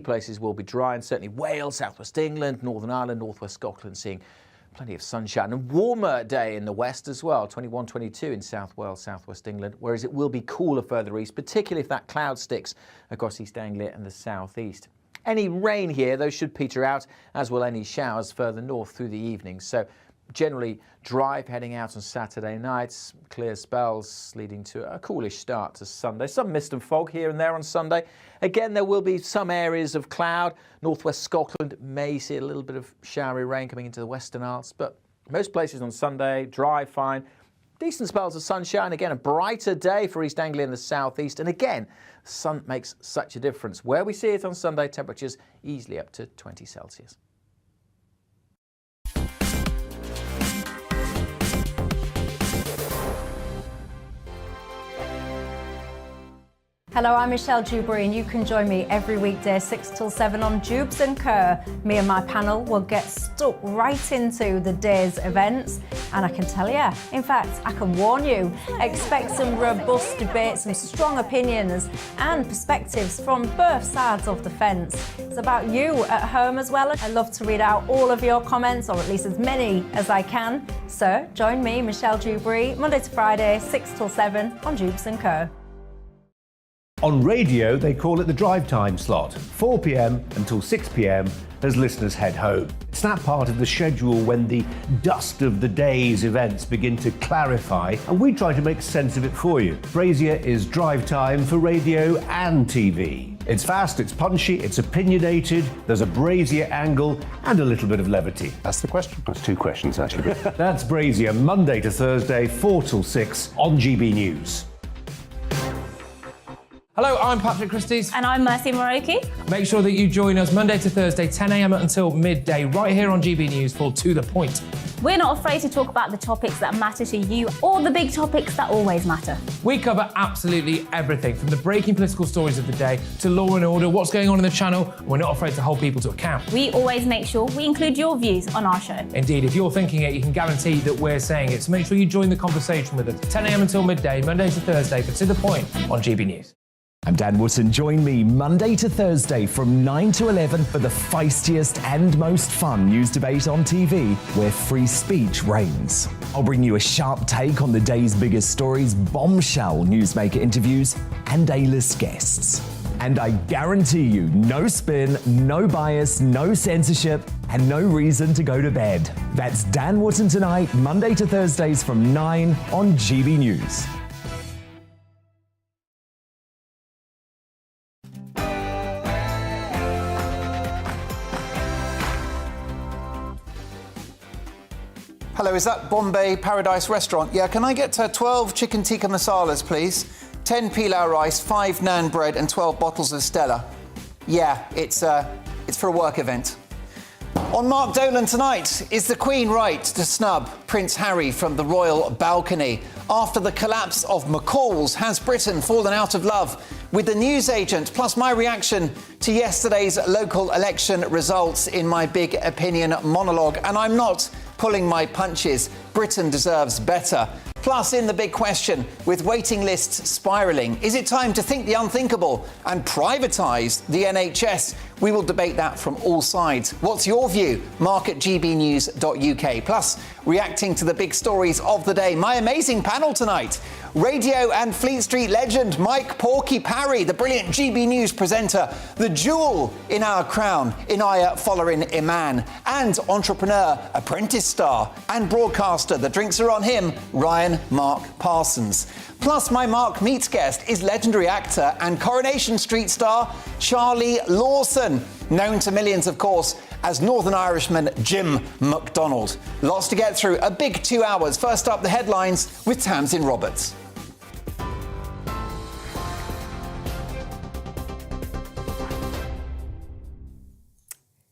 Places will be dry, and certainly Wales, southwest England, Northern Ireland, northwest Scotland seeing plenty of sunshine. And warmer day in the west as well, 21, 22 in South Wales, southwest England, whereas it will be cooler further east, particularly if that cloud sticks across East Anglia and the southeast. Any rain here, those should peter out, as will any showers further north through the evening. So generally dry heading out on Saturday nights, clear spells leading to a coolish start to Sunday. Some mist and fog here and there on Sunday. Again, there will be some areas of cloud. Northwest Scotland may see a little bit of showery rain coming into the Western Isles, but most places on Sunday, dry, fine. Decent spells of sunshine. Again, a brighter day for East Anglia and the southeast. And again, sun makes such a difference. Where we see it on Sunday, temperatures easily up to 20 Celsius. Hello, I'm Michelle Dewberry, and you can join me every weekday 6 till 7 on Jubes and Kerr. Me and my panel will get stuck right into the day's events, and I can tell you, in fact, I can warn you, expect some robust debate, some strong opinions and perspectives from both sides of the fence. It's about you at home as well. I love to read out all of your comments, or at least as many as I can. So join me, Michelle Dewberry, Monday to Friday, 6 till 7 on Jubes and Kerr. On radio, they call it the drive time slot, 4 p.m. until 6 p.m. as listeners head home. It's that part of the schedule when the dust of the day's events begin to clarify, and we try to make sense of it for you. Brazier is drive time for radio and TV. It's fast, it's punchy, it's opinionated, there's a Brazier angle and a little bit of levity. That's the question. That's two questions, actually. That's Brazier, Monday to Thursday, 4 till 6 on GB News. Hello, I'm Patrick Christie's. And I'm Mercy Moroki. Make sure that you join us Monday to Thursday, 10 a.m. until midday, right here on GB News for To The Point. We're not afraid to talk about the topics that matter to you or the big topics that always matter. We cover absolutely everything, from the breaking political stories of the day to law and order, what's going on in the channel. We're not afraid to hold people to account. We always make sure we include your views on our show. Indeed, if you're thinking it, you can guarantee that we're saying it. So make sure you join the conversation with us, 10 a.m. until midday, Monday to Thursday for To The Point on GB News. I'm Dan Wootton. Join me Monday to Thursday from 9 to 11 for the feistiest and most fun news debate on TV, where free speech reigns. I'll bring you a sharp take on the day's biggest stories, bombshell newsmaker interviews, and A-list guests. And I guarantee you, no spin, no bias, no censorship, and no reason to go to bed. That's Dan Wootton tonight, Monday to Thursdays from 9 on GB News. Hello, is that Bombay Paradise Restaurant? Yeah, can I get 12 chicken tikka masalas, please? 10 pilau rice, 5 naan bread, and 12 bottles of Stella. Yeah, it's for a work event. On Mark Dolan tonight, is the Queen right to snub Prince Harry from the royal balcony? After the collapse of McCall's, has Britain fallen out of love with the newsagent? Plus my reaction to yesterday's local election results in my big opinion monologue. And I'm not pulling my punches. Britain deserves better. Plus, in the big question, with waiting lists spiralling, is it time to think the unthinkable and privatise the NHS? We will debate that from all sides. What's your view? Mark at gbnews.uk. Plus, reacting to the big stories of the day. My amazing panel tonight. Radio and Fleet Street legend Mike Porky Parry, the brilliant GB News presenter, the jewel in our crown, Inaya Following Iman, and entrepreneur, apprentice star, and broadcaster, the drinks are on him, Ryan Mark Parsons. Plus, my Mark Meets guest is legendary actor and Coronation Street star Charlie Lawson, known to millions, of course, as Northern Irishman Jim McDonald. Lots to get through, a big 2 hours. First up, the headlines with Tamsin Roberts.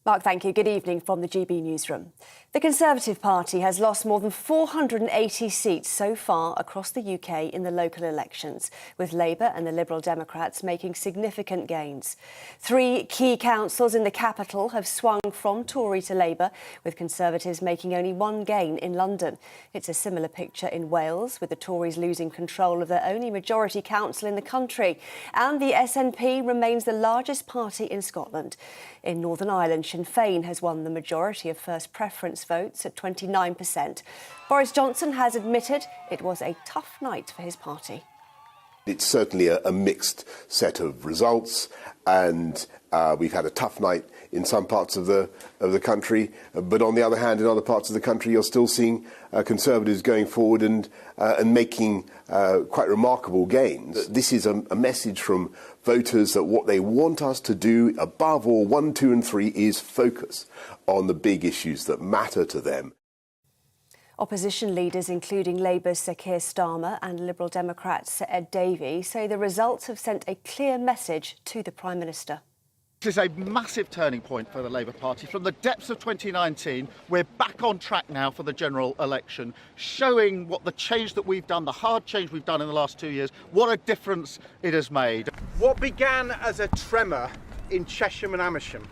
Mark, thank you. Good evening from the GB newsroom. The Conservative Party has lost more than 480 seats so far across the UK in the local elections, with Labour and the Liberal Democrats making significant gains. 3 key councils in the capital have swung from Tory to Labour, with Conservatives making only 1 gain in London. It's a similar picture in Wales, with the Tories losing control of their only majority council in the country. And the SNP remains the largest party in Scotland. In Northern Ireland, Sinn Féin has won the majority of first preference votes at 29%. Boris Johnson has admitted it was a tough night for his party. It's certainly a mixed set of results, and we've had a tough night in some parts of the country. But on the other hand, in other parts of the country, you're still seeing Conservatives going forward and making quite remarkable gains. This is a message from voters that what they want us to do, above all, 1, 2 and 3, is focus on the big issues that matter to them. Opposition leaders, including Labour's Sir Keir Starmer and Liberal Democrats Sir Ed Davey, say the results have sent a clear message to the Prime Minister. This is a massive turning point for the Labour Party. From the depths of 2019, we're back on track now for the general election, showing what the change that we've done, the hard change we've done in the last 2 years, what a difference it has made. What began as a tremor in Chesham and Amersham,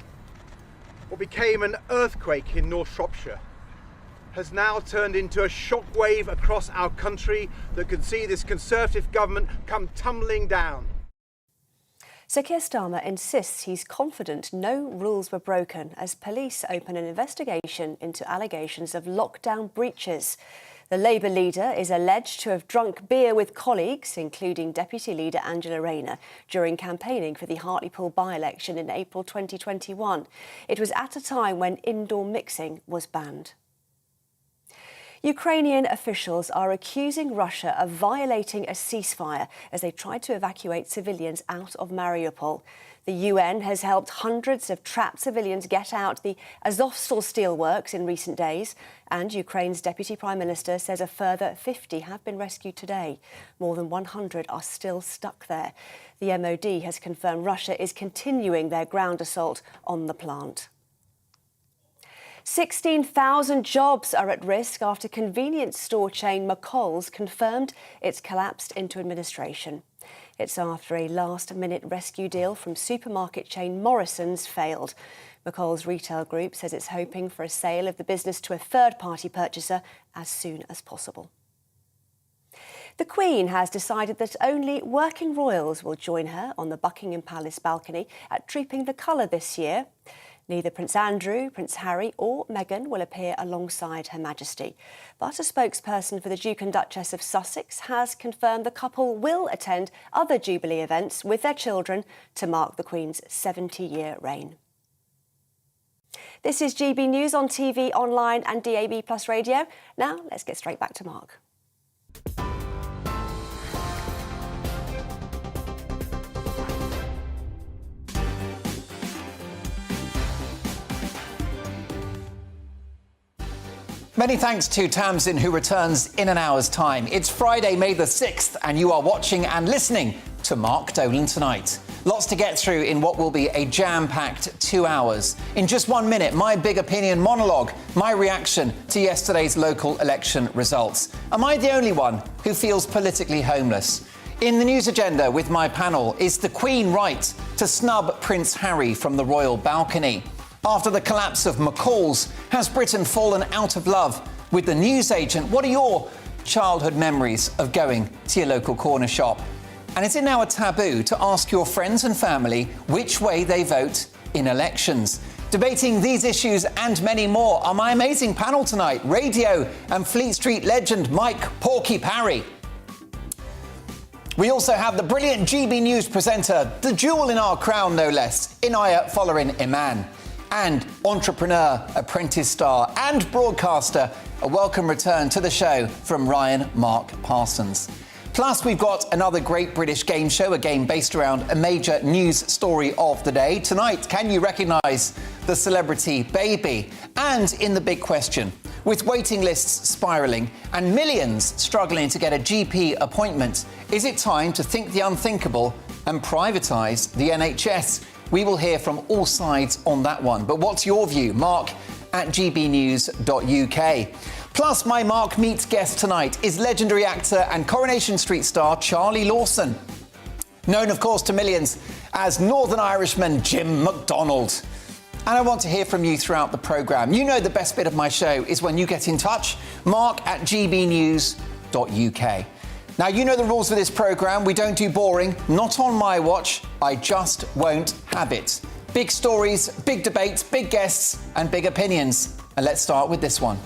what became an earthquake in North Shropshire, has now turned into a shockwave across our country that could see this Conservative government come tumbling down. Sir Keir Starmer insists he's confident no rules were broken as police open an investigation into allegations of lockdown breaches. The Labour leader is alleged to have drunk beer with colleagues, including Deputy Leader Angela Rayner, during campaigning for the Hartlepool by-election in April 2021. It was at a time when indoor mixing was banned. Ukrainian officials are accusing Russia of violating a ceasefire as they tried to evacuate civilians out of Mariupol. The UN has helped hundreds of trapped civilians get out the Azovstal steelworks in recent days, and Ukraine's Deputy Prime Minister says a further 50 have been rescued today. More than 100 are still stuck there. The MOD has confirmed Russia is continuing their ground assault on the plant. 16,000 jobs are at risk after convenience store chain McColl's confirmed it's collapsed into administration. It's after a last-minute rescue deal from supermarket chain Morrison's failed. McColl's retail group says it's hoping for a sale of the business to a third-party purchaser as soon as possible. The Queen has decided that only working royals will join her on the Buckingham Palace balcony at Trooping the Colour this year. Neither Prince Andrew, Prince Harry or Meghan will appear alongside Her Majesty. But a spokesperson for the Duke and Duchess of Sussex has confirmed the couple will attend other Jubilee events with their children to mark the Queen's 70-year reign. This is GB News on TV, online and DAB+ radio. Now, let's get straight back to Mark. Many thanks to Tamsin, who returns in an hour's time. It's Friday, May the 6th, and you are watching and listening to Mark Dolan Tonight. Lots to get through in what will be a jam-packed 2 hours. In just 1 minute, my big opinion monologue, my reaction to yesterday's local election results. Am I the only one who feels politically homeless? In the news agenda with my panel, is the Queen right to snub Prince Harry from the royal balcony? After the collapse of McCall's, has Britain fallen out of love with the newsagent? What are your childhood memories of going to your local corner shop? And is it now a taboo to ask your friends and family which way they vote in elections? Debating these issues and many more are my amazing panel tonight. Radio and Fleet Street legend Mike Porky Parry. We also have the brilliant GB News presenter, the jewel in our crown no less, Inaya Following Iman. And entrepreneur, apprentice star and broadcaster, a welcome return to the show from Ryan Mark Parsons. Plus, we've got another great British game show, a game based around a major news story of the day. Tonight, can you recognise the celebrity baby? And in the big question, with waiting lists spiralling and millions struggling to get a GP appointment, is it time to think the unthinkable and privatise the NHS? We will hear from all sides on that one. But what's your view? Mark at gbnews.uk. Plus, my Mark Meets guest tonight is legendary actor and Coronation Street star Charlie Lawson, known, of course, to millions as Northern Irishman Jim McDonald. And I want to hear from you throughout the programme. You know the best bit of my show is when you get in touch. Mark at gbnews.uk. Now, you know the rules for this programme. We don't do boring. Not on my watch. I just won't have it. Big stories, big debates, big guests and big opinions. And let's start with this one.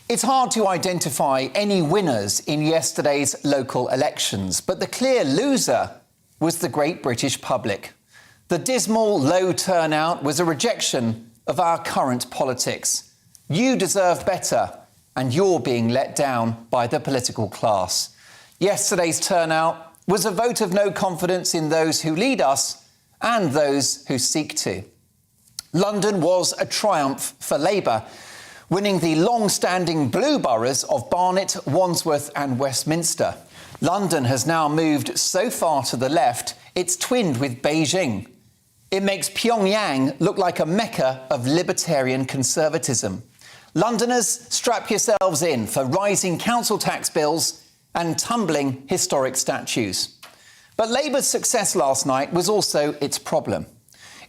It's hard to identify any winners in yesterday's local elections, but the clear loser was the great British public. The dismal low turnout was a rejection of our current politics. You deserve better, and you're being let down by the political class. Yesterday's turnout was a vote of no confidence in those who lead us and those who seek to. London was a triumph for Labour, winning the long-standing blue boroughs of Barnet, Wandsworth and Westminster. London has now moved so far to the left, it's twinned with Beijing. It makes Pyongyang look like a mecca of libertarian conservatism. Londoners, strap yourselves in for rising council tax bills and tumbling historic statues. But Labour's success last night was also its problem.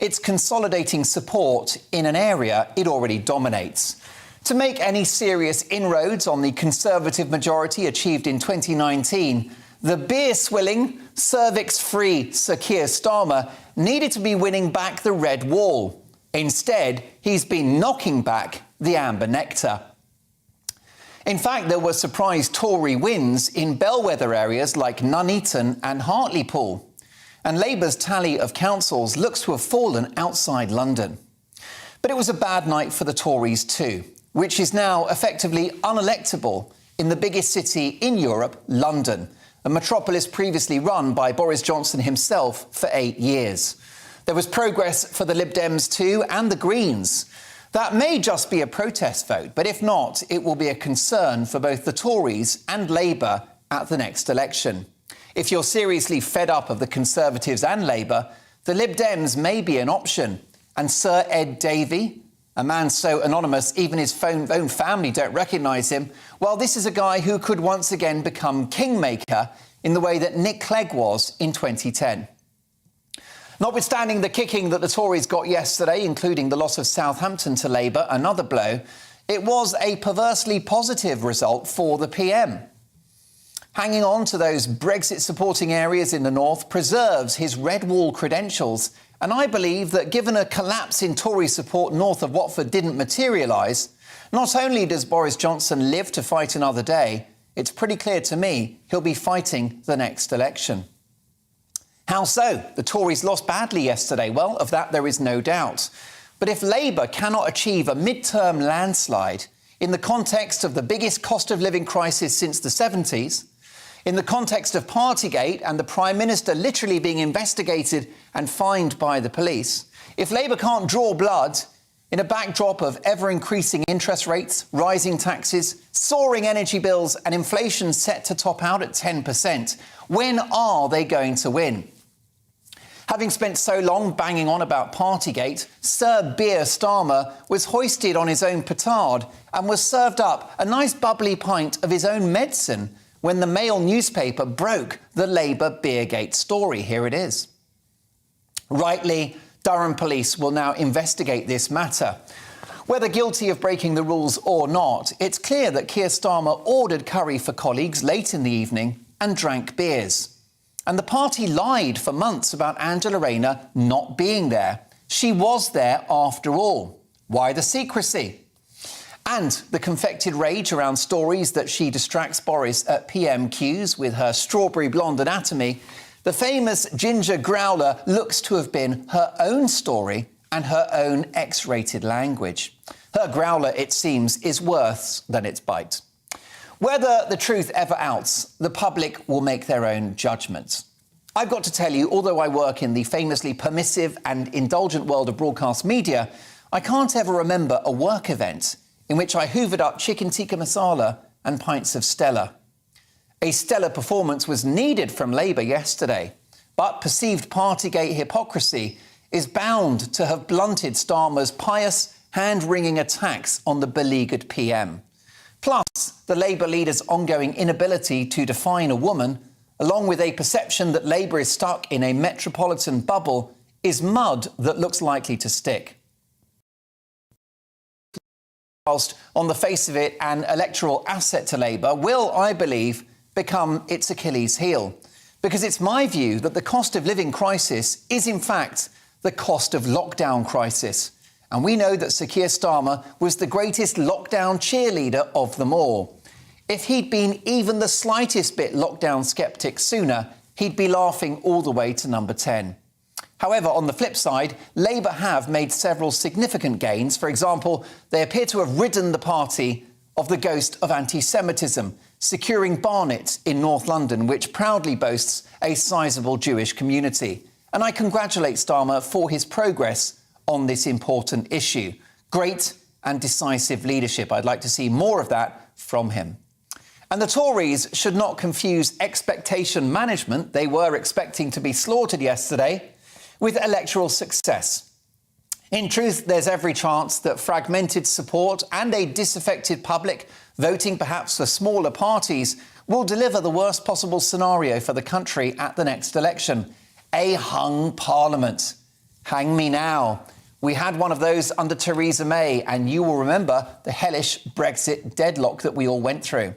It's consolidating support in an area it already dominates. To make any serious inroads on the Conservative majority achieved in 2019, the beer-swilling, cervix-free Sir Keir Starmer needed to be winning back the red wall. Instead, he's been knocking back the amber nectar. In fact, there were surprise Tory wins in bellwether areas like Nuneaton and Hartlepool. And Labour's tally of councils looks to have fallen outside London. But it was a bad night for the Tories too, which is now effectively unelectable in the biggest city in Europe, London, a metropolis previously run by Boris Johnson himself for 8 years. There was progress for the Lib Dems too, and the Greens. That may just be a protest vote, but if not, it will be a concern for both the Tories and Labour at the next election. If you're seriously fed up of the Conservatives and Labour, the Lib Dems may be an option. And Sir Ed Davey, a man so anonymous even his own family don't recognise him, well, this is a guy who could once again become kingmaker in the way that Nick Clegg was in 2010. Notwithstanding the kicking that the Tories got yesterday, including the loss of Southampton to Labour, another blow, it was a perversely positive result for the PM. Hanging on to those Brexit-supporting areas in the north preserves his red wall credentials, and I believe that given a collapse in Tory support north of Watford didn't materialise, not only does Boris Johnson live to fight another day, it's pretty clear to me he'll be fighting the next election. How so? The Tories lost badly yesterday. Well, of that there is no doubt. But if Labour cannot achieve a mid-term landslide in the context of the biggest cost of living crisis since the 70s, in the context of Partygate and the Prime Minister literally being investigated and fined by the police, if Labour can't draw blood in a backdrop of ever-increasing interest rates, rising taxes, soaring energy bills and inflation set to top out at 10%, when are they going to win? Having spent so long banging on about Partygate, Sir Beer Starmer was hoisted on his own petard and was served up a nice bubbly pint of his own medicine when the Mail newspaper broke the Labour Beergate story. Here it is. Rightly, Durham police will now investigate this matter. Whether guilty of breaking the rules or not, it's clear that Keir Starmer ordered curry for colleagues late in the evening and drank beers. And the party lied for months about Angela Rayner not being there. She was there after all. Why the secrecy? And the confected rage around stories that she distracts Boris at PMQs with her strawberry blonde anatomy. The famous ginger growler looks to have been her own story and her own X-rated language. Her growler, it seems, is worse than its bite. Whether the truth ever outs, the public will make their own judgments. I've got to tell you, although I work in the famously permissive and indulgent world of broadcast media, I can't ever remember a work event in which I hoovered up chicken tikka masala and pints of Stella. A stellar performance was needed from Labour yesterday, but perceived Partygate hypocrisy is bound to have blunted Starmer's pious, hand-wringing attacks on the beleaguered PM. Plus, the Labour leader's ongoing inability to define a woman, along with a perception that Labour is stuck in a metropolitan bubble, is mud that looks likely to stick. Whilst, on the face of it, an electoral asset to Labour will, I believe, become its Achilles heel. Because it's my view that the cost of living crisis is, in fact, the cost of lockdown crisis. And we know that Sir Keir Starmer was the greatest lockdown cheerleader of them all. If he'd been even the slightest bit lockdown sceptic sooner, he'd be laughing all the way to number 10. However, on the flip side, Labour have made several significant gains. For example, they appear to have ridden the party of the ghost of anti-Semitism, securing Barnet in North London, which proudly boasts a sizable Jewish community. And I congratulate Starmer for his progress on this important issue. Great and decisive leadership. I'd like to see more of that from him. And the Tories should not confuse expectation management, they were expecting to be slaughtered yesterday, with electoral success. In truth, there's every chance that fragmented support and a disaffected public voting perhaps for smaller parties will deliver the worst possible scenario for the country at the next election. A hung parliament. Hang me now. We had one of those under Theresa May, and you will remember the hellish Brexit deadlock that we all went through.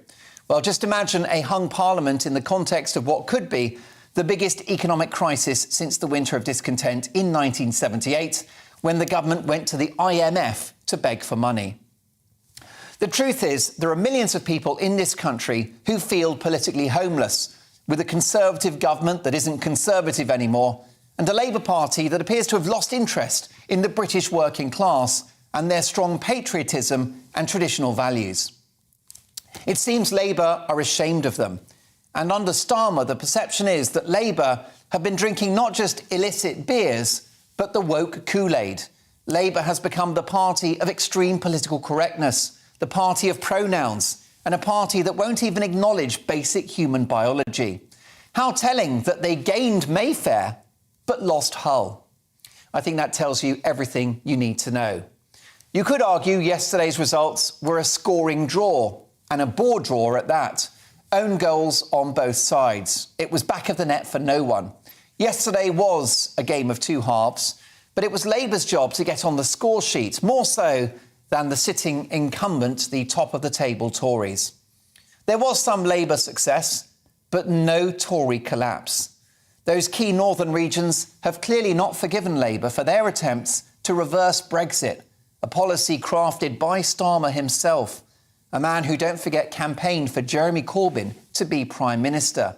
Well, just imagine a hung parliament in the context of what could be the biggest economic crisis since the winter of discontent in 1978, when the government went to the IMF to beg for money. The truth is, there are millions of people in this country who feel politically homeless, with a Conservative government that isn't Conservative anymore, and a Labour Party that appears to have lost interest in the British working class and their strong patriotism and traditional values. It seems Labour are ashamed of them. And under Starmer, the perception is that Labour have been drinking not just illicit beers, but the woke Kool-Aid. Labour has become the party of extreme political correctness, the party of pronouns, and a party that won't even acknowledge basic human biology. How telling that they gained Mayfair, but lost Hull. I think that tells you everything you need to know. You could argue yesterday's results were a scoring draw, and a bore draw at that. Own goals on both sides. It was back of the net for no one. Yesterday was a game of two halves, but it was Labour's job to get on the score sheet, more so than the sitting incumbent, the top-of-the-table Tories. There was some Labour success, but no Tory collapse. Those key northern regions have clearly not forgiven Labour for their attempts to reverse Brexit, a policy crafted by Starmer himself, a man who, don't forget, campaigned for Jeremy Corbyn to be Prime Minister.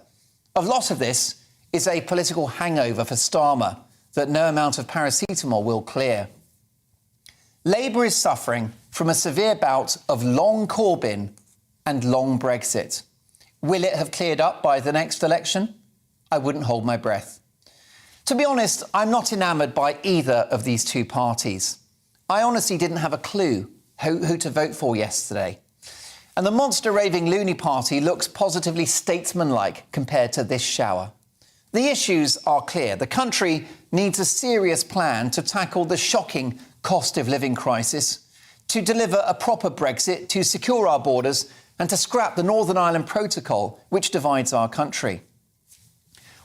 A lot of this is a political hangover for Starmer that no amount of paracetamol will clear. Labour is suffering from a severe bout of long Corbyn and long Brexit. Will it have cleared up by the next election? I wouldn't hold my breath. To be honest, I'm not enamoured by either of these two parties. I honestly didn't have a clue who to vote for yesterday. And the monster raving loony party looks positively statesmanlike compared to this shower. The issues are clear. The country needs a serious plan to tackle the shocking cost of living crisis, to deliver a proper Brexit, to secure our borders and to scrap the Northern Ireland Protocol, which divides our country.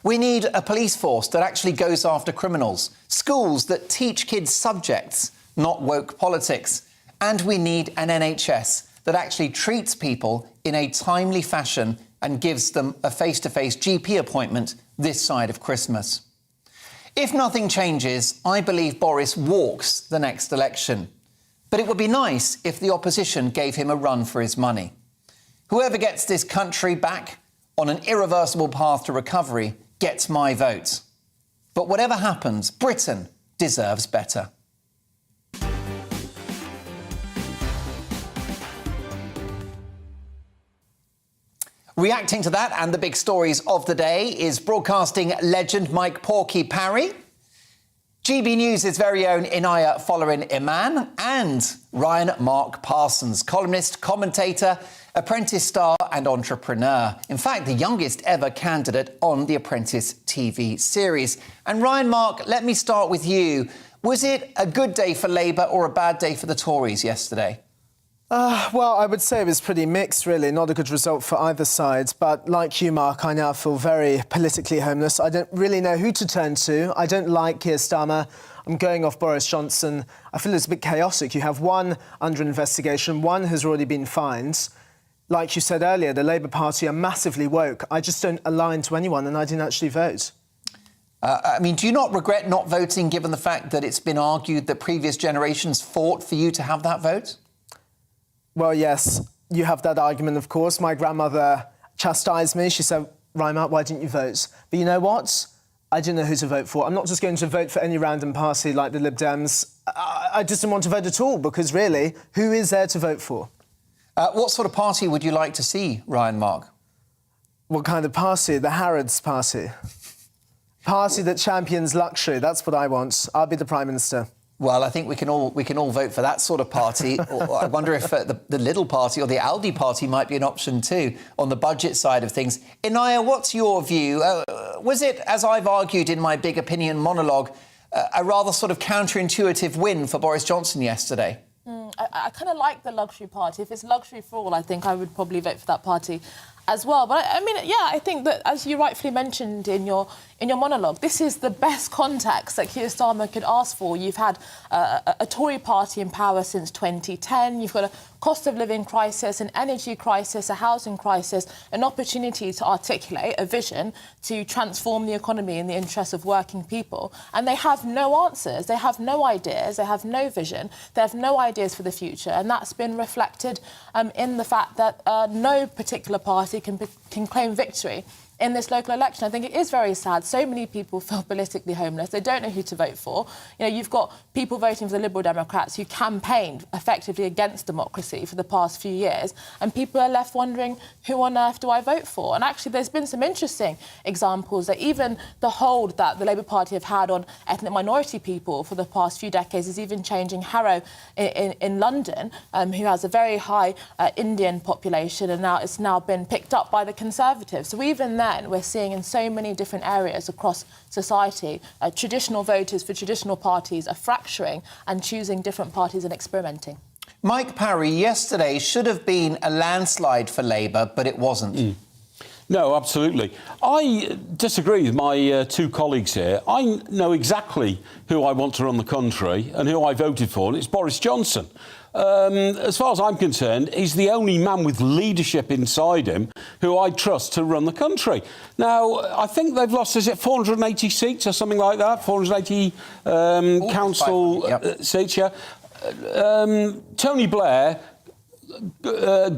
We need a police force that actually goes after criminals, schools that teach kids subjects, not woke politics, and we need an NHS that actually treats people in a timely fashion and gives them a face-to-face GP appointment this side of Christmas. If nothing changes, I believe Boris walks the next election. But it would be nice if the opposition gave him a run for his money. Whoever gets this country back on an irreversible path to recovery gets my vote. But whatever happens, Britain deserves better. Reacting to that and the big stories of the day is broadcasting legend Mike Porky Parry, GBNews' very own Inaya Followin Iman, and Ryan Mark Parsons, columnist, commentator, Apprentice star and entrepreneur. In fact, the youngest ever candidate on the Apprentice TV series. And Ryan, Mark, let me start with you. Was it a good day for Labour or a bad day for the Tories yesterday? Well, I would say it was pretty mixed, really. Not a good result for either side. But like you, Mark, I now feel very politically homeless. I don't really know who to turn to. I don't like Keir Starmer. I'm going off Boris Johnson. I feel it's a bit chaotic. You have one under investigation, one has already been fined. Like you said earlier, the Labour Party are massively woke. I just don't align to anyone, and I didn't actually vote. I mean, do you not regret not voting, given the fact that it's been argued that previous generations fought for you to have that vote? Well, yes, you have that argument, of course. My grandmother chastised me. She said, Ryan, why didn't you vote? But you know what? I didn't know who to vote for. I'm not just going to vote for any random party like the Lib Dems. I just didn't want to vote at all, because really, who is there to vote for? What sort of party would you like to see, Ryan, Mark? What kind of party? The Harrods party. Party that champions luxury. That's what I want. I'll be the Prime Minister. Well, I think we can all vote for that sort of party. Or I wonder if the Lidl party or the Aldi party might be an option too on the budget side of things. Inaya, what's your view? Was it, as I've argued in my big opinion monologue, a rather sort of counterintuitive win for Boris Johnson yesterday? I kind of like the luxury party. If it's luxury for all, I think I would probably vote for that party as well. But I mean, yeah, I think that, as you rightfully mentioned in your monologue, this is the best context that Keir Starmer could ask for. You've had a Tory party in power since 2010. You've got a cost of living crisis, an energy crisis, a housing crisis, an opportunity to articulate a vision to transform the economy in the interests of working people. And they have no answers. They have no ideas. They have no vision. They have no ideas for the future. And that's been reflected in the fact that no particular party can claim victory in this local election. I think it is very sad. So many people feel politically homeless. They don't know who to vote for. You know, you've got people voting for the Liberal Democrats who campaigned effectively against democracy for the past few years, and people are left wondering, who on earth do I vote for? And actually, there's been some interesting examples that even the hold that the Labour Party have had on ethnic minority people for the past few decades is even changing. Harrow in London, who has a very high Indian population, and now it's now been picked up by the Conservatives. So even then, we're seeing in so many different areas across society, traditional voters for traditional parties are fracturing and choosing different parties and experimenting. Mike Parry, yesterday should have been a landslide for Labour, but it wasn't. No, absolutely. I disagree with my two colleagues here. I know exactly who I want to run the country and who I voted for, and it's Boris Johnson. As far as I'm concerned, he's the only man with leadership inside him who I trust to run the country. Now, I think they've lost, is it 480 seats or something like that? 480 council seats, yeah. Tony Blair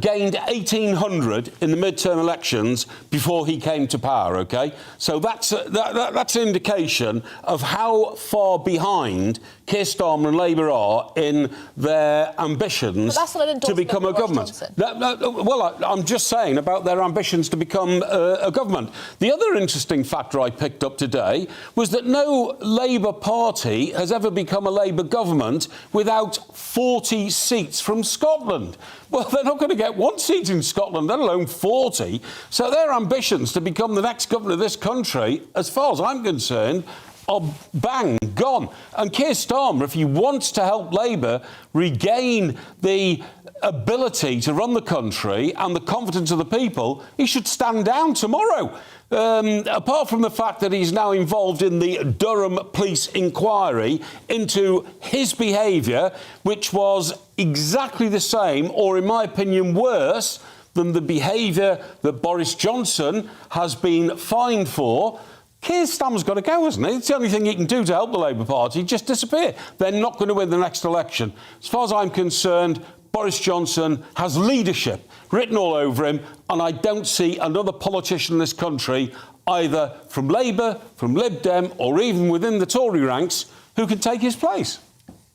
gained 1,800 in the midterm elections before he came to power, OK? So that's an indication of how far behind Keir Starmer and Labour are in their ambitions to become a government. Well, I'm just saying about their ambitions to become a government. The other interesting factor I picked up today was that no Labour party has ever become a Labour government without 40 seats from Scotland. Well, they're not going to get one seat in Scotland, let alone 40. So their ambitions to become the next governor of this country, as far as I'm concerned, are bang, gone. And Keir Starmer, if he wants to help Labour regain the ability to run the country and the confidence of the people, he should stand down tomorrow. Apart from the fact that he's now involved in the Durham police inquiry into his behaviour, which was exactly the same, or in my opinion worse, than the behaviour that Boris Johnson has been fined for, Keir Starmer's got to go, hasn't he? It's the only thing he can do to help the Labour Party, just disappear. They're not going to win the next election. As far as I'm concerned, Boris Johnson has leadership written all over him, and I don't see another politician in this country, either from Labour, from Lib Dem, or even within the Tory ranks, who can take his place.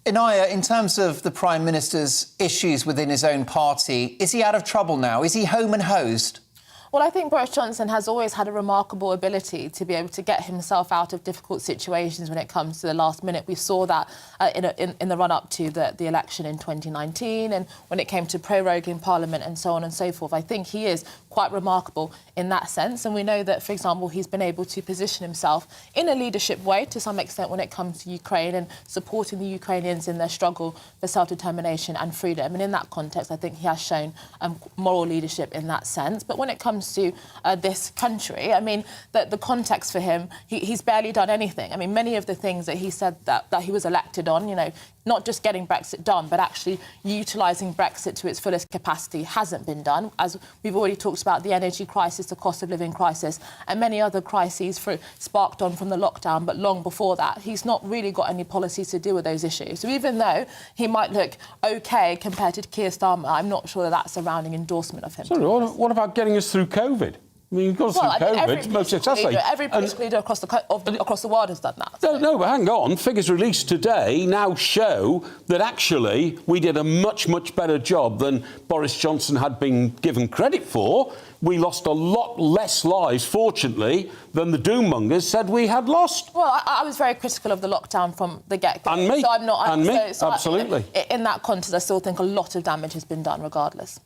Inaya, in terms of the Prime Minister's issues within his own party, is he out of trouble now? Is he home and hosed? Well, I think Boris Johnson has always had a remarkable ability to be able to get himself out of difficult situations when it comes to the last minute. We saw that in the run-up to the election in 2019 and when it came to proroguing Parliament and so on and so forth. I think he is quite remarkable in that sense. And we know that, for example, he's been able to position himself in a leadership way to some extent when it comes to Ukraine and supporting the Ukrainians in their struggle for self-determination and freedom. And in that context, I think he has shown moral leadership in that sense. But when it comes to this country, I mean, the context for him, he's barely done anything. I mean, many of the things that he said that he was elected on, you know, not just getting Brexit done, but actually utilising Brexit to its fullest capacity hasn't been done. As we've already talked about, the energy crisis, the cost of living crisis, and many other crises sparked on from the lockdown, but long before that, he's not really got any policies to deal with those issues. So even though he might look OK compared to Keir Starmer, I'm not sure that that's a rounding endorsement of him. Sorry, what about getting us through COVID? I mean, you've got us through COVID most successfully. Every political leader across the world has done that. So. No, but hang on. Figures released today now show that actually we did a much, much better job than Boris Johnson had been given credit for. We lost a lot less lives, fortunately, than the doommongers said we had lost. Well, I was very critical of the lockdown from the get-go. And me. So I'm not, absolutely. In that context, I still think a lot of damage has been done regardless.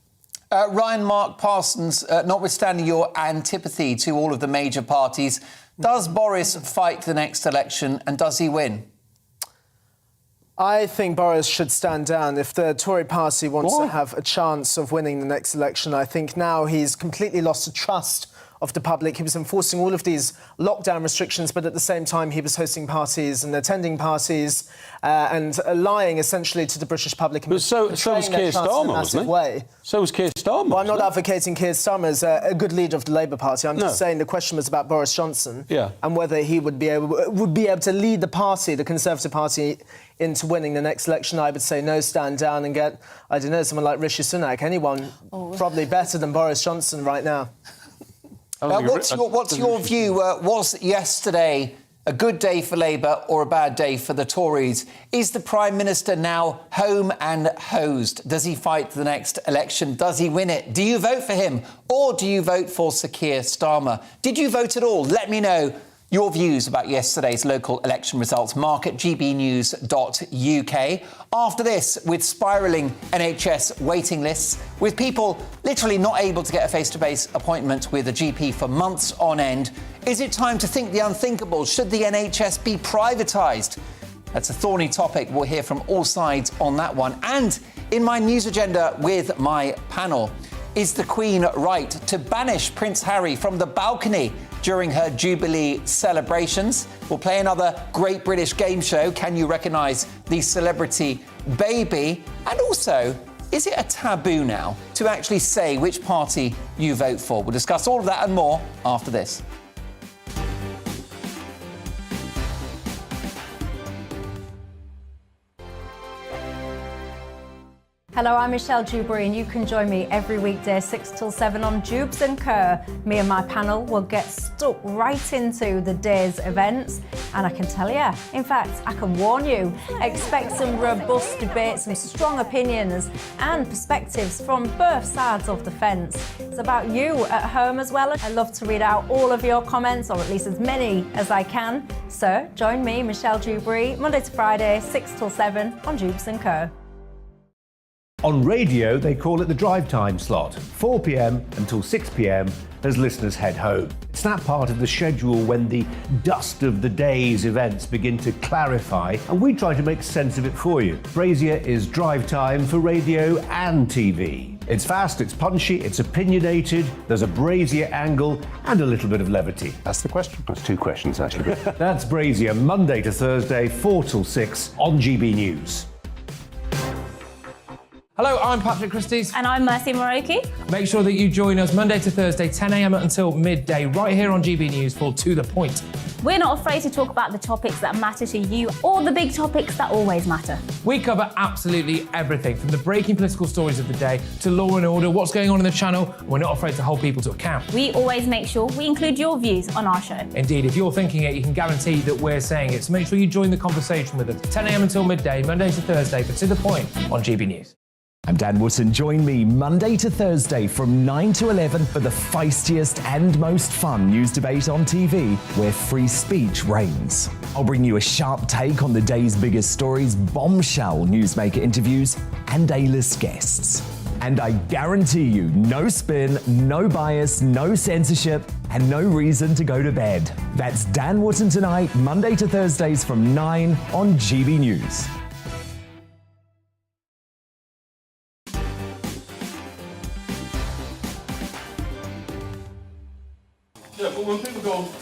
Ryan Mark Parsons, notwithstanding your antipathy to all of the major parties, does Boris fight the next election and does he win? I think Boris should stand down. If the Tory party wants to have a chance of winning the next election, I think now he's completely lost the trust of the public. He was enforcing all of these lockdown restrictions, but at the same time he was hosting parties and attending parties and lying essentially to the British public. But so was Keir Starmer, wasn't he? So was Keir Starmer. Well, I'm not advocating Keir Starmer as a good leader of the Labour Party. I'm just saying the question was about Boris Johnson and whether he would be able to lead the party, the Conservative Party, into winning the next election. I would say no, stand down and get, I don't know, someone like Rishi Sunak, anyone probably better than Boris Johnson right now. What's your view? Was yesterday a good day for Labour or a bad day for the Tories? Is the Prime Minister now home and hosed? Does he fight the next election? Does he win it? Do you vote for him or do you vote for Sir Keir Starmer? Did you vote at all? Let me know your views about yesterday's local election results. Mark at gbnews.uk. After this, with spiralling NHS waiting lists, with people literally not able to get a face-to-face appointment with a GP for months on end, is it time to think the unthinkable? Should the NHS be privatised? That's a thorny topic. We'll hear from all sides on that one. And in my news agenda with my panel, is the Queen right to banish Prince Harry from the balcony during her Jubilee celebrations? We'll play another Great British Game Show. Can you recognise the celebrity baby? And also, is it a taboo now to actually say which party you vote for? We'll discuss all of that and more after this. Hello, I'm Michelle Dewberry and you can join me every weekday 6 till 7 on Jubes and Kerr. Me and my panel will get stuck right into the day's events and I can tell you, in fact, I can warn you, expect some robust debates, some strong opinions and perspectives from both sides of the fence. It's about you at home as well. I love to read out all of your comments, or at least as many as I can. So join me, Michelle Dewberry, Monday to Friday, 6 till 7 on Jubes and Kerr. On radio, they call it the drive time slot, 4 p.m. until 6 p.m. as listeners head home. It's that part of the schedule when the dust of the day's events begin to clarify, and we try to make sense of it for you. Brazier is drive time for radio and TV. It's fast, it's punchy, it's opinionated, there's a Brazier angle and a little bit of levity. That's the question. That's two questions, actually. That's Brazier, Monday to Thursday, 4 till 6 on GB News. Hello, I'm Patrick Christie's. And I'm Mercy Moroki. Make sure that you join us Monday to Thursday, 10 a.m. until midday, right here on GB News for To The Point. We're not afraid to talk about the topics that matter to you or the big topics that always matter. We cover absolutely everything, from the breaking political stories of the day to law and order, what's going on in the channel. We're not afraid to hold people to account. We always make sure we include your views on our show. Indeed, if you're thinking it, you can guarantee that we're saying it. So make sure you join the conversation with us, 10 a.m. until midday, Monday to Thursday, for To The Point on GB News. I'm Dan Wootton. Join me Monday to Thursday from 9 to 11 for the feistiest and most fun news debate on TV, where free speech reigns. I'll bring you a sharp take on the day's biggest stories, bombshell newsmaker interviews, and A-list guests. And I guarantee you, no spin, no bias, no censorship, and no reason to go to bed. That's Dan Wootton Tonight, Monday to Thursdays from 9 on GB News.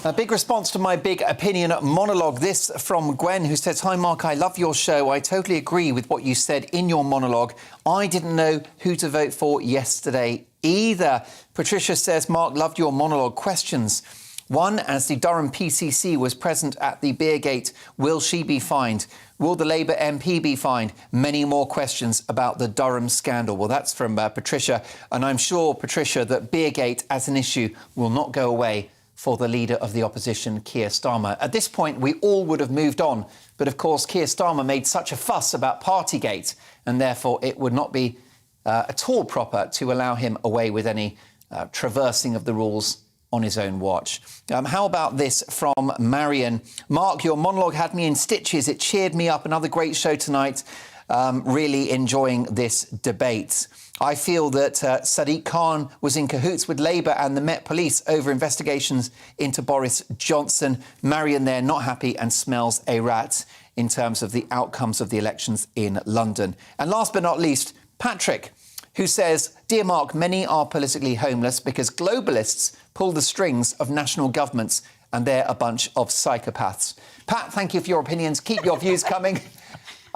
A big response to my big opinion monologue. This from Gwen, who says, "Hi Mark, I love your show. I totally agree with what you said in your monologue. I didn't know who to vote for yesterday either." Patricia says, "Mark, loved your monologue. Questions. One, as the Durham PCC was present at the Beergate, will she be fined? Will the Labour MP be fined? Many more questions about the Durham scandal." Well, that's from Patricia. And I'm sure, Patricia, that Beergate as an issue will not go away for the leader of the opposition, Keir Starmer. At this point, we all would have moved on. But of course, Keir Starmer made such a fuss about Partygate, and therefore it would not be at all proper to allow him away with any traversing of the rules on his own watch. How about this from Marion? "Mark, your monologue had me in stitches. It cheered me up. Another great show tonight. Really enjoying this debate. I feel that Sadiq Khan was in cahoots with Labour and the Met Police over investigations into Boris Johnson. Marion there, not happy and smells a rat in terms of the outcomes of the elections in London." And last but not least, Patrick, who says, "Dear Mark, many are politically homeless because globalists pull the strings of national governments and they're a bunch of psychopaths." Pat, thank you for your opinions. Keep your views coming.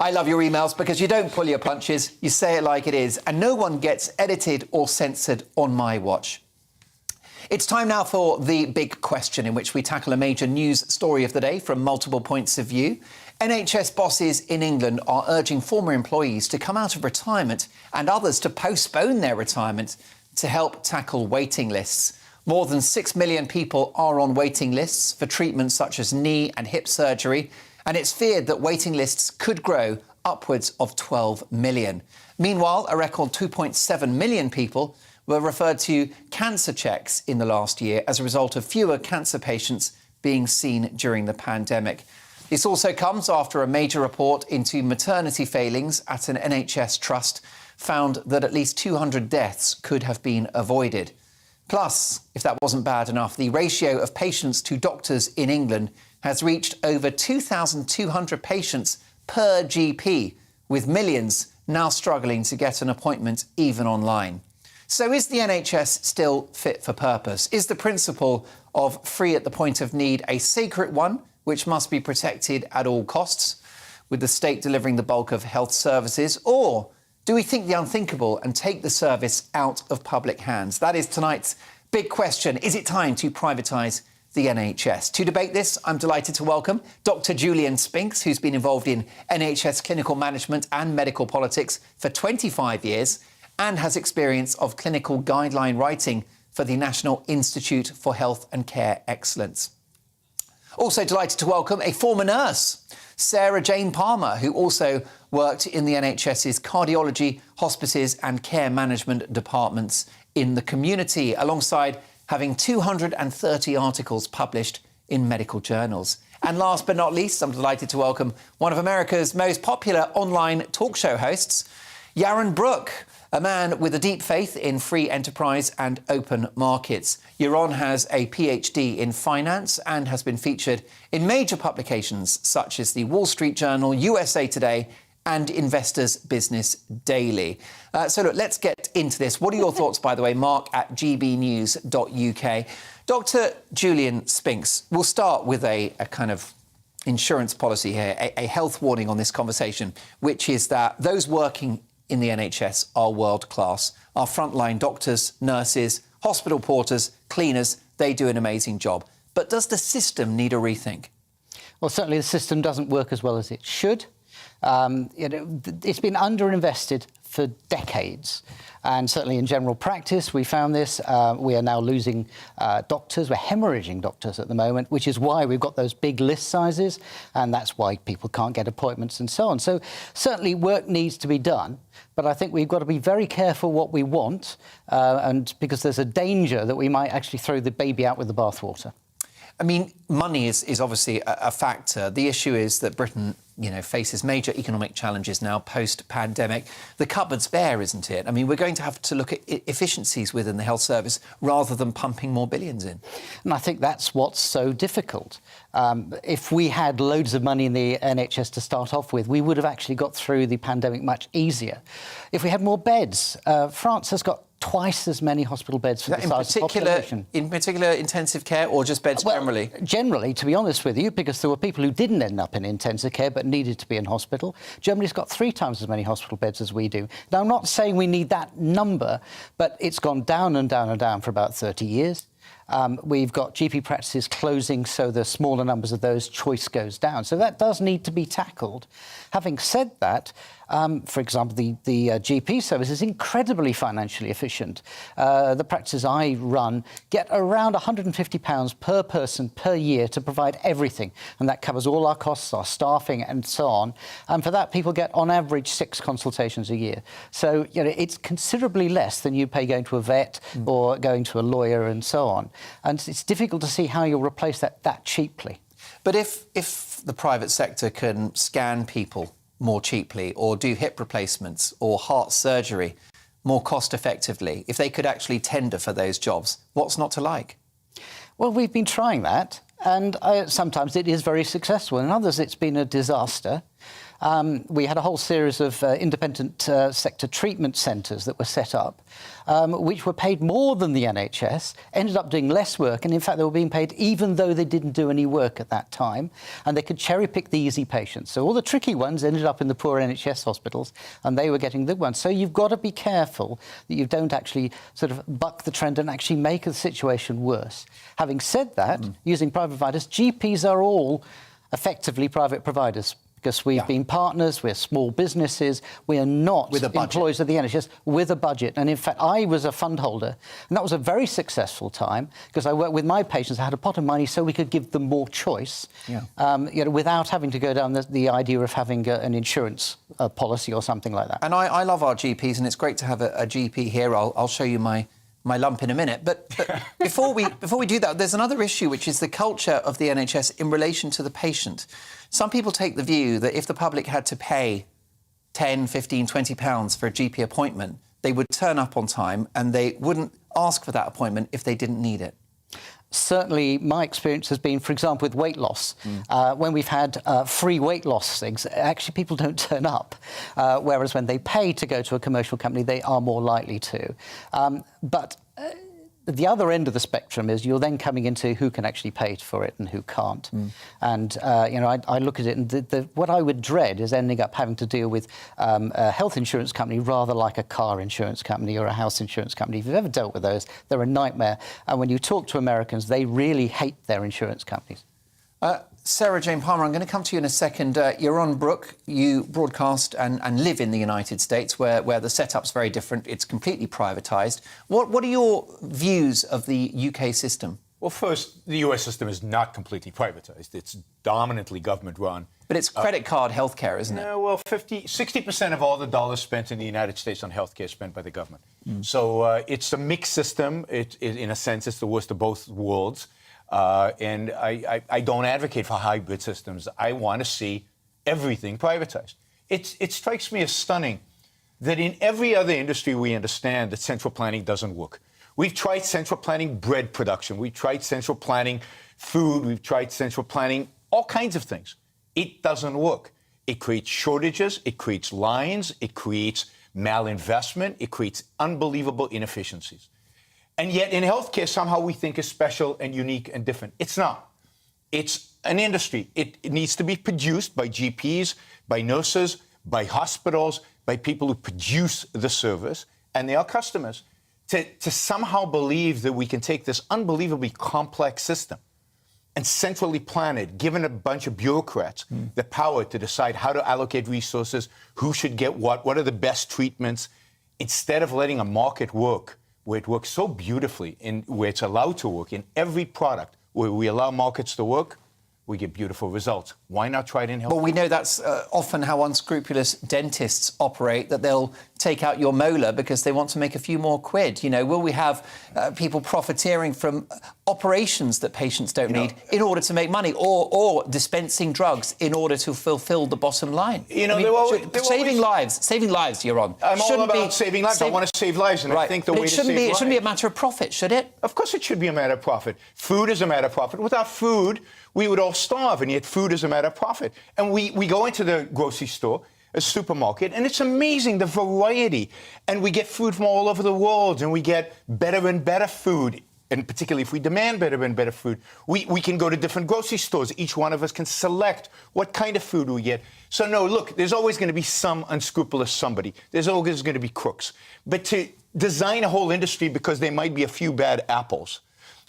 I love your emails because you don't pull your punches, you say it like it is, and no one gets edited or censored on my watch. It's time now for the big question, in which we tackle a major news story of the day from multiple points of view. NHS bosses in England are urging former employees to come out of retirement and others to postpone their retirement to help tackle waiting lists. More than 6 million people are on waiting lists for treatments such as knee and hip surgery, and it's feared that waiting lists could grow upwards of 12 million. Meanwhile, a record 2.7 million people were referred to cancer checks in the last year as a result of fewer cancer patients being seen during the pandemic. This also comes after a major report into maternity failings at an NHS trust found that at least 200 deaths could have been avoided. Plus, if that wasn't bad enough, the ratio of patients to doctors in England has reached over 2,200 patients per GP, with millions now struggling to get an appointment even online. So is the NHS still fit for purpose? Is the principle of free at the point of need a sacred one, which must be protected at all costs, with the state delivering the bulk of health services? Or do we think the unthinkable and take the service out of public hands? That is tonight's big question. Is it time to privatise the NHS? To debate this, I'm delighted to welcome Dr. Julian Spinks, who's been involved in NHS clinical management and medical politics for 25 years and has experience of clinical guideline writing for the National Institute for Health and Care Excellence. Also delighted to welcome a former nurse, Sarah Jane Palmer, who also worked in the NHS's cardiology, hospices and care management departments in the community, alongside having 230 articles published in medical journals. And last but not least, I'm delighted to welcome one of America's most popular online talk show hosts, Yaron Brook, a man with a deep faith in free enterprise and open markets. Yaron has a PhD in finance and has been featured in major publications such as the Wall Street Journal, USA Today and Investors Business Daily. So look, let's get into this. What are your thoughts, by the way? Mark at gbnews.uk. Dr. Julian Spinks, we'll start with a kind of insurance policy here, a health warning on this conversation, which is that those working in the NHS are world-class. Our frontline doctors, nurses, hospital porters, cleaners, they do an amazing job. But does the system need a rethink? Well, certainly the system doesn't work as well as it should. It's been underinvested for decades. And certainly in general practice, we found this. We are now losing doctors. We're hemorrhaging doctors at the moment, which is why we've got those big list sizes, and that's why people can't get appointments and so on. So certainly work needs to be done, but I think we've got to be very careful what we want, and because there's a danger that we might actually throw the baby out with the bathwater. I mean, money is obviously a factor. The issue is that Britain, faces major economic challenges now post-pandemic. The cupboard's bare, isn't it? I mean, we're going to have to look at efficiencies within the health service rather than pumping more billions in. And I think that's what's so difficult. If we had loads of money in the NHS to start off with, we would have actually got through the pandemic much easier. If we had more beds, France has got twice as many hospital beds for the size of the population. In particular, intensive care or just beds generally? Generally, to be honest with you, because there were people who didn't end up in intensive care but needed to be in hospital. Germany's got 3 times as many hospital beds as we do. Now, I'm not saying we need that number, but it's gone down and down and down for about 30 years. We've got GP practices closing, so the smaller numbers of those, choice goes down. So that does need to be tackled. Having said that, for example, the GP service is incredibly financially efficient. The practices I run get around £150 per person per year to provide everything, and that covers all our costs, our staffing and so on. And for that, people get on average 6 consultations a year. So, it's considerably less than you pay going to a vet or going to a lawyer and so on. And it's difficult to see how you'll replace that cheaply. But if the private sector can scan people more cheaply or do hip replacements or heart surgery more cost effectively, if they could actually tender for those jobs, what's not to like? Well, we've been trying that, and sometimes it is very successful. In others, it's been a disaster. We had a whole series of independent sector treatment centres that were set up, which were paid more than the NHS, ended up doing less work, and in fact they were being paid even though they didn't do any work at that time, and they could cherry-pick the easy patients. So all the tricky ones ended up in the poor NHS hospitals, and they were getting the ones. So you've got to be careful that you don't actually sort of buck the trend and actually make the situation worse. Having said that, using private providers, GPs are all effectively private providers, because we've been partners, we're small businesses, we are not employees of the NHS with a budget. And in fact, I was a fund holder, and that was a very successful time, because I worked with my patients, I had a pot of money so we could give them more choice, without having to go down the idea of having an insurance policy or something like that. And I love our GPs, and it's great to have a GP here. I'll show you my lump in a minute. But before we do that, there's another issue, which is the culture of the NHS in relation to the patient. Some people take the view that if the public had to pay £10, £15, £20 for a GP appointment, they would turn up on time and they wouldn't ask for that appointment if they didn't need it. Certainly, my experience has been, for example, with weight loss. When we've had free weight loss things, actually people don't turn up, whereas when they pay to go to a commercial company, they are more likely to. But the other end of the spectrum is you're then coming into who can actually pay for it and who can't. And, I look at it, and what I would dread is ending up having to deal with a health insurance company rather like a car insurance company or a house insurance company. If you've ever dealt with those, they're a nightmare. And when you talk to Americans, they really hate their insurance companies. Sarah Jane Palmer, I'm going to come to you in a second. You're on Brook. You broadcast and live in the United States, where the setup's very different. It's completely privatised. What are your views of the UK system? Well, first, the US system is not completely privatised. It's dominantly government-run. But it's credit card healthcare, isn't it? No, well, 60% of all the dollars spent in the United States on healthcare is spent by the government. So it's a mixed system. In a sense, it's the worst of both worlds. And I don't advocate for hybrid systems. I want to see everything privatized. It strikes me as stunning that in every other industry we understand that central planning doesn't work. We've tried central planning bread production. We've tried central planning food. We've tried central planning all kinds of things. It doesn't work. It creates shortages. It creates lines. It creates malinvestment. It creates unbelievable inefficiencies. And yet in healthcare, somehow we think is special and unique and different. It's not. It's an industry. It needs to be produced by GPs, by nurses, by hospitals, by people who produce the service, and they are customers. To somehow believe that we can take this unbelievably complex system and centrally planned, given a bunch of bureaucrats the power to decide how to allocate resources, who should get what are the best treatments, instead of letting a market work where it works so beautifully, where it's allowed to work in every product, where we allow markets to work, we get beautiful results. Why not try it in health? Well, we know that's often how unscrupulous dentists operate, that they'll take out your molar because they want to make a few more quid. You know, will we have people profiteering from operations that patients don't need in order to make money, or dispensing drugs in order to fulfil the bottom line? You know, saving lives, you're on. I'm all about saving lives. I want to save lives, and I think the way to save lives... It shouldn't be a matter of profit, should it? Of course it should be a matter of profit. Food is a matter of profit. Without food, we would all starve, and yet food is a matter of profit. And we go into the grocery store, a supermarket, and it's amazing, the variety. And we get food from all over the world, and we get better and better food. And particularly if we demand better and better food, we can go to different grocery stores. Each one of us can select what kind of food we get. So no, look, there's always going to be some unscrupulous somebody. There's always going to be crooks. But to design a whole industry because there might be a few bad apples,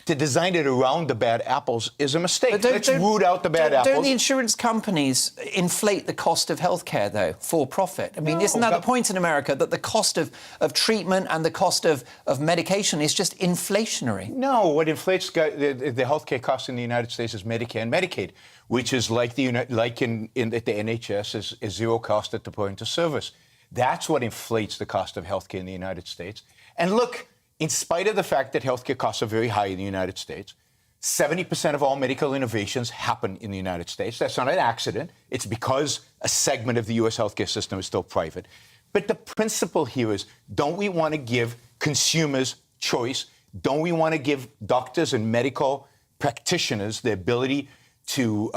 to design it around the bad apples is a mistake. Let's root out the bad apples. Don't the insurance companies inflate the cost of healthcare, though, for profit? I mean, isn't that the point in America, that the cost of treatment and the cost of medication is just inflationary? No, what inflates the healthcare costs in the United States is Medicare and Medicaid, which is like the NHS is zero cost at the point of service. That's what inflates the cost of healthcare in the United States. And look, in spite of the fact that healthcare costs are very high in the United States, 70% of all medical innovations happen in the United States. That's not an accident. It's because a segment of the U.S. healthcare system is still private. But the principle here is, don't we want to give consumers choice? Don't we want to give doctors and medical practitioners the ability to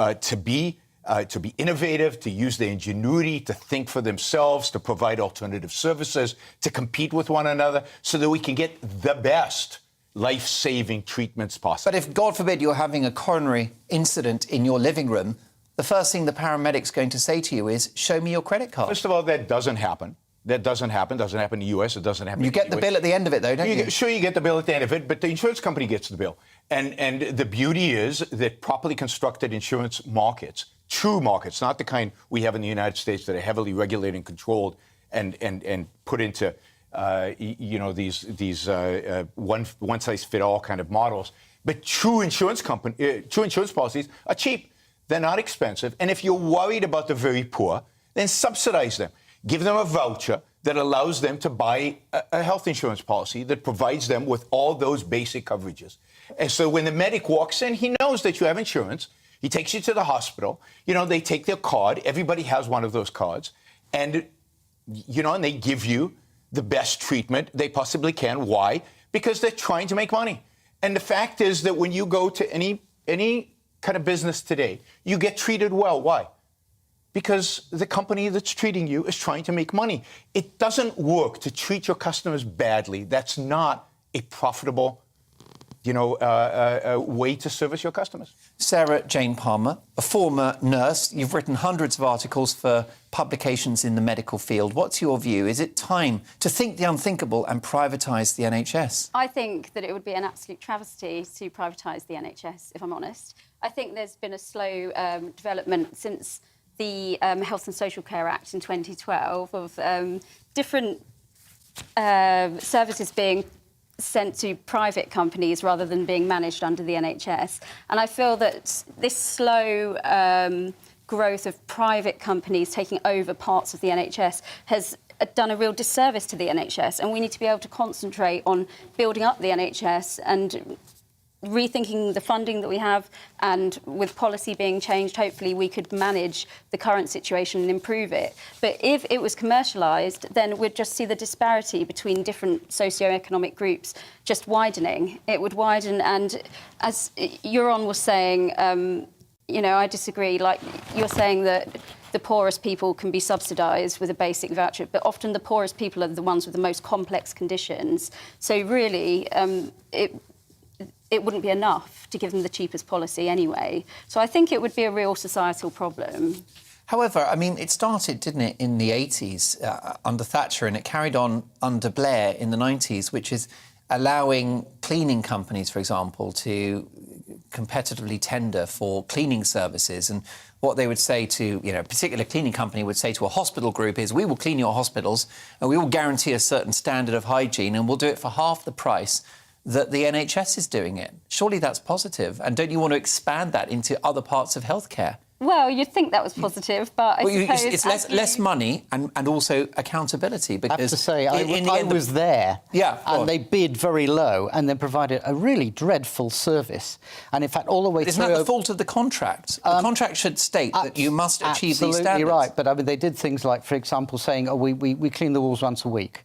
be innovative, to use their ingenuity, to think for themselves, to provide alternative services, to compete with one another so that we can get the best life-saving treatments possible. But if, God forbid, you're having a coronary incident in your living room, the first thing the paramedic's going to say to you is, show me your credit card. First of all, that doesn't happen. That doesn't happen. Doesn't happen in the U.S. It doesn't happen. You get the bill at the end of it, though, don't you? Sure, you get the bill at the end of it, but the insurance company gets the bill. And the beauty is that properly constructed insurance markets, true markets, not the kind we have in the United States that are heavily regulated and controlled and put into these one-size-fit-all kind of models. But true insurance policies are cheap. They're not expensive. And if you're worried about the very poor, then subsidize them. Give them a voucher that allows them to buy a health insurance policy that provides them with all those basic coverages. And so when the medic walks in, he knows that you have insurance. He takes you to the hospital. You know, they take their card. Everybody has one of those cards. And, and they give you the best treatment they possibly can. Why? Because they're trying to make money. And the fact is that when you go to any kind of business today, you get treated well. Why? Because the company that's treating you is trying to make money. It doesn't work to treat your customers badly. That's not a profitable, way to service your customers. Sarah Jane Palmer, a former nurse. You've written hundreds of articles for publications in the medical field. What's your view? Is it time to think the unthinkable and privatise the NHS? I think that it would be an absolute travesty to privatise the NHS, if I'm honest. I think there's been a slow development since the Health and Social Care Act in 2012 of different services being sent to private companies rather than being managed under the NHS. And I feel that this slow growth of private companies taking over parts of the NHS has done a real disservice to the NHS, and we need to be able to concentrate on building up the NHS and rethinking the funding that we have, and with policy being changed, hopefully we could manage the current situation and improve it. But if it was commercialised, then we'd just see the disparity between different socio-economic groups just widening. It would widen, and as Euron was saying, I disagree. Like, you're saying that the poorest people can be subsidised with a basic voucher, but often the poorest people are the ones with the most complex conditions. So really, it wouldn't be enough to give them the cheapest policy anyway. So I think it would be a real societal problem. However, I mean, it started, didn't it, in the 80s under Thatcher, and it carried on under Blair in the 90s, which is allowing cleaning companies, for example, to competitively tender for cleaning services. And what they would say to, a particular cleaning company would say to a hospital group is, we will clean your hospitals and we will guarantee a certain standard of hygiene and we'll do it for half the price that the NHS is doing it. Surely that's positive. And don't you want to expand that into other parts of healthcare? Well, you'd think that was positive, but I suppose... It's less money and also accountability, because... I have to say, I was there, and they bid very low and then provided a really dreadful service. And in fact, all the way through... Isn't that the fault of the contract? The contract should state that you must achieve these standards. Absolutely right, but I mean, they did things like, for example, saying, we clean the walls once a week.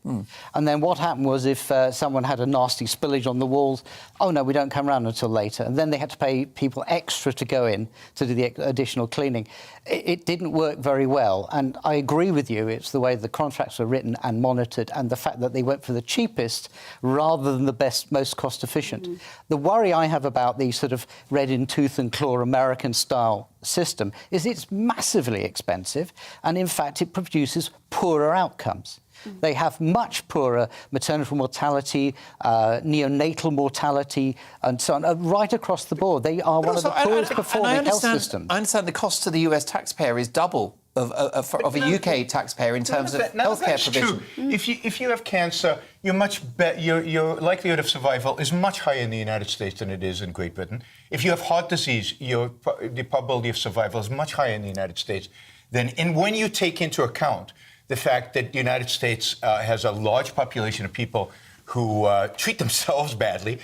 And then what happened was, if someone had a nasty spillage on the walls, oh no, we don't come round until later. And then they had to pay people extra to go in to do the additional cleaning. It didn't work very well, and I agree with you. It's the way the contracts were written and monitored, and the fact that they went for the cheapest rather than the best, most cost efficient. The worry I have about the sort of red in tooth and claw American style system is it's massively expensive, and in fact it produces poorer outcomes. They have much poorer maternal mortality, neonatal mortality, and so on, right across the board. They are one of the poorest performing health systems. I understand the cost to the US taxpayer is double of a UK taxpayer in terms of healthcare provision. True. If you have cancer, your likelihood of survival is much higher in the United States than it is in Great Britain. If you have heart disease, the probability of survival is much higher in the United States than when you take into account the fact that the United States has a large population of people who treat themselves badly,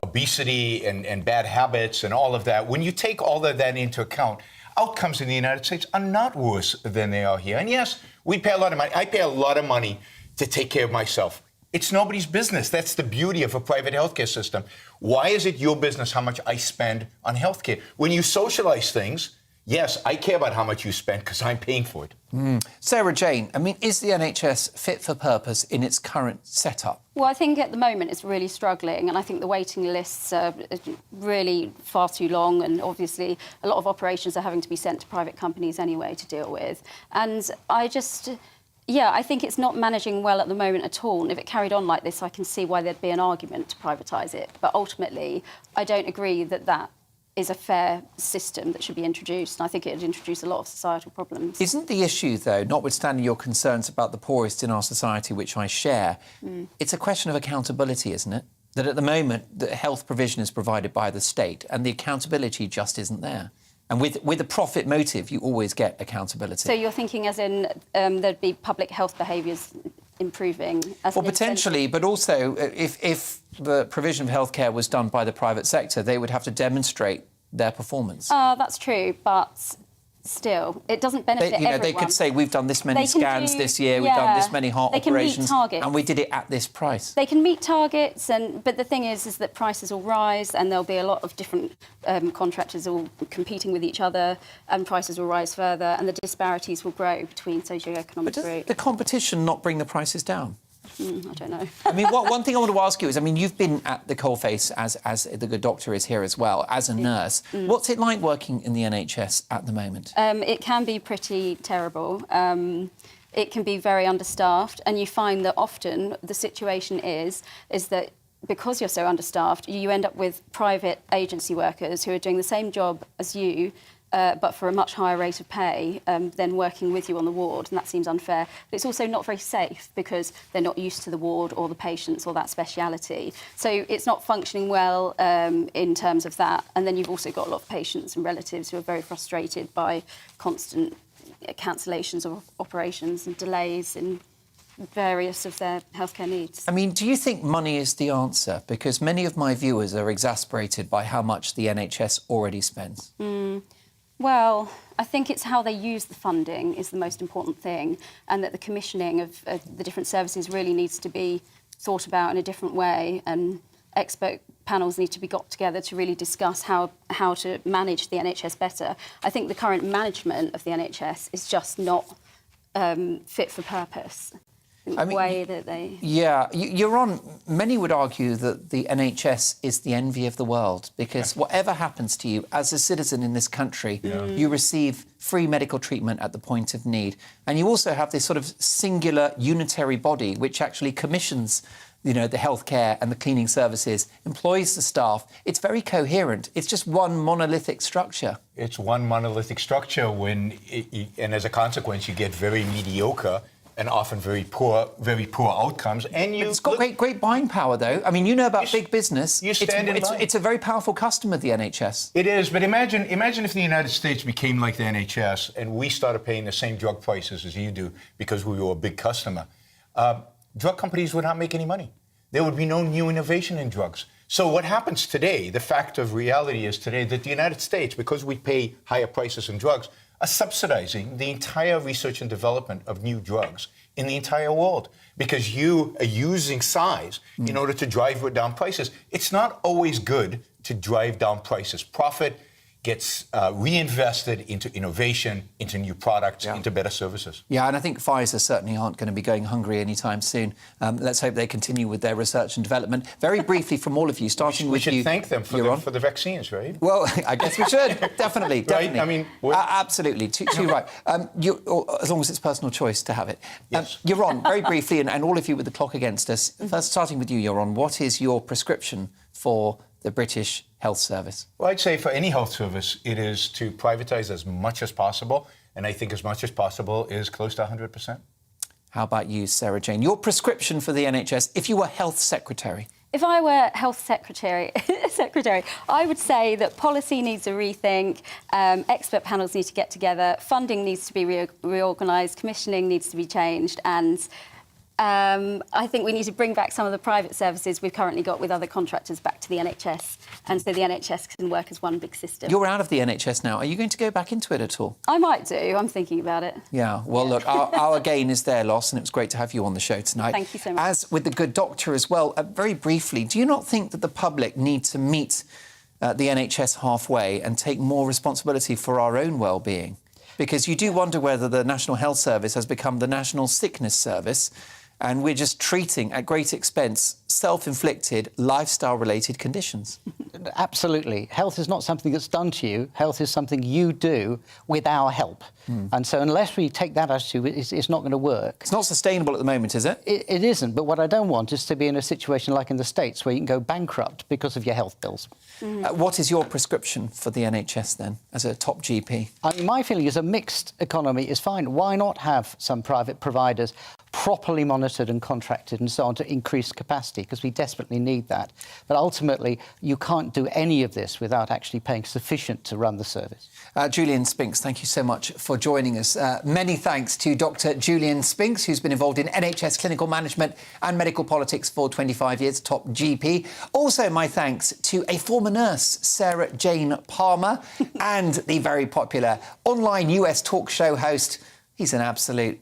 obesity and bad habits and all of that. When you take all of that into account, outcomes in the United States are not worse than they are here. And yes, we pay a lot of money. I pay a lot of money to take care of myself. It's nobody's business. That's the beauty of a private healthcare system. Why is it your business how much I spend on healthcare? When you socialize things, yes, I care about how much you spend because I'm paying for it. Sarah Jane, I mean, is the NHS fit for purpose in its current setup? Well, I think at the moment it's really struggling, and I think the waiting lists are really far too long, and obviously a lot of operations are having to be sent to private companies anyway to deal with. And I think it's not managing well at the moment at all. And if it carried on like this, I can see why there'd be an argument to privatise it. But ultimately, I don't agree that that is a fair system that should be introduced, and I think it would introduce a lot of societal problems. Isn't the issue, though, notwithstanding your concerns about the poorest in our society, which I share, it's a question of accountability, isn't it? That at the moment, the health provision is provided by the state, and the accountability just isn't there. And with a profit motive, you always get accountability. So you're thinking as in there'd be public health behaviours improving? Well, potentially, but also if the provision of healthcare was done by the private sector, they would have to demonstrate their performance. That's true, but still, it doesn't benefit everyone. They could say, we've done this many scans this year, we've done this many heart operations, and we did it at this price. They can meet targets, but the thing is that prices will rise, and there'll be a lot of different contractors all competing with each other, and prices will rise further, and the disparities will grow between socio-economic groups. Does the competition not bring the prices down? I don't know. I mean, one thing I want to ask you is, I mean, you've been at the coalface as the good doctor is here as well, as a nurse. What's it like working in the NHS at the moment? It can be pretty terrible. It can be very understaffed, and you find that often the situation is that because you're so understaffed, you end up with private agency workers who are doing the same job as you, but for a much higher rate of pay than working with you on the ward, and that seems unfair. But it's also not very safe because they're not used to the ward or the patients or that speciality. So it's not functioning well in terms of that. And then you've also got a lot of patients and relatives who are very frustrated by constant cancellations of operations and delays in various of their healthcare needs. I mean, do you think money is the answer? Because many of my viewers are exasperated by how much the NHS already spends. Well, I think it's how they use the funding is the most important thing, and that the commissioning of the different services really needs to be thought about in a different way, and expert panels need to be got together to really discuss how to manage the NHS better. I think the current management of the NHS is just not fit for purpose. Way that they... Yeah, you're on... Many would argue that the NHS is the envy of the world, because whatever happens to you as a citizen in this country, you receive free medical treatment at the point of need. And you also have this sort of singular unitary body which actually commissions you know, the healthcare and the cleaning services, employs the staff. It's very coherent. It's just one monolithic structure. It's one monolithic structure and as a consequence, you get very mediocre and often very poor outcomes. And it's got great buying power, though. I mean, you know about big business. You stand in line. It's a very powerful customer, the NHS. It is, but imagine if the United States became like the NHS and we started paying the same drug prices as you do because we were a big customer. Drug companies would not make any money. There would be no new innovation in drugs. So what happens today, the fact of reality is today that the United States, because we pay higher prices in drugs, are subsidizing the entire research and development of new drugs in the entire world because you are using size in order to drive down prices. It's not always good to drive down prices. Profit gets reinvested into innovation, into new products, into better services. Yeah, and I think Pfizer certainly aren't going to be going hungry anytime soon. Let's hope they continue with their research and development. Very briefly from all of you, starting with you. We should thank them for the vaccines, right? Well, I guess we should. Definitely. Right? I mean... absolutely. Too right. As long as it's personal choice to have it. Yes. Yaron, very briefly, and all of you with the clock against us. First, starting with you, Yaron, what is your prescription for the British Health Service? Well, I'd say for any health service, it is to privatise as much as possible. And I think as much as possible is close to 100%. How about you, Sarah Jane? Your prescription for the NHS, if you were Health Secretary? If I were Health Secretary, I would say that policy needs a rethink, expert panels need to get together, funding needs to be reorganised, commissioning needs to be changed, and I think we need to bring back some of the private services we've currently got with other contractors back to the NHS, and so the NHS can work as one big system. You're out of the NHS now. Are you going to go back into it at all? I might do. I'm thinking about it. Yeah. Well, look, our gain is there, Lawson. It was great to have you on the show tonight. Thank you so much. As with the good doctor as well, very briefly, do you not think that the public need to meet the NHS halfway and take more responsibility for our own well-being? Because you do wonder whether the National Health Service has become the National Sickness Service, and we're just treating, at great expense, self-inflicted, lifestyle-related conditions. Absolutely. Health is not something that's done to you. Health is something you do with our help. And so unless we take that attitude, it's not going to work. It's not sustainable at the moment, is it? It isn't. But what I don't want is to be in a situation like in the States where you can go bankrupt because of your health bills. What is your prescription for the NHS, then, as a top GP? My feeling is a mixed economy is fine. Why not have some private providers properly monitored and contracted and so on to increase capacity, because we desperately need that. But ultimately, you can't do any of this without actually paying sufficient to run the service. Julian Spinks, thank you so much for joining us. Many thanks to Dr. Julian Spinks, who's been involved in NHS clinical management and medical politics for 25 years, top GP. Also, my thanks to a former nurse, Sarah Jane Palmer, and the very popular online US talk show host. He's an absolute...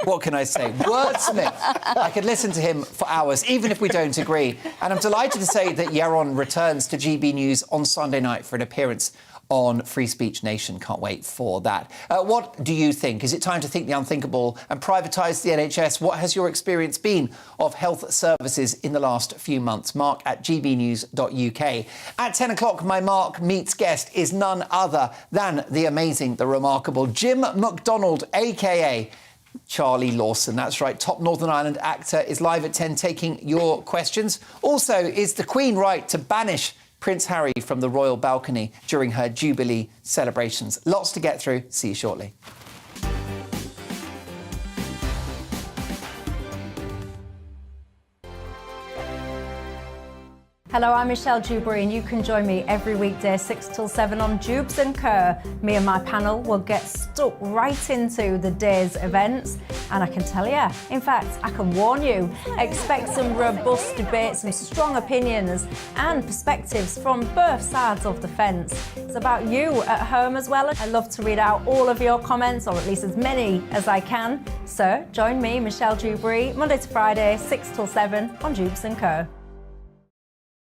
what can I say? Wordsmith. I could listen to him for hours, even if we don't agree. And I'm delighted to say that Yaron returns to GB News on Sunday night for an appearance on Free Speech Nation. Can't wait for that. What do you think? Is it time to think the unthinkable and privatise the NHS? What has your experience been of health services in the last few months? Mark at gbnews.uk. At 10 o'clock, my Mark Meets guest is none other than the amazing, the remarkable Jim McDonald, a.k.a. Charlie Lawson. That's right, top Northern Ireland actor, is live at 10 taking your questions. Also, is the Queen right to banish Prince Harry from the royal balcony during her Jubilee celebrations? Lots to get through. See you shortly. Hello, I'm Michelle Dewberry, and you can join me every weekday 6 till 7 on Jubes and Kerr. Me and my panel will get stuck right into the day's events, and I can tell you, in fact, I can warn you, expect some robust debates, some strong opinions and perspectives from both sides of the fence. It's about you at home as well. I love to read out all of your comments, or at least as many as I can. So join me, Michelle Dewberry, Monday to Friday, 6 till 7 on Jubes and Kerr.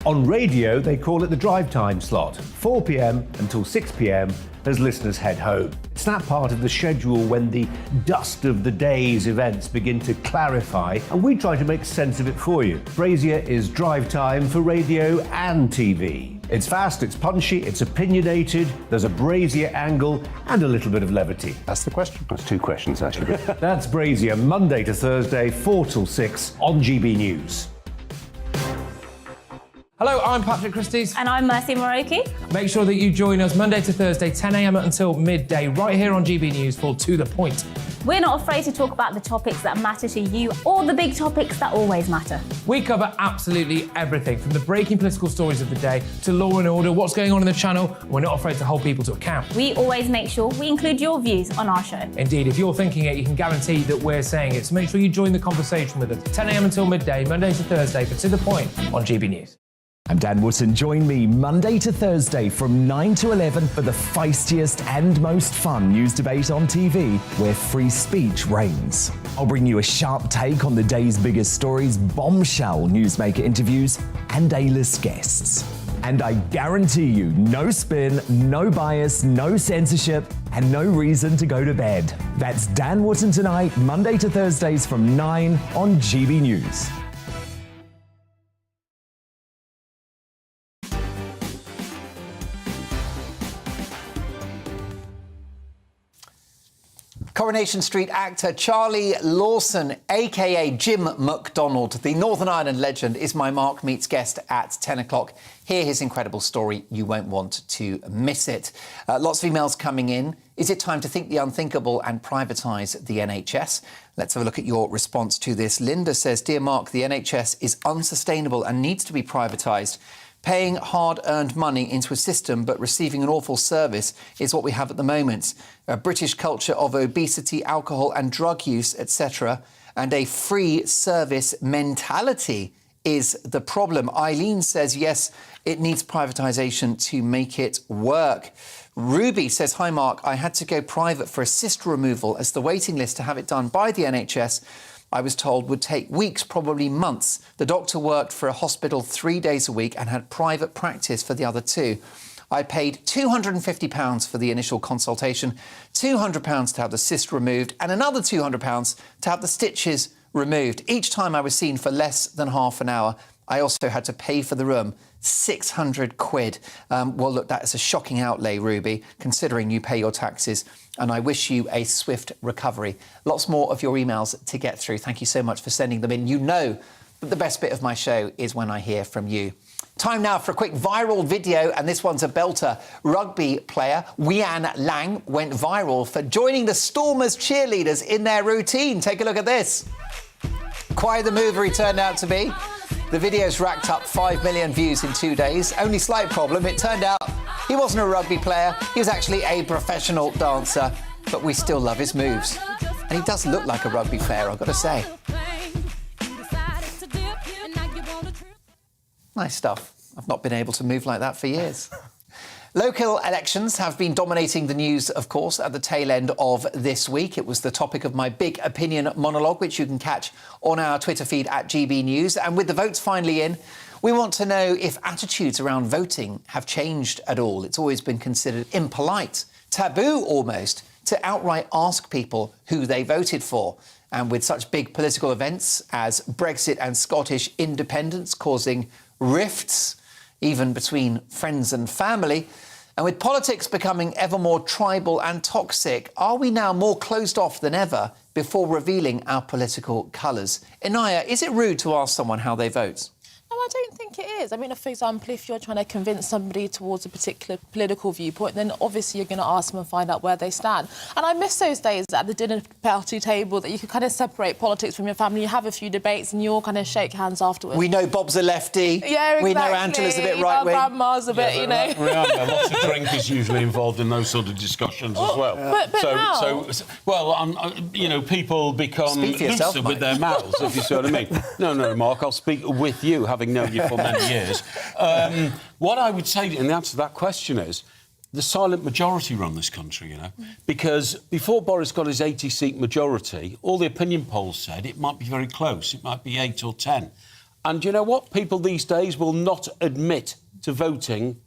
On radio, they call it the drive time slot, 4 p.m. until 6 p.m. as listeners head home. It's that part of the schedule when the dust of the day's events begin to clarify, and we try to make sense of it for you. Brazier is drive time for radio and TV. It's fast, it's punchy, it's opinionated, there's a Brazier angle and a little bit of levity. That's the question. That's two questions, actually. That's Brazier, Monday to Thursday, 4 till 6 on GB News. Hello, I'm Patrick Christie's. And I'm Mercy Moroki. Make sure that you join us Monday to Thursday, 10 a.m. until midday, right here on GB News for To The Point. We're not afraid to talk about the topics that matter to you or the big topics that always matter. We cover absolutely everything, from the breaking political stories of the day to law and order, what's going on in the channel. We're not afraid to hold people to account. We always make sure we include your views on our show. Indeed, if you're thinking it, you can guarantee that we're saying it. So make sure you join the conversation with us, 10 a.m. until midday, Monday to Thursday, for To The Point on GB News. I'm Dan Wootton. Join me Monday to Thursday from 9 to 11 for the feistiest and most fun news debate on TV, where free speech reigns. I'll bring you a sharp take on the day's biggest stories, bombshell newsmaker interviews, and A-list guests. And I guarantee you, no spin, no bias, no censorship, and no reason to go to bed. That's Dan Wootton tonight, Monday to Thursdays from 9 on GB News. Coronation Street actor Charlie Lawson, a.k.a. Jim McDonald, the Northern Ireland legend, is my Mark Meets guest at 10 o'clock. Hear his incredible story. You won't want to miss it. Lots of emails coming in. Is it time to think the unthinkable and privatise the NHS? Let's have a look at your response to this. Linda says, Dear Mark, the NHS is unsustainable and needs to be privatised. Paying hard-earned money into a system but receiving an awful service is what we have at the moment. A British culture of obesity, alcohol and drug use, etc. And a free service mentality is the problem. Eileen says, yes, it needs privatisation to make it work. Ruby says, hi, Mark, I had to go private for a cyst removal as the waiting list to have it done by the NHS I was told would take weeks, probably months. The doctor worked for a hospital 3 days a week and had private practice for the other 2. I paid £250 for the initial consultation, £200 to have the cyst removed, and another £200 to have the stitches removed. Each time I was seen for less than half an hour. I also had to pay for the room, 600 quid. Well, look, that is a shocking outlay, Ruby, considering you pay your taxes. And I wish you a swift recovery. Lots more of your emails to get through. Thank you so much for sending them in. You know that the best bit of my show is when I hear from you. Time now for a quick viral video, and this one's a belter. Rugby player Wian Lang went viral for joining the Stormers cheerleaders in their routine. Take a look at this. Quite the mover he turned out to be. The video's racked up 5 million views in 2 days. Only slight problem, it turned out he wasn't a rugby player, he was actually a professional dancer, but we still love his moves. And he does look like a rugby player, I've got to say. Nice stuff. I've not been able to move like that for years. Local elections have been dominating the news, of course, at the tail end of this week. It was the topic of my big opinion monologue, which you can catch on our Twitter feed at GB News. And with the votes finally in, we want to know if attitudes around voting have changed at all. It's always been considered impolite, taboo almost, to outright ask people who they voted for. And with such big political events as Brexit and Scottish independence causing rifts, even between friends and family, and with politics becoming ever more tribal and toxic, are we now more closed off than ever before revealing our political colours? Inaya, is it rude to ask someone how they vote? No, I don't think it is. I mean, for example, if you're trying to convince somebody towards a particular political viewpoint, then obviously you're going to ask them and find out where they stand. And I miss those days at the dinner party table that you could kind of separate politics from your family. You have a few debates and you all kind of shake hands afterwards. We know Bob's a lefty. Yeah, exactly. We know Angela's a bit right-wing. Our grandma's a bit, you know. Remember, lots of drink is usually involved in those sort of discussions as well. But you know, people become looser with their mouths, if you see what I mean. No, Mark, I'll speak with you, having known you for many years. What I would say in the answer to that question is the silent majority run this country, you know, because before Boris got his 80-seat majority, all the opinion polls said it might be very close, it might be 8 or 10. And you know what? People these days will not admit to voting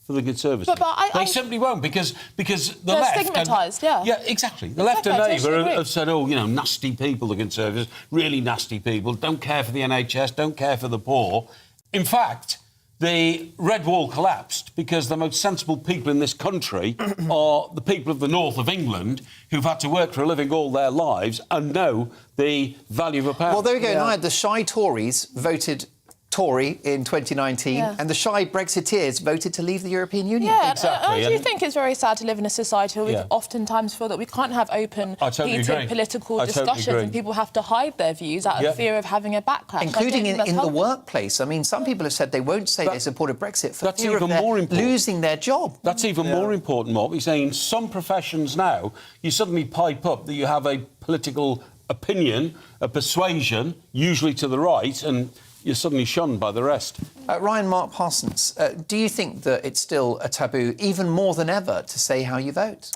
for the Conservatives. They simply won't, because the left... They're stigmatised, yeah. Yeah, exactly. The left and Labour have said, oh, you know, nasty people, the Conservatives, really nasty people, don't care for the NHS, don't care for the poor. In fact, the Red Wall collapsed because the most sensible people in this country are the people of the north of England who've had to work for a living all their lives and know the value of a pound. Well, there we go. Now, the shy Tories voted Tory in 2019 and the shy Brexiteers voted to leave the European Union. Yeah, exactly. I do think it's very sad to live in a society where we oftentimes feel that we can't have open, heated political discussions and people have to hide their views out of fear of having a backlash. Including in the workplace. I mean, some people have said they won't say they supported Brexit for fear of losing their job. That's even more important, Mark. You're saying in some professions now, you suddenly pipe up that you have a political opinion, a persuasion, usually to the right, and you're suddenly shunned by the rest. Ryan Mark Parsons, do you think that it's still a taboo, even more than ever, to say how you vote?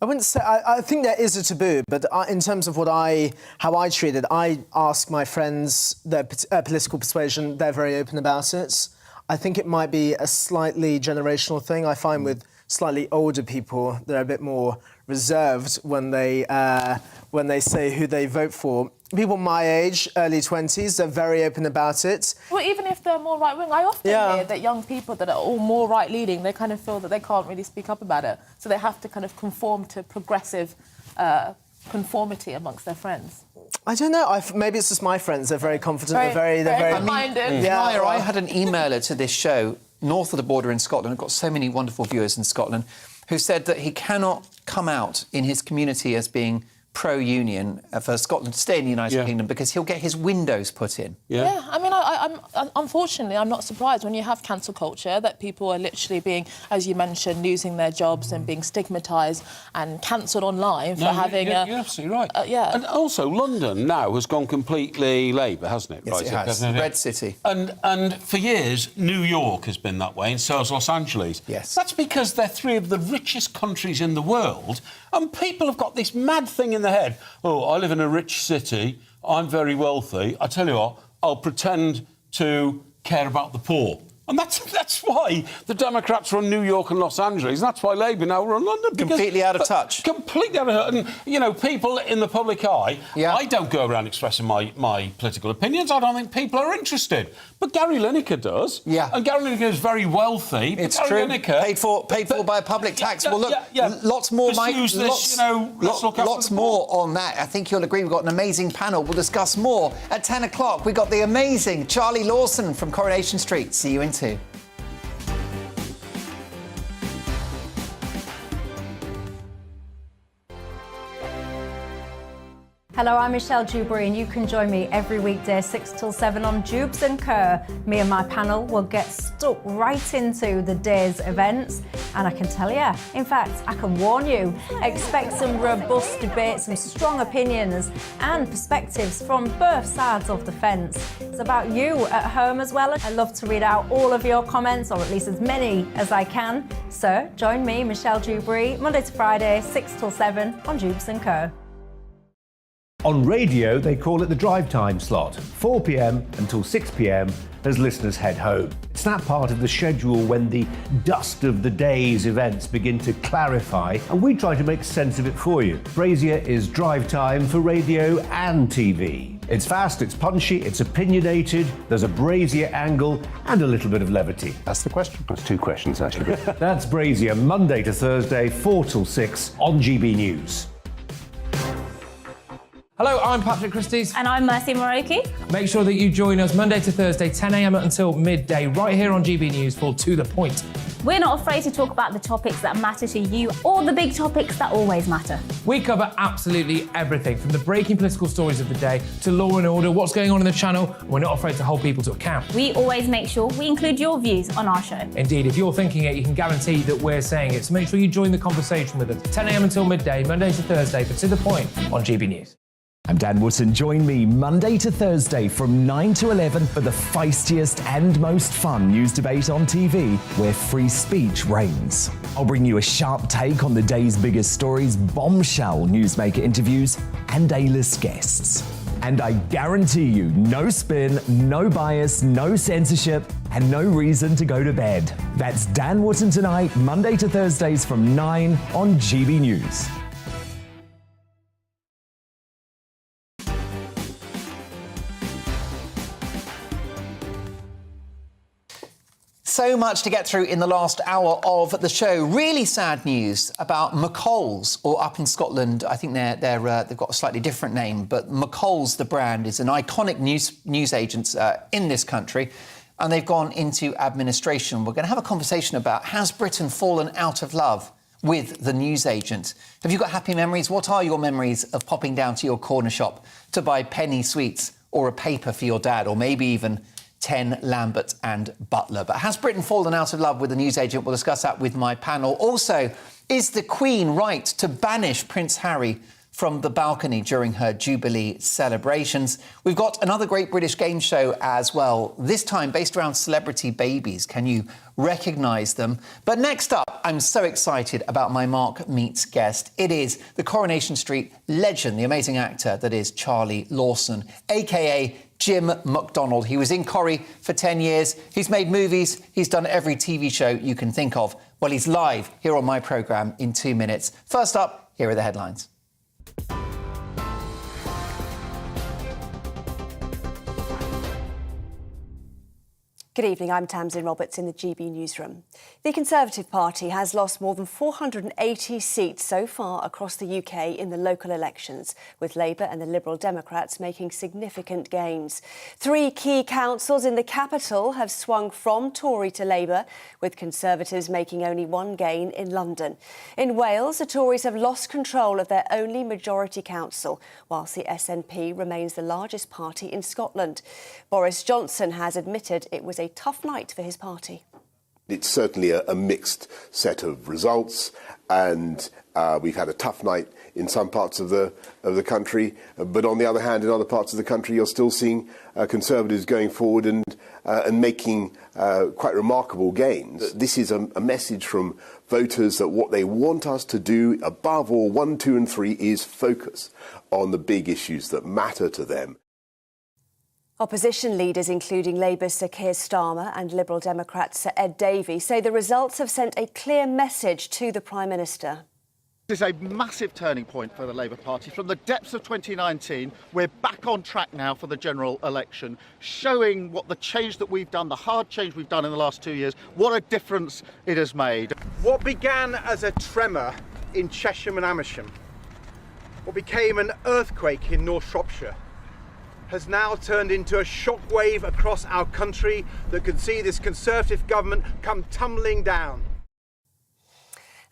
I wouldn't say... I think there is a taboo, but in terms of how I treat it, I ask my friends their political persuasion. They're very open about it. I think it might be a slightly generational thing. I find with slightly older people, they're a bit more reserved when they say who they vote for. People my age, early 20s, they're very open about it. Well, even if they're more right-wing, I often hear that young people that are all more right-leaning, they kind of feel that they can't really speak up about it, so they have to kind of conform to progressive conformity amongst their friends. I don't know. Maybe it's just my friends. They're very confident. They're very minded. Maya, I had an emailer to this show, north of the border in Scotland. I've got so many wonderful viewers in Scotland, who said that he cannot come out in his community as being pro-union for Scotland to stay in the United Kingdom because he'll get his windows put in. Yeah, I mean, I'm unfortunately, I'm not surprised when you have cancel culture that people are literally being, as you mentioned, losing their jobs and being stigmatised and cancelled online for having you're absolutely right. And also, London now has gone completely Labour, hasn't it? Yes, it has. Red City. And for years, New York has been that way, and so has Los Angeles. Yes. That's because they're three of the richest countries in the world, and people have got this mad thing in their head. Oh, I live in a rich city, I'm very wealthy. I tell you what, I'll pretend to care about the poor. And that's why the Democrats run New York and Los Angeles. And that's why Labour now run London. Completely out of touch. Completely out of touch. And, you know, people in the public eye, I don't go around expressing my political opinions. I don't think people are interested. But Gary Lineker does. Yeah. And Gary Lineker is very wealthy. It's Gary true. Lineker, paid for by a public tax. Well, look, lots more, Mike. Lots more on that. I think you'll agree we've got an amazing panel. We'll discuss more at 10 o'clock. We've got the amazing Charlie Lawson from Coronation Street. See you in 2. Hello, I'm Michelle Dewberry, and you can join me every weekday 6 till 7 on Jubes and Kerr. Me and my panel will get stuck right into the day's events, and I can tell you, in fact, I can warn you, expect some robust debates, some strong opinions and perspectives from both sides of the fence. It's about you at home as well. I love to read out all of your comments, or at least as many as I can. So join me, Michelle Dewberry, Monday to Friday, 6 till 7 on Jubes and Kerr. On radio, they call it the drive time slot, 4 p.m. until 6 p.m. as listeners head home. It's that part of the schedule when the dust of the day's events begin to clarify, and we try to make sense of it for you. Brazier is drive time for radio and TV. It's fast, it's punchy, it's opinionated, there's a Brazier angle and a little bit of levity. That's the question. That's 2 questions, actually. That's Brazier, Monday to Thursday, 4 till 6 on GB News. Hello, I'm Patrick Christie's. And I'm Mercy Moroki. Make sure that you join us Monday to Thursday, 10 a.m. until midday, right here on GB News for To The Point. We're not afraid to talk about the topics that matter to you or the big topics that always matter. We cover absolutely everything, from the breaking political stories of the day to law and order, what's going on in the channel. We're not afraid to hold people to account. We always make sure we include your views on our show. Indeed, if you're thinking it, you can guarantee that we're saying it. So make sure you join the conversation with us, 10 a.m. until midday, Monday to Thursday, for To The Point on GB News. I'm Dan Wootton. Join me Monday to Thursday from 9 to 11 for the feistiest and most fun news debate on TV, where free speech reigns. I'll bring you a sharp take on the day's biggest stories, bombshell newsmaker interviews, and A-list guests. And I guarantee you, no spin, no bias, no censorship, and no reason to go to bed. That's Dan Wootton tonight, Monday to Thursdays from 9 on GB News. So much to get through in the last hour of the show. Really sad news about McColl's, or up in Scotland, I think they've got a slightly different name, but McColl's, the brand, is an iconic news agent in this country, and they've gone into administration. We're going to have a conversation about, has Britain fallen out of love with the newsagent? Have you got happy memories? What are your memories of popping down to your corner shop to buy penny sweets or a paper for your dad, or maybe even 10 Lambert and Butler? But has Britain fallen out of love with the newsagent? We'll discuss that with my panel. Also, is the Queen right to banish Prince Harry from the balcony during her Jubilee celebrations? We've got another great British game show as well, this time based around celebrity babies. Can you recognise them? But next up, I'm so excited about my Mark Meets guest. It is the Coronation Street legend, the amazing actor that is Charlie Lawson, a.k.a. Jim McDonald. He was in Corrie for 10 years. He's made movies. He's done every TV show you can think of. Well, he's live here on my programme in 2 minutes. First up, here are the headlines. Good evening, I'm Tamsin Roberts in the GB newsroom. The Conservative Party has lost more than 480 seats so far across the UK in the local elections, with Labour and the Liberal Democrats making significant gains. 3 key councils in the capital have swung from Tory to Labour, with Conservatives making only 1 gain in London. In Wales, the Tories have lost control of their only majority council, whilst the SNP remains the largest party in Scotland. Boris Johnson has admitted it was a tough night for his party. It's certainly a mixed set of results, and we've had a tough night in some parts of the country. But on the other hand, in other parts of the country, you're still seeing Conservatives going forward and making quite remarkable gains. This is a message from voters that what they want us to do, above all, 1, 2 and 3, is focus on the big issues that matter to them. Opposition leaders, including Labour's Sir Keir Starmer and Liberal Democrats Sir Ed Davey, say the results have sent a clear message to the Prime Minister. This is a massive turning point for the Labour Party. From the depths of 2019, we're back on track now for the general election, showing what the change that we've done, the hard change we've done in the last 2 years, what a difference it has made. What began as a tremor in Chesham and Amersham, what became an earthquake in North Shropshire, has now turned into a shockwave across our country that could see this Conservative government come tumbling down.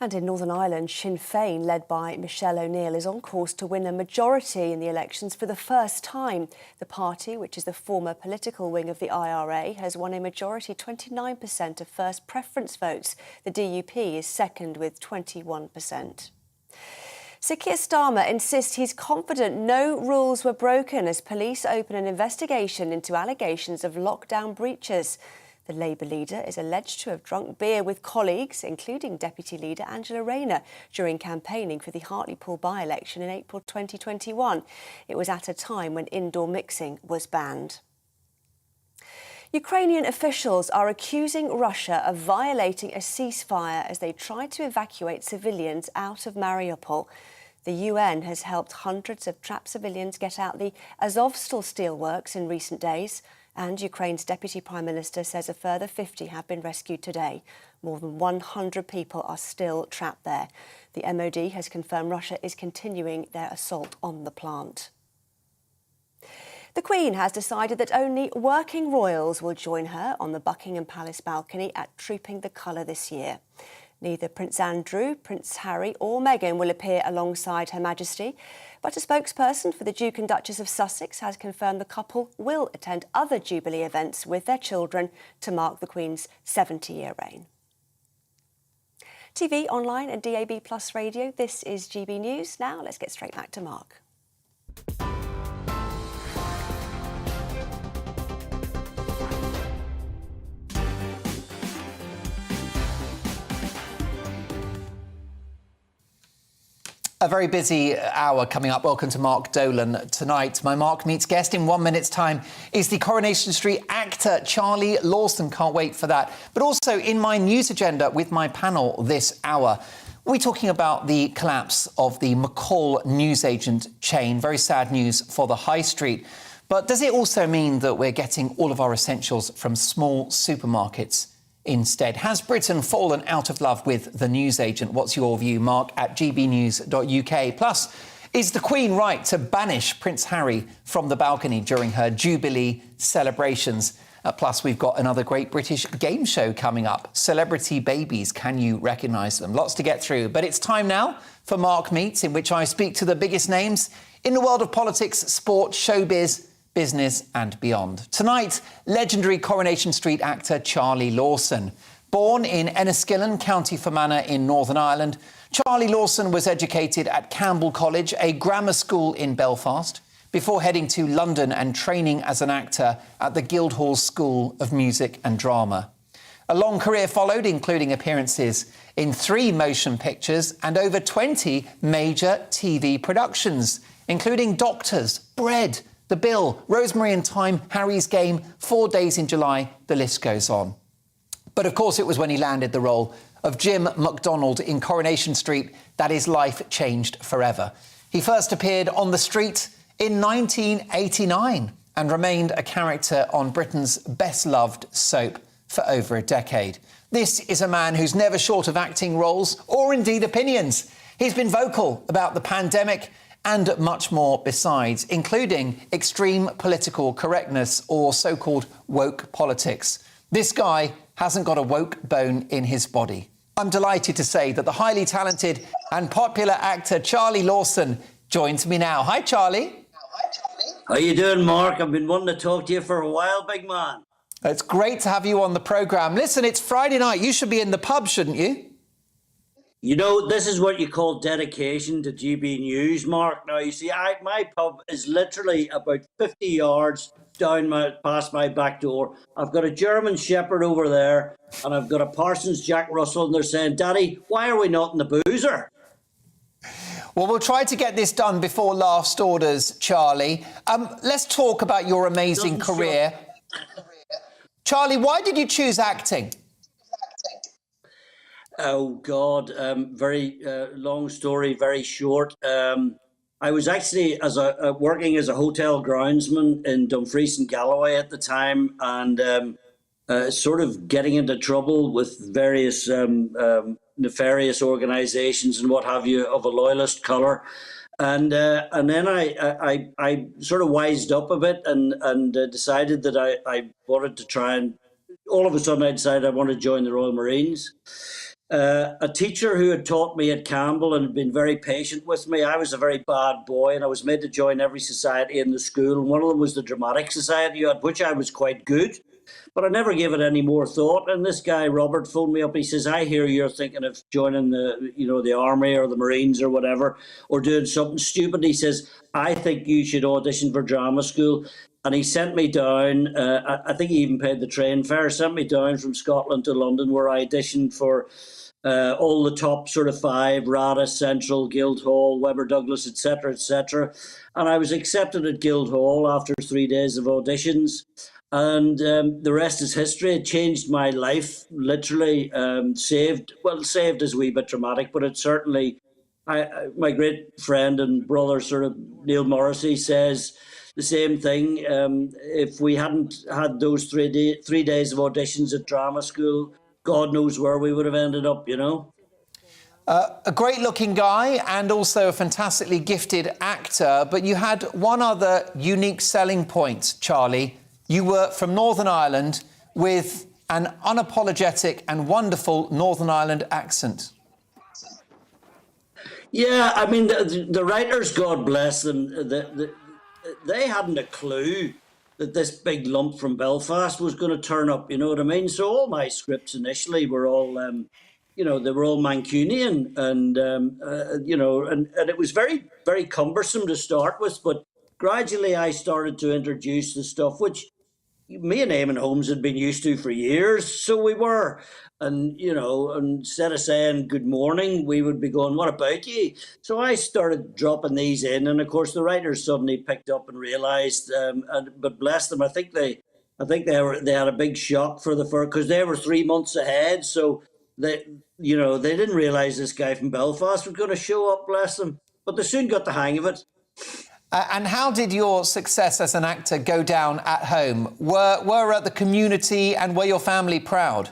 And in Northern Ireland, Sinn Féin, led by Michelle O'Neill, is on course to win a majority in the elections for the first time. The party, which is the former political wing of the IRA, has won a majority, 29% of first preference votes. The DUP is second with 21%. Sir Keir Starmer insists he's confident no rules were broken as police open an investigation into allegations of lockdown breaches. The Labour leader is alleged to have drunk beer with colleagues, including Deputy Leader Angela Rayner, during campaigning for the Hartlepool by-election in April 2021. It was at a time when indoor mixing was banned. Ukrainian officials are accusing Russia of violating a ceasefire as they try to evacuate civilians out of Mariupol. The UN has helped hundreds of trapped civilians get out the Azovstal steelworks in recent days, and Ukraine's Deputy Prime Minister says a further 50 have been rescued today. More than 100 people are still trapped there. The MOD has confirmed Russia is continuing their assault on the plant. The Queen has decided that only working royals will join her on the Buckingham Palace balcony at Trooping the Colour this year. Neither Prince Andrew, Prince Harry or Meghan will appear alongside Her Majesty, but a spokesperson for the Duke and Duchess of Sussex has confirmed the couple will attend other Jubilee events with their children to mark the Queen's 70-year reign. TV, online and DAB+ radio, this is GB News. Now let's get straight back to Mark. A very busy hour coming up. Welcome to Mark Dolan tonight. My Mark Meets guest in 1 minute's time is the Coronation Street actor Charlie Lawson. Can't wait for that. But also in my news agenda with my panel this hour, we're talking about the collapse of the McCall newsagent chain. Very sad news for the high street. But does it also mean that we're getting all of our essentials from small supermarkets instead. Has Britain fallen out of love with the newsagent? What's your view, Mark, at gbnews.uk? Plus, is the Queen right to banish Prince Harry from the balcony during her Jubilee celebrations? Plus, we've got another great British game show coming up. Celebrity Babies, can you recognise them? Lots to get through, but it's time now for Mark Meets, in which I speak to the biggest names in the world of politics, sport, showbiz, business and beyond. Tonight, legendary Coronation Street actor Charlie Lawson. Born in Enniskillen, County Fermanagh in Northern Ireland, Charlie Lawson was educated at Campbell College, a grammar school in Belfast, before heading to London and training as an actor at the Guildhall School of Music and Drama. A long career followed, including appearances in 3 motion pictures and over 20 major TV productions, including Doctors, Bread, The Bill, Rosemary and Thyme, Harry's Game, 4 Days in July, the list goes on. But of course it was when he landed the role of Jim MacDonald in Coronation Street that his life changed forever. He first appeared on the street in 1989 and remained a character on Britain's best-loved soap for over a decade. This is a man who's never short of acting roles or indeed opinions. He's been vocal about the pandemic and much more besides, including extreme political correctness or so-called woke politics. This guy hasn't got a woke bone in his body. I'm delighted to say that the highly talented and popular actor Charlie Lawson joins me now. Hi, Charlie. How you doing, Mark? I've been wanting to talk to you for a while, big man. It's great to have you on the programme. Listen, it's Friday night. You should be in the pub, shouldn't you? You know, this is what you call dedication to GB News, Mark. Now, you see, my pub is literally about 50 yards down past my back door. I've got a German Shepherd over there, and I've got a Parsons Jack Russell, and they're saying, Daddy, why are we not in the boozer? Well, we'll try to get this done before last orders, Charlie. Let's talk about your amazing career. Charlie, why did you choose acting? Oh, God. Very long story, very short. I was actually working as a hotel groundsman in Dumfries and Galloway at the time, and sort of getting into trouble with various nefarious organisations and what have you of a loyalist colour. And then I sort of wised up a bit and decided that I wanted to try and, all of a sudden I decided I wanted to join the Royal Marines. A teacher who had taught me at Campbell and had been very patient with me. I was a very bad boy and I was made to join every society in the school. And one of them was the Dramatic Society, at which I was quite good. But I never gave it any more thought. And this guy, Robert, phoned me up. He says, I hear you're thinking of joining the army or the Marines or whatever, or doing something stupid. He says, I think you should audition for drama school. And he sent me down. I think he even paid the train fare, sent me down from Scotland to London, where I auditioned for all the top sort of 5, RADA, Central, Guildhall, Webber Douglas, etc., etc. And I was accepted at Guildhall after 3 days of auditions. And the rest is history. It changed my life, literally. Saved is a wee bit dramatic, but it certainly, my great friend and brother, sort of Neil Morrissey, says the same thing. If we hadn't had those 3 days of auditions at drama school, God knows where we would have ended up, you know. A great-looking guy and also a fantastically gifted actor, but you had one other unique selling point, Charlie. You were from Northern Ireland with an unapologetic and wonderful Northern Ireland accent. Yeah, I mean, the writers, God bless them, they hadn't a clue that this big lump from Belfast was going to turn up, you know what I mean? So all my scripts initially were all, they were all Mancunian, and, and it was very, very cumbersome to start with, but gradually I started to introduce the stuff which me and Eamon Holmes had been used to for years, so we were. And, instead of saying good morning, we would be going, what about you? So I started dropping these in, and of course the writers suddenly picked up and realised, but bless them, I think they had a big shock for the first, because they were 3 months ahead, so they didn't realise this guy from Belfast was going to show up, bless them. But they soon got the hang of it. And how did your success as an actor go down at home? Were the community and were your family proud?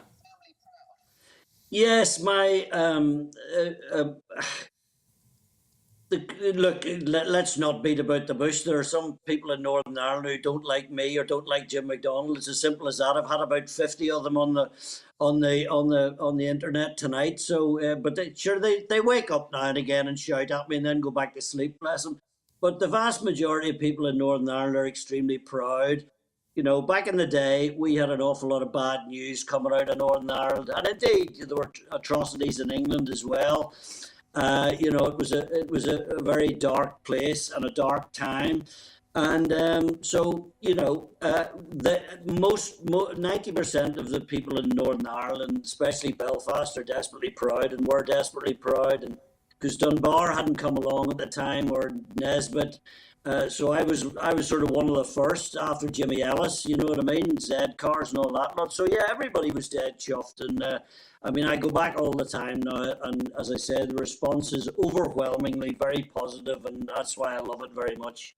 Yes, let's not beat about the bush. There are some people in Northern Ireland who don't like me or don't like Jim McDonnell. It's as simple as that. I've had about 50 of them on the internet tonight. So, but they wake up now and again and shout at me and then go back to sleep. Bless them. But the vast majority of people in Northern Ireland are extremely proud. You know, back in the day, we had an awful lot of bad news coming out of Northern Ireland, and indeed there were atrocities in England as well. You know, it was a very dark place and a dark time, and so you know, 90% of the people in Northern Ireland, especially Belfast, are desperately proud, and were desperately proud, and because Dunbar hadn't come along at the time, or Nesbitt. So I was sort of one of the first after Jimmy Ellis, you know what I mean, Z cars and all that lot. So yeah, everybody was dead chuffed, and I mean, I go back all the time now, and as I said, the response is overwhelmingly very positive, and that's why I love it very much.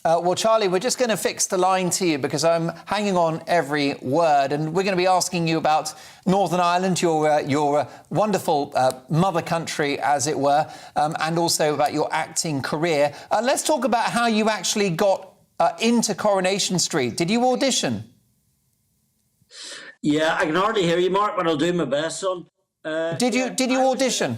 Well, Charlie, we're just going to fix the line to you because I'm hanging on every word, and we're going to be asking you about Northern Ireland, your wonderful mother country, as it were, and also about your acting career. Let's talk about how you actually got into Coronation Street. Did you audition? Yeah, I can hardly hear you, Mark, but I'll do my best, son. Did you audition?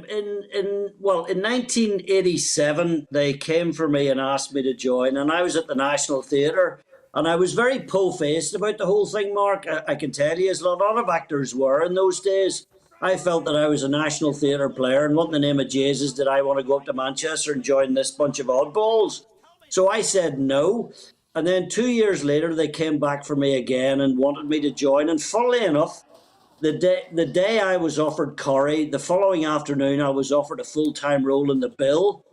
In 1987, they came for me and asked me to join, and I was at the National Theatre, and I was very po-faced about the whole thing, Mark. I can tell you, as a lot of actors were in those days. I felt that I was a National Theatre player, and what in the name of Jesus did I want to go up to Manchester and join this bunch of oddballs? So I said no, and then 2 years later, they came back for me again and wanted me to join, and funnily enough, the day I was offered Corrie, the following afternoon I was offered a full-time role in The Bill.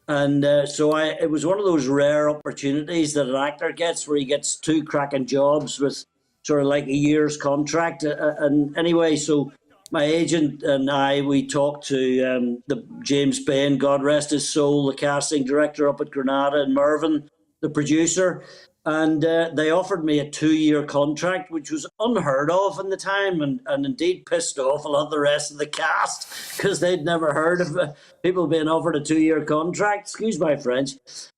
And so it was one of those rare opportunities that an actor gets where he gets two cracking jobs with sort of like a year's contract. And anyway, so my agent and we talked to the James Bain, God rest his soul, the casting director up at Granada, and Mervyn, the producer. And they offered me a 2-year contract, which was unheard of in the time, and indeed pissed off a lot of the rest of the cast because they'd never heard of people being offered a 2-year contract. Excuse my French.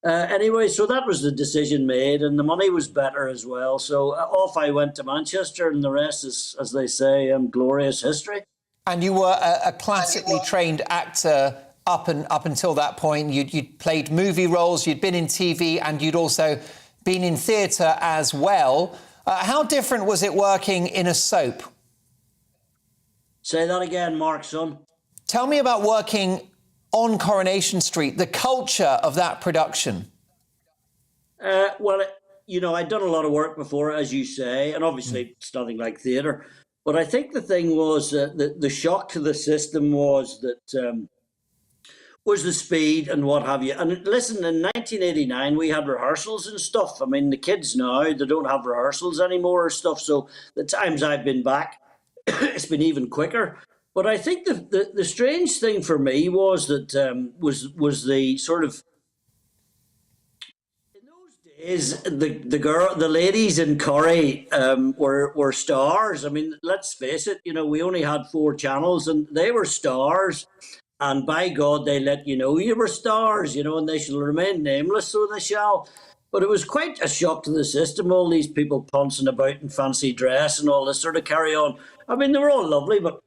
Anyway, so that was the decision made, and the money was better as well. So off I went to Manchester, and the rest is, as they say, glorious history. And you were a classically trained actor up until that point. You'd played movie roles, you'd been in TV, and you'd also been in theatre as well. How different was it working in a soap? Say that again, Mark, son. Tell me about working on Coronation Street, the culture of that production. Well, you know, I'd done a lot of work before, as you say, and obviously it's nothing like theatre. But I think the thing was the shock to the system was that was the speed and what have you. And listen, in 1989, we had rehearsals and stuff. I mean, the kids now, they don't have rehearsals anymore or stuff. So the times I've been back, it's been even quicker. But I think the strange thing for me was that was the sort of, in those days, the ladies in Corrie were stars. I mean, let's face it, you know, we only had 4 channels and they were stars. And by God, they let you know you were stars, you know, and they shall remain nameless, so they shall. But it was quite a shock to the system, all these people pouncing about in fancy dress and all this sort of carry on. I mean, they were all lovely, but...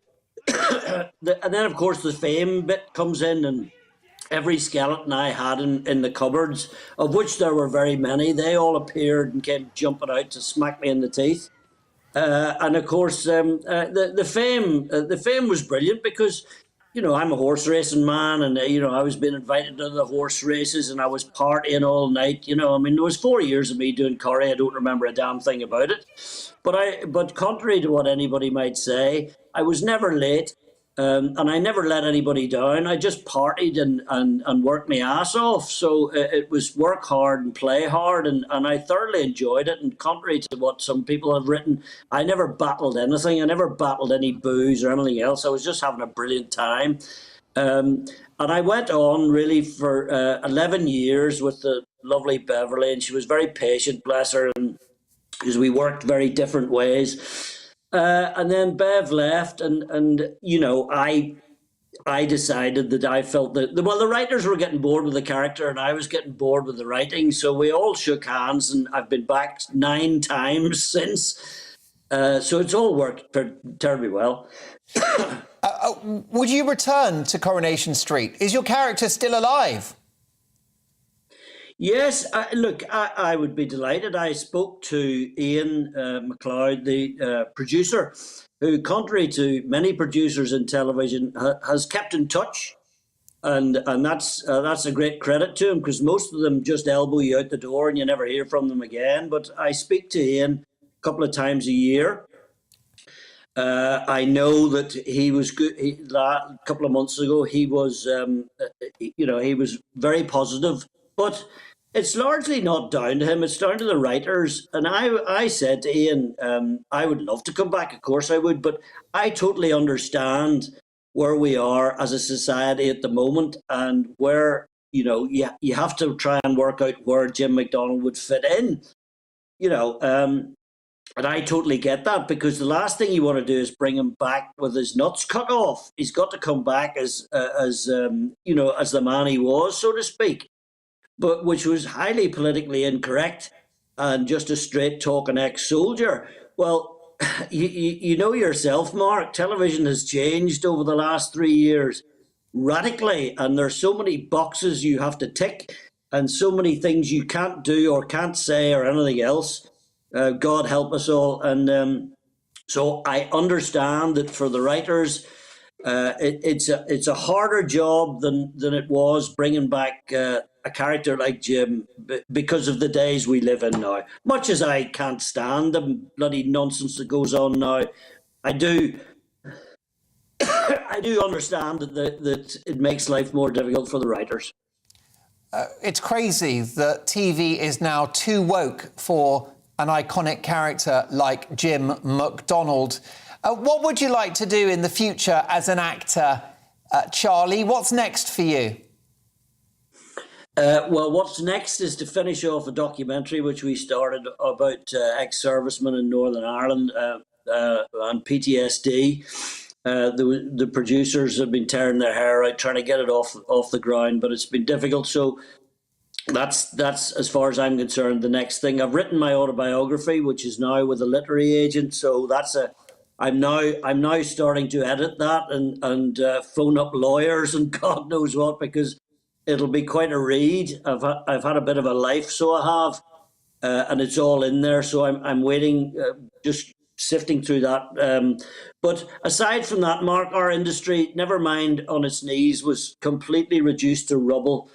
and then, of course, the fame bit comes in, and every skeleton I had in the cupboards, of which there were very many, they all appeared and came jumping out to smack me in the teeth. And, of course, the fame was brilliant because... You know, I'm a horse racing man, and, you know, I was being invited to the horse races and I was partying all night. You know, I mean, there was 4 years of me doing Corrie. I don't remember a damn thing about it. But contrary to what anybody might say, I was never late. And I never let anybody down. I just partied and worked my ass off. So it was work hard and play hard, and I thoroughly enjoyed it. And contrary to what some people have written, I never battled anything. I never battled any booze or anything else. I was just having a brilliant time. And I went on really for 11 years with the lovely Beverly, and she was very patient, bless her, and because we worked very different ways. And then Bev left, and you know, I decided that I felt that the writers were getting bored with the character, and I was getting bored with the writing. So we all shook hands, and I've been back 9 times since. So it's all worked terribly well. Would you return to Coronation Street? Is your character still alive? Yes, look, I would be delighted. I spoke to Ian McLeod, the producer, who, contrary to many producers in television, has kept in touch. And that's a great credit to him, because most of them just elbow you out the door and you never hear from them again. But I speak to Ian a couple of times a year. I know that he was good. A couple of months ago, he was, he was very positive. But it's largely not down to him. It's down to the writers. And I said to Ian, I would love to come back. Of course I would. But I totally understand where we are as a society at the moment, and where, you know, you have to try and work out where Jim McDonald would fit in. You know, and I totally get that, because the last thing you want to do is bring him back with his nuts cut off. He's got to come back as you know, as the man he was, so to speak, but which was highly politically incorrect and just a straight talking ex-soldier. Well, you know yourself, Mark, television has changed over the last 3 years radically, and there's so many boxes you have to tick, and so many things you can't do or can't say or anything else. God help us all. And so I understand that for the writers, it's a harder job than it was bringing back a character like Jim, because of the days we live in now. Much as I can't stand the bloody nonsense that goes on now, I do understand that it makes life more difficult for the writers. It's crazy that TV is now too woke for an iconic character like Jim McDonald. What would you like to do in the future as an actor, Charlie? What's next for you? Well, what's next is to finish off a documentary which we started about ex-servicemen in Northern Ireland and PTSD. The producers have been tearing their hair out trying to get it off the ground, but it's been difficult. So that's as far as I'm concerned the next thing. I've written my autobiography, which is now with a literary agent. So I'm now starting to edit that and phone up lawyers and God knows what, because it'll be quite a read. I've had a bit of a life, so I have, and it's all in there. So I'm waiting, just sifting through that. But aside from that, Mark, our industry, never mind on its knees, was completely reduced to rubble.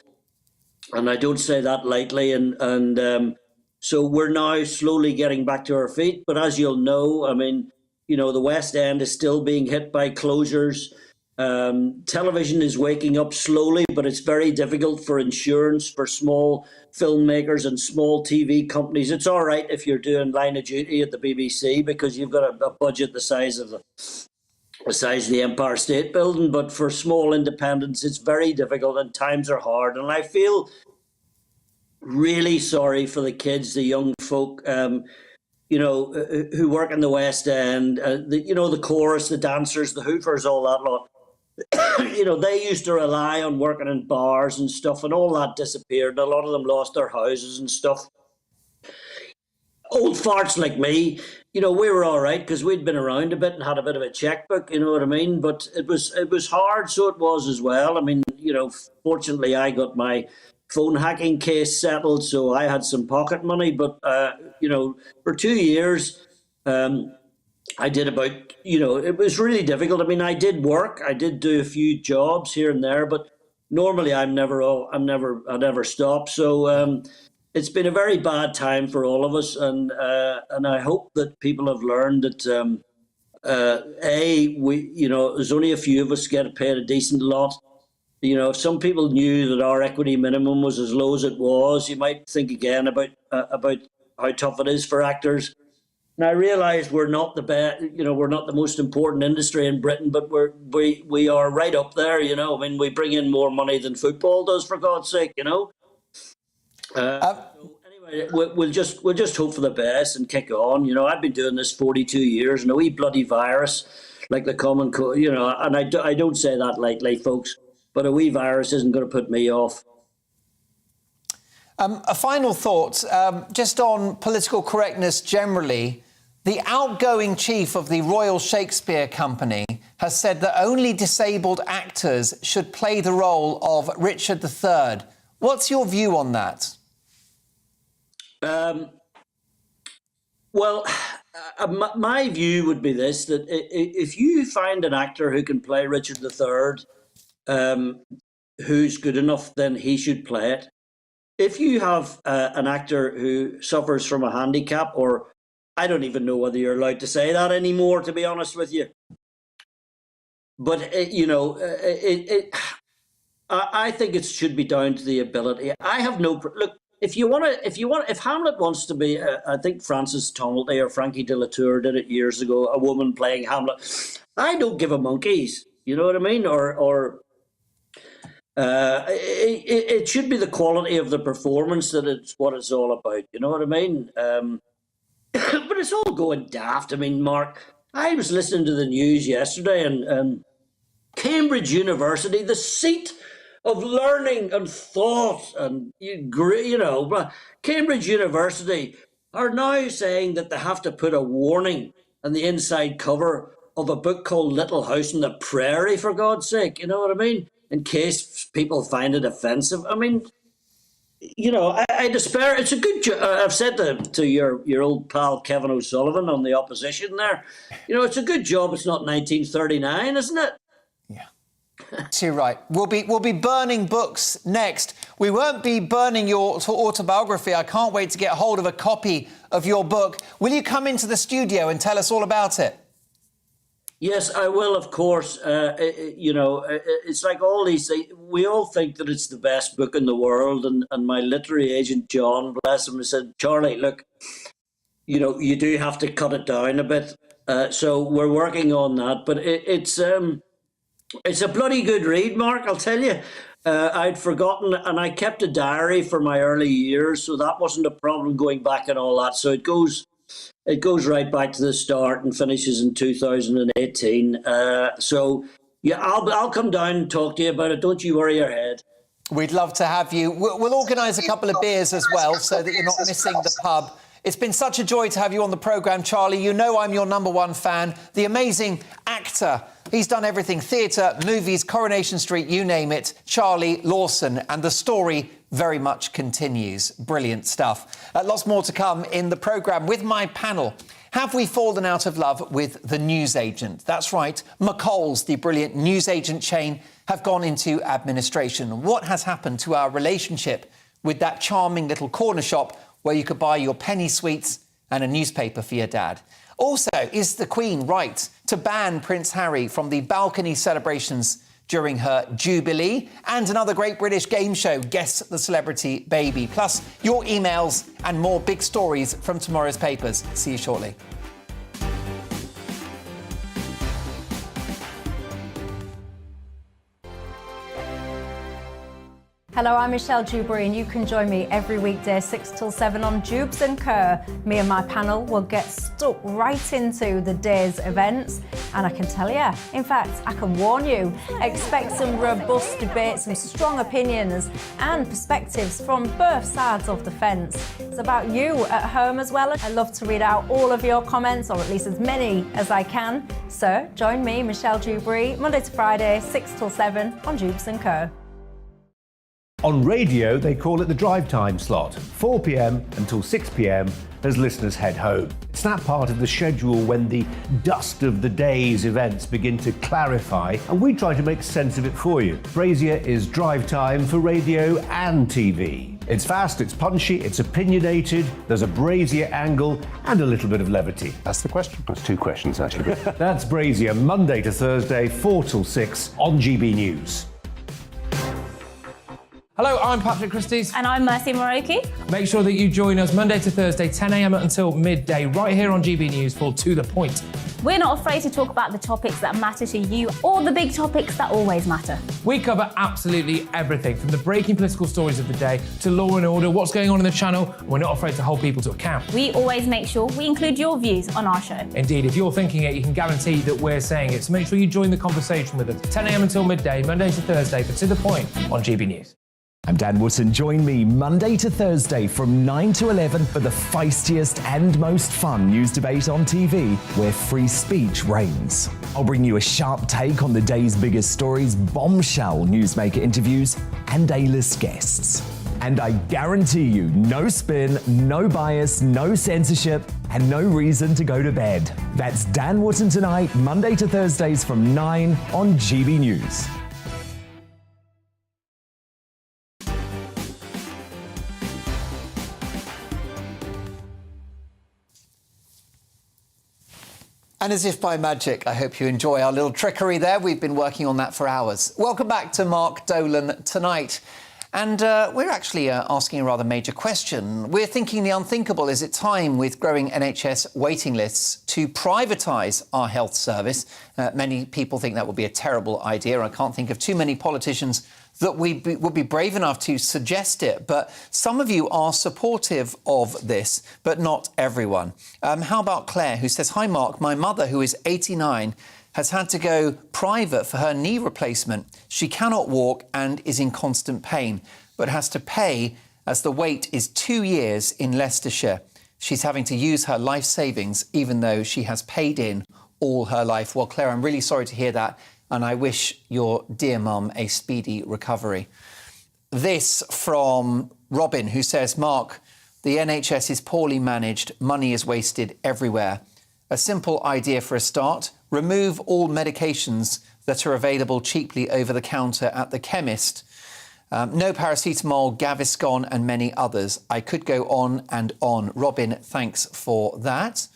And I don't say that lightly. And so we're now slowly getting back to our feet. But as you'll know, I mean, you know, the West End is still being hit by closures. Television is waking up slowly, but it's very difficult for insurance, for small filmmakers and small TV companies. It's all right if you're doing Line of Duty at the BBC, because you've got a budget the size of the Empire State Building. But for small independents, it's very difficult and times are hard. And I feel really sorry for the kids, the young folk, you know, who work in the West End, the chorus, the dancers, the hoofers, all that lot. You know, they used to rely on working in bars and stuff, and all that disappeared. A lot of them lost their houses and stuff. Old farts like me, you know, we were all right because we'd been around a bit and had a bit of a checkbook, you know what I mean? But it was hard, so it was as well. I mean, you know, fortunately I got my phone hacking case settled, so I had some pocket money. But, you know, for 2 years, I did about, you know, it was really difficult. I mean, I did work, I did do a few jobs here and there, but normally I never stop. So it's been a very bad time for all of us, and I hope that people have learned that you know, there's only a few of us get paid a decent lot. You know, if some people knew that our equity minimum was as low as it was, you might think again about how tough it is for actors. And I realise we're not the best, you know, we're not the most important industry in Britain, but we are right up there, you know. I mean, we bring in more money than football does, for God's sake, you know. Anyway, we'll just hope for the best and kick on. You know, I've been doing this 42 years, and a wee bloody virus like the common cold, you know, and I don't say that lightly, folks, but a wee virus isn't going to put me off. A final thought, just on political correctness generally. The outgoing chief of the Royal Shakespeare Company has said that only disabled actors should play the role of Richard III. What's your view on that? Well, my view would be this, that if you find an actor who can play Richard III, who's good enough, then he should play it. If you have an actor who suffers from a handicap, or I don't even know whether you're allowed to say that anymore, to be honest with you. But, I think it should be down to the ability. I have no... Look, if Hamlet wants to be, I think Frances Tonelty or Frankie de la Tour did it years ago, a woman playing Hamlet, I don't give a monkeys. You know what I mean? It should be the quality of the performance that it's what it's all about. You know what I mean? But it's all going daft. I mean, Mark, I was listening to the news yesterday, and Cambridge University, the seat of learning and thought, and Cambridge University are now saying that they have to put a warning on the inside cover of a book called Little House on the Prairie, for God's sake. You know what I mean? In case people find it offensive. I mean, you know, I despair. It's a good job. I've said to your old pal Kevin O'Sullivan on the opposition there, you know, it's a good job it's not 1939, isn't it? You're right. We'll be burning books next. We won't be burning your autobiography. I can't wait to get hold of a copy of your book. Will you come into the studio and tell us all about it? Yes, I will, of course. It's like all these things. We all think that it's the best book in the world. And my literary agent, John, bless him, said, Charlie, look, you know, you do have to cut it down a bit. So we're working on that. But it's a bloody good read, Mark, I'll tell you. I'd forgotten, and I kept a diary for my early years, so that wasn't a problem going back and all that. So it goes right back to the start and finishes in 2018. So yeah, I'll come down and talk to you about it. Don't you worry your head. We'd love to have you. We'll organise a couple of beers as well, so that you're not missing the pub. It's been such a joy to have you on the programme, Charlie. You know I'm your #1 fan. The amazing actor. He's done everything. Theatre, movies, Coronation Street, you name it. Charlie Lawson. And the story very much continues. Brilliant stuff. Lots more to come in the programme with my panel. Have we fallen out of love with the newsagent? That's right. McColl's, the brilliant newsagent chain, have gone into administration. What has happened to our relationship with that charming little corner shop where you could buy your penny sweets and a newspaper for your dad? Also, is the Queen right to ban Prince Harry from the balcony celebrations during her Jubilee? And another great British game show, Guess the Celebrity Baby. Plus, your emails and more big stories from tomorrow's papers. See you shortly. Hello, I'm Michelle Dewberry, and you can join me every weekday 6 till 7 on Jubes and Kerr. Me and my panel will get stuck right into the day's events, and I can tell you, in fact, I can warn you, expect some robust debates, some strong opinions and perspectives from both sides of the fence. It's about you at home as well. I love to read out all of your comments, or at least as many as I can. So join me, Michelle Dewberry, Monday to Friday, 6 till 7 on Jubes and Kerr. On radio, they call it the drive time slot, 4 p.m. until 6 p.m. as listeners head home. It's that part of the schedule when the dust of the day's events begin to clarify, and we try to make sense of it for you. Brazier is drive time for radio and TV. It's fast, it's punchy, it's opinionated, there's a Brazier angle and a little bit of levity. That's the question. That's 2 questions, actually. That's Brazier, Monday to Thursday, 4 till 6 on GB News. Hello, I'm Patrick Christie's. And I'm Mercy Moroki. Make sure that you join us Monday to Thursday, 10 a.m. until midday, right here on GB News for To The Point. We're not afraid to talk about the topics that matter to you or the big topics that always matter. We cover absolutely everything, from the breaking political stories of the day to law and order, what's going on in the channel. We're not afraid to hold people to account. We always make sure we include your views on our show. Indeed, if you're thinking it, you can guarantee that we're saying it. So make sure you join the conversation with us 10 a.m. until midday, Monday to Thursday, but to the point on GB News. I'm Dan Wootton. Join me Monday to Thursday from 9 to 11 for the feistiest and most fun news debate on TV, where free speech reigns. I'll bring you a sharp take on the day's biggest stories, bombshell newsmaker interviews, and A-list guests. And I guarantee you, no spin, no bias, no censorship, and no reason to go to bed. That's Dan Wootton tonight, Monday to Thursdays from 9 on GB News. And as if by magic, I hope you enjoy our little trickery there. We've been working on that for hours. Welcome back to Mark Dolan tonight. And we're actually asking a rather major question. We're thinking the unthinkable. Is it time, with growing NHS waiting lists, to privatise our health service? Many people think that would be a terrible idea. I can't think of too many politicians that would be brave enough to suggest it. But some of you are supportive of this, but not everyone. How about Claire, who says, "Hi, Mark. My mother, who is 89, has had to go private for her knee replacement. She cannot walk and is in constant pain, but has to pay as the wait is 2 years in Leicestershire. She's having to use her life savings, even though she has paid in all her life." Well, Claire, I'm really sorry to hear that, and I wish your dear mum a speedy recovery. This from Robin, who says, "Mark, the NHS is poorly managed. Money is wasted everywhere. A simple idea for a start: remove all medications that are available cheaply over the counter at the chemist. No paracetamol, Gaviscon and many others. I could go on and on." Robin, thanks for that.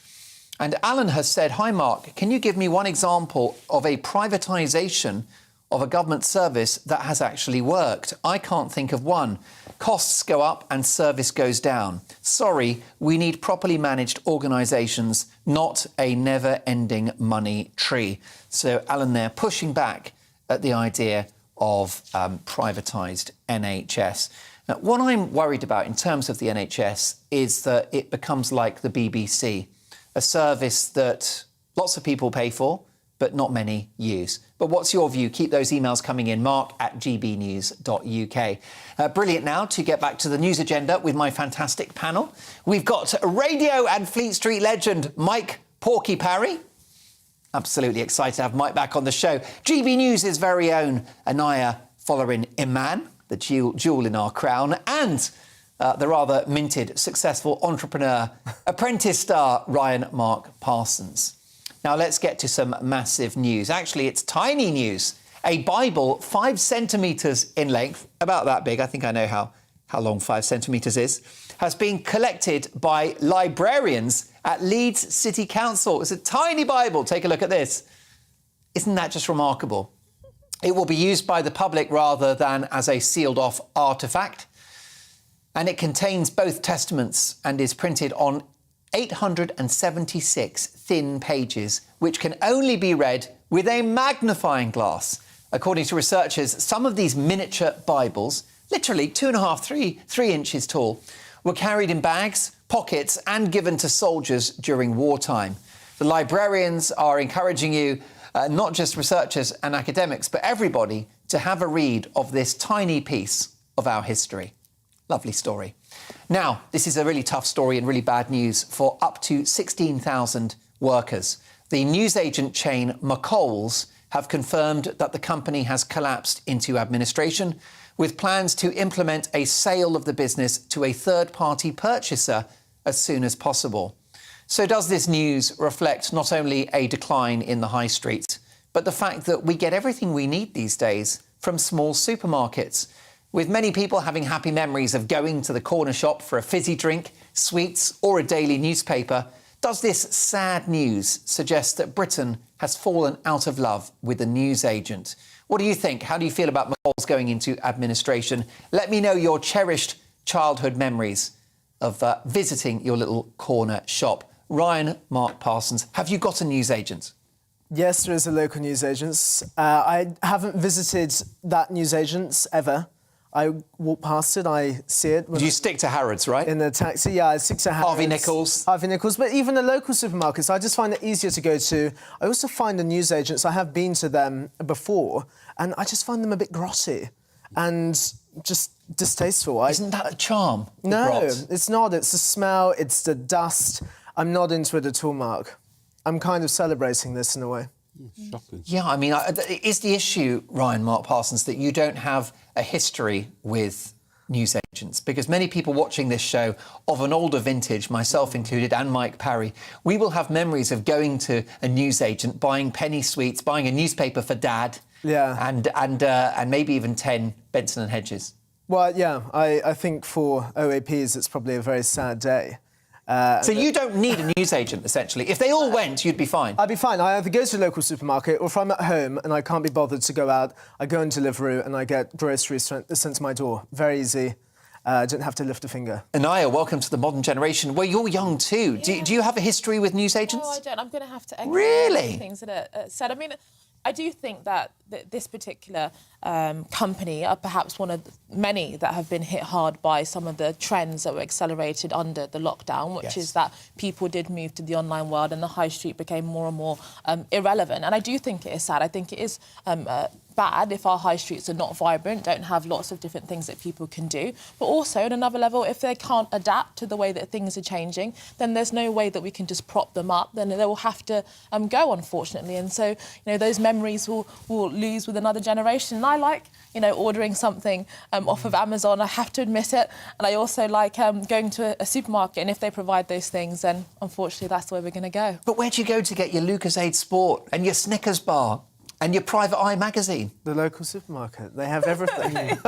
And Alan has said, "Hi, Mark, can you give me one example of a privatisation of a government service that has actually worked? I can't think of one. Costs go up and service goes down. Sorry, we need properly managed organisations, not a never-ending money tree." So Alan there pushing back at the idea of privatised NHS. Now, what I'm worried about in terms of the NHS is that it becomes like the BBC, a service that lots of people pay for, but not many use. But what's your view? Keep those emails coming in, mark@gbnews.uk. Brilliant now to get back to the news agenda with my fantastic panel. We've got radio and Fleet Street legend Mike Porky Parry. Absolutely excited to have Mike back on the show. GB News' very own Anaya Follerin Iman, the jewel in our crown, and the rather minted, successful entrepreneur, apprentice star Ryan Mark Parsons. Now, let's get to some massive news. Actually, it's tiny news. A Bible 5 centimetres in length, about that big, I think I know how long 5 centimetres is, has been collected by librarians at Leeds City Council. It's a tiny Bible. Take a look at this. Isn't that just remarkable? It will be used by the public rather than as a sealed-off artefact. And it contains both testaments and is printed on 876 thin pages, which can only be read with a magnifying glass. According to researchers, some of these miniature Bibles, literally 2.5, 3 inches tall, were carried in bags, pockets, and given to soldiers during wartime. The librarians are encouraging you, not just researchers and academics, but everybody, to have a read of this tiny piece of our history. Lovely story. Now, this is a really tough story and really bad news for up to 16,000 workers. The newsagent chain McColl's have confirmed that the company has collapsed into administration, with plans to implement a sale of the business to a third-party purchaser as soon as possible. So does this news reflect not only a decline in the high street, but the fact that we get everything we need these days from small supermarkets, with many people having happy memories of going to the corner shop for a fizzy drink, sweets or a daily newspaper? Does this sad news suggest that Britain has fallen out of love with the newsagent? What do you think? How do you feel about McColl's going into administration? Let me know your cherished childhood memories of visiting your little corner shop. Ryan Mark Parsons, have you got a newsagent? Yes, there is a local newsagent. I haven't visited that newsagent ever. I walk past it, I see it. You stick to Harrods, right? In the taxi, yeah, I stick to Harrods. Harvey Nichols. Harvey Nichols, but even the local supermarkets, I just find it easier to go to. I also find the newsagents, I have been to them before, and I just find them a bit grotty and just distasteful. Isn't that the charm? No, it's not. It's the smell, it's the dust. I'm not into it at all, Mark. I'm kind of celebrating this in a way. Shocking. Yeah, I mean, is the issue, Ryan Mark Parsons, that you don't have a history with newsagents? Because many people watching this show of an older vintage, myself included, and Mike Parry, we will have memories of going to a newsagent, buying penny sweets, buying a newspaper for Dad, and maybe even 10 Benson and Hedges. Well, yeah, I think for OAPs it's probably a very sad day. So you don't need a newsagent, essentially. If they all went, you'd be fine. I'd be fine. I either go to a local supermarket, or if I'm at home and I can't be bothered to go out, I go on Deliveroo and I get groceries sent to my door. Very easy. I don't have to lift a finger. Anaya, welcome to the modern generation. Well, you're young too. Yeah. Do you have a history with newsagents? No, I don't. I'm going to have to echo Really? things that are said. I mean, I do think that this particular company are perhaps one of the many that have been hit hard by some of the trends that were accelerated under the lockdown, which is that people did move to the online world and the high street became more and more irrelevant. And I do think it is sad. I think it is bad if our high streets are not vibrant, don't have lots of different things that people can do. But also, at another level, if they can't adapt to the way that things are changing, then there's no way that we can just prop them up. Then they will have to go, unfortunately. And so, those memories will lose with another generation. And I like, ordering something off of Amazon. I have to admit it. And I also like going to a supermarket. And if they provide those things, then unfortunately, that's the way we're going to go. But where do you go to get your Lucozade Sport and your Snickers bar? And your Private Eye magazine? The local supermarket. They have everything.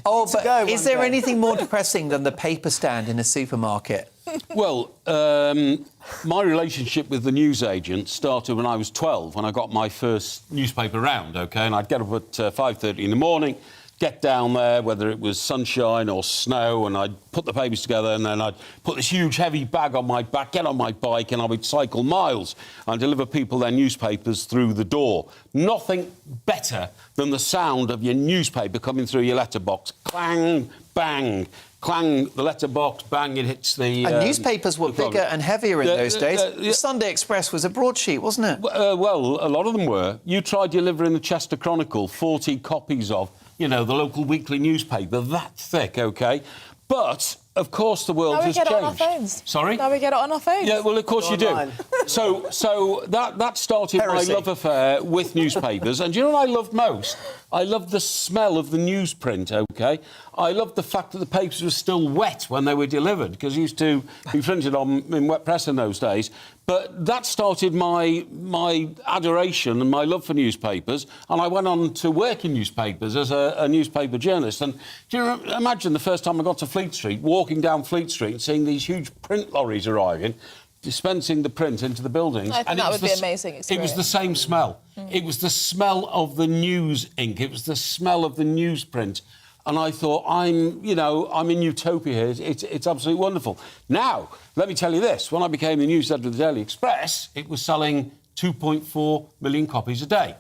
Oh, but is there anything more depressing than the paper stand in a supermarket? Well, my relationship with the newsagent started when I was 12, when I got my first newspaper round, OK? And I'd get up at 5:30 in the morning, get down there, whether it was sunshine or snow, and I'd put the papers together, and then I'd put this huge, heavy bag on my back, get on my bike, and I would cycle miles and deliver people their newspapers through the door. Nothing better than the sound of your newspaper coming through your letterbox. Clang, bang, clang, the letterbox, bang, it hits the... And newspapers were bigger and heavier in those days. The Sunday Express was a broadsheet, wasn't it? Well, a lot of them were. You tried delivering the Chester Chronicle, 40 copies of, the local weekly newspaper, that thick, OK? But, of course, the world has changed. Now we get it on our phones. Sorry? Now we get it on our phones. Yeah, well, of course you do. So that started my love affair with newspapers. And do you know what I loved most? I loved the smell of the newsprint, OK? I loved the fact that the papers were still wet when they were delivered, because they used to be printed in wet press in those days. But that started my adoration and my love for newspapers, and I went on to work in newspapers as a newspaper journalist. And do you imagine the first time I got to Fleet Street, walking down Fleet Street and seeing these huge print lorries arriving, dispensing the print into the buildings? I think that would be an amazing experience. It was the same smell. It was the smell of the news ink. It was the smell of the newsprint. And I thought, I'm in utopia here. It's absolutely wonderful. Now, let me tell you this. When I became the news editor of the Daily Express, it was selling 2.4 million copies a day.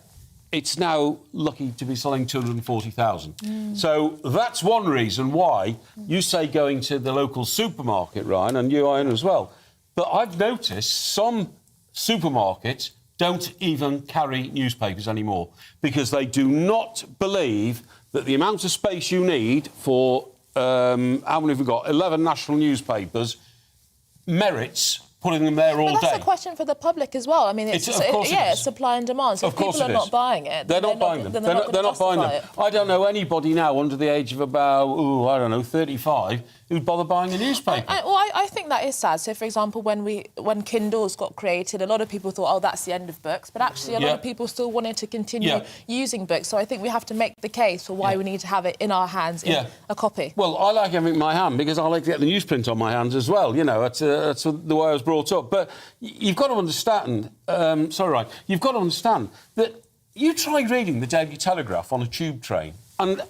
It's now lucky to be selling 240,000. So that's one reason why you say going to the local supermarket, Ryan, and you, Ian, as well. But I've noticed some supermarkets don't even carry newspapers anymore because they do not believe that the amount of space you need for, how many have we got? 11 national newspapers merits putting them there all day. But that's a question for the public as well. I mean, it's supply and demand. So if people are not buying it, they're not buying them. They're not buying them. I don't know anybody now under the age of about, 35 who'd bother buying a newspaper. I think that is sad. So, for example, when Kindles got created, a lot of people thought, that's the end of books. But actually, a lot of people still wanted to continue using books. So I think we have to make the case for why we need to have it in our hands in a copy. Well, I like having it in my hand because I like to get the newsprint on my hands as well. That's the way I was brought up. But you've got to understand... You've got to understand that you try reading the Daily Telegraph on a tube train and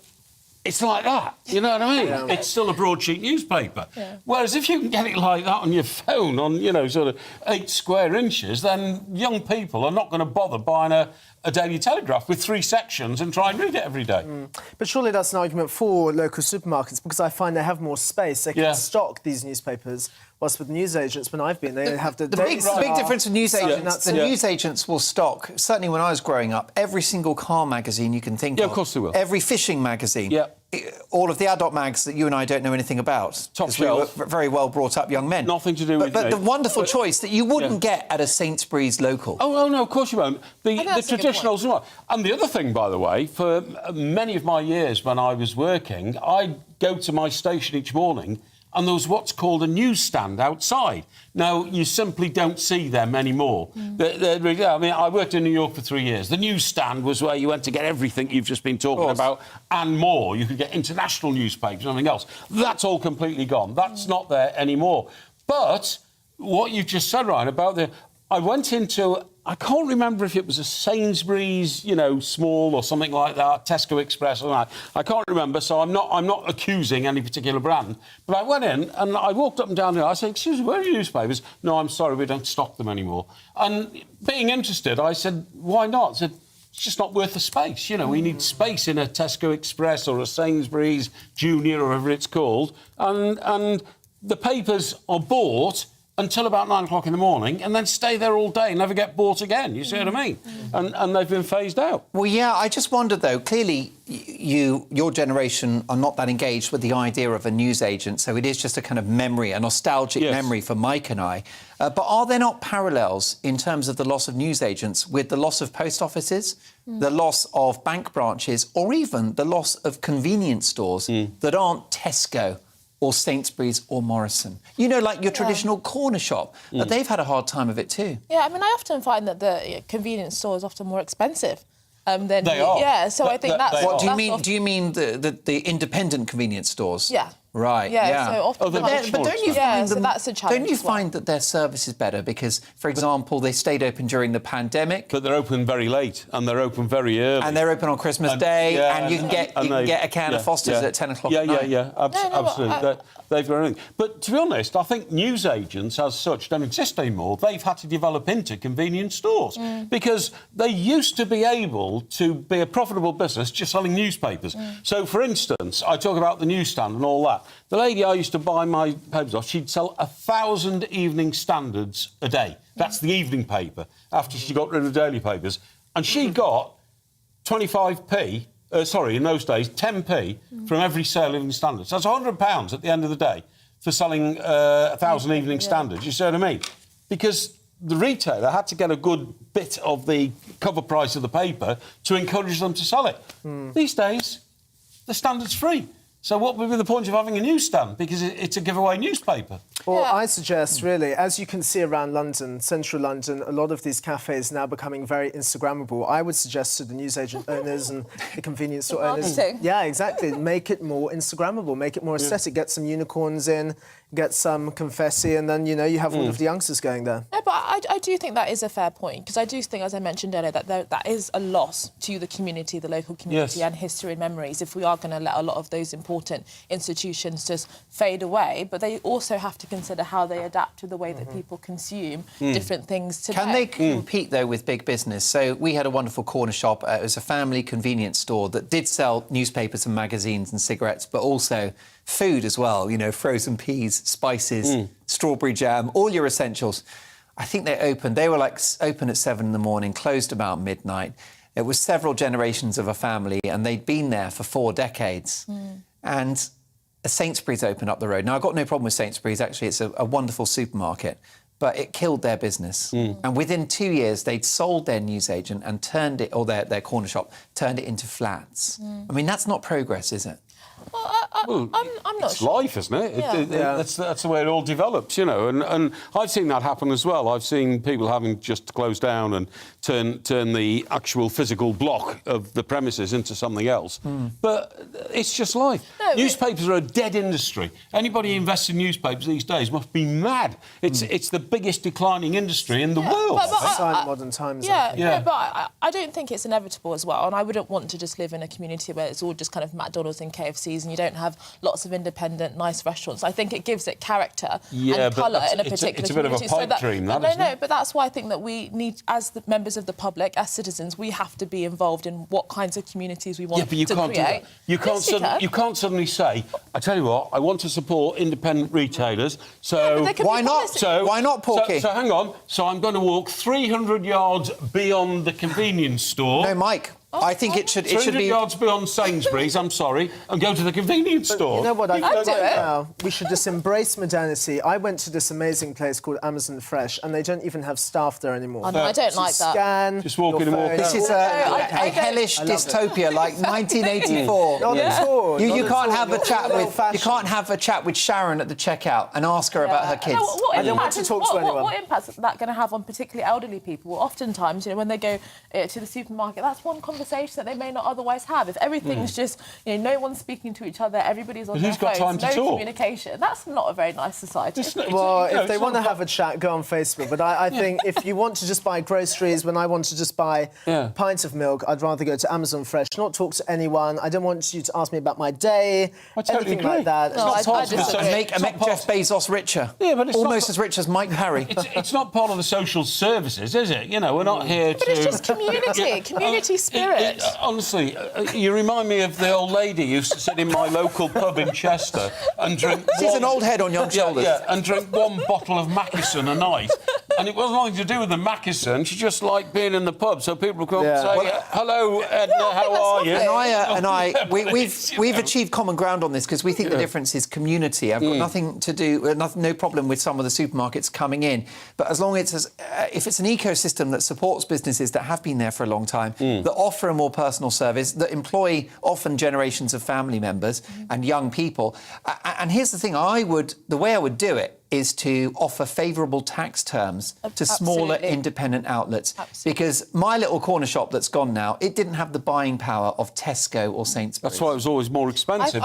it's like that. You know what I mean? Yeah. It's still a broadsheet newspaper. Yeah. Whereas if you can get it like that on your phone, on, you know, sort of 8 square inches, then young people are not going to bother buying a Daily Telegraph with 3 sections and try and read it every day. But surely that's an argument for local supermarkets, because I find they have more space. They can stock these newspapers, whilst with newsagents, when I've been, they have the big difference with newsagents, the newsagents will stock, certainly when I was growing up, every single car magazine you can think of. Yeah, of course they will. Every fishing magazine. Yeah. All of the adult mags that you and I don't know anything about. Top shelf. We were very well brought up young men. Nothing to do with But the wonderful choice that you wouldn't get at a Sainsbury's local. Oh, well, no, of course you won't. The traditionals... And the other thing, by the way, for many of my years when I was working, I'd go to my station each morning and there was what's called a newsstand outside. Now, you simply don't see them anymore. I mean, I worked in New York for 3 years. The newsstand was where you went to get everything you've just been talking about and more. You could get international newspapers and everything else. That's all completely gone. That's not there anymore. But what you just said, Ryan, about the... I went into... I can't remember if it was a Sainsbury's, you know, small or something like that, Tesco Express or that. I can't remember, so I'm not accusing any particular brand. But I went in and I walked up and down there. I said, "Excuse me, where are your newspapers?" "No, I'm sorry, we don't stock them anymore." And being interested, I said, "Why not?" I said, "It's just not worth the space. You know, we need space in a Tesco Express or a Sainsbury's Junior or whatever it's called. And the papers are bought until about 9 o'clock in the morning and then stay there all day and never get bought again. You see what I mean? And they've been phased out. Well, yeah, I just wondered, though, clearly your generation are not that engaged with the idea of a newsagent, so it is just a kind of memory, a nostalgic memory for Mike and I. But are there not parallels in terms of the loss of newsagents with the loss of post offices, the loss of bank branches, or even the loss of convenience stores that aren't Tesco or Sainsbury's or Morrison? You know, like your traditional corner shop. They've had a hard time of it too. Yeah, I mean, I often find that the convenience store is often more expensive than... They are. Yeah, so I think that's... What do you mean? Do you mean the independent convenience stores? Yeah. Right, Yeah, so often... but don't you find so that's a challenge. Don't you find that their service is better because, for example, they stayed open during the pandemic? But they're open very late and they're open very early. And they're open on Christmas Day and you can get a can of Foster's at 10 o'clock at night. Yeah, absolutely. They've got everything. But to be honest, I think newsagents as such don't exist anymore. They've had to develop into convenience stores because they used to be able to be a profitable business just selling newspapers. So, for instance, I talk about the newsstand and all that. The lady I used to buy my papers off, she'd sell 1,000 Evening Standards a day. That's the evening paper, after she got rid of the daily papers. And she got 25p, in those days, 10p from every sale of Evening Standards. So that's £100 at the end of the day for selling 1,000 Evening Standards. You see what I mean? Because the retailer had to get a good bit of the cover price of the paper to encourage them to sell it. These days, the Standard's free. So what would be the point of having a newsstand? Because it's a giveaway newspaper. Well, I suggest, really, as you can see around London, central London, a lot of these cafes now becoming very Instagrammable. I would suggest to the newsagent owners and the convenience store owners... Yeah, exactly. Make it more Instagrammable, make it more aesthetic. Get some unicorns in, get some confetti, and then, you know, you have all of the youngsters going there. No, but I do think that is a fair point, because I do think, as I mentioned earlier, that that is a loss to the community, the local community, and history and memories, if we are going to let a lot of those important institutions just fade away. But they also have to consider how they adapt to the way that people consume different things today. Can they compete, though, with big business? So we had a wonderful corner shop. It was a family convenience store that did sell newspapers and magazines and cigarettes, but also food as well, you know, frozen peas, spices, strawberry jam, all your essentials. I think they were like open at 7 in the morning, closed about midnight. It was several generations of a family and they'd been there for 4 decades. And a Sainsbury's opened up the road. Now, I've got no problem with Sainsbury's, actually. It's a wonderful supermarket. But it killed their business. And within 2 years, they'd sold their newsagent and turned it, or their corner shop, turned it into flats. I mean, that's not progress, is it? Well, I'm not It's sure. life, isn't it? Yeah. That's the way it all develops, you know. And I've seen that happen as well. I've seen people having just to close down and turn the actual physical block of the premises into something else. But it's just life. No, Newspapers are a dead industry. Anybody who invests in newspapers these days must be mad. It's the biggest declining industry in the world. Silent modern times. But I don't think it's inevitable as well, and I wouldn't want to just live in a community where it's all just kind of McDonald's and KFCs and you don't have lots of independent, nice restaurants. I think it gives it character and colour in a particular it's a bit of a community. pipe dream, that, isn't it? But that's why I think that we need, as the members of the public, as citizens, we have to be involved in what kinds of communities we want Yeah, but you to can't create. do that. You can't suddenly say, I tell you what, I want to support independent retailers, so... Why not? Why not, Porky? So hang on. So I'm going to walk 300 yards beyond the convenience store. No, Mike. I think it should 300 be yards beyond Sainsbury's, I'm sorry, and go to the convenience store. You know what? I I'd think do it. now we should just embrace modernity. I went to this amazing place called Amazon Fresh, and they don't even have staff there anymore. Oh, no, I don't like that. Scan. Just walk in and walk out. This is a hellish dystopia like 1984. Not at all. You Not at can't all. have a Not chat at all with fashion. you can't have a chat with Sharon at the checkout and ask her about her kids. I don't want to talk to anyone. What impact is that going to have on particularly elderly people? Well, oftentimes, when they go to the supermarket, that's one conversation that they may not otherwise have. If everything's just, no one's speaking to each other, everybody's on But their who's got phones, time to no talk? communication. That's not a very nice society. Well, if they want to have a chat, go on Facebook. But I think if you want to just buy groceries, when I want to just buy a pint of milk, I'd rather go to Amazon Fresh, not talk to anyone. I don't want you to ask me about my day, anything like that. No, I disagree. Make Jeff Bezos richer. Yeah, but it's almost as rich as Mike Parry. It's not part of the social services, is it? We're not here to... But it's just community spirit. Honestly, you remind me of the old lady who used to sit in my local pub in Chester and drink... She's an old head on young shoulders. Yeah, and drink one bottle of Mackinson a night. And it wasn't nothing to do with the Mackinson. She just liked being in the pub, so people would come and say, hello, Edna, how are you? We've achieved common ground on this because we think the difference is community. I've got nothing to do, no problem with some of the supermarkets coming in. But as long as if it's an ecosystem that supports businesses that have been there for a long time, that offer a more personal service, that employ often generations of family members and young people. And here's the thing, the way I would do it is to offer favourable tax terms to smaller independent outlets. Because my little corner shop that's gone now, it didn't have the buying power of Tesco or Sainsbury's. That's why it was always more expensive,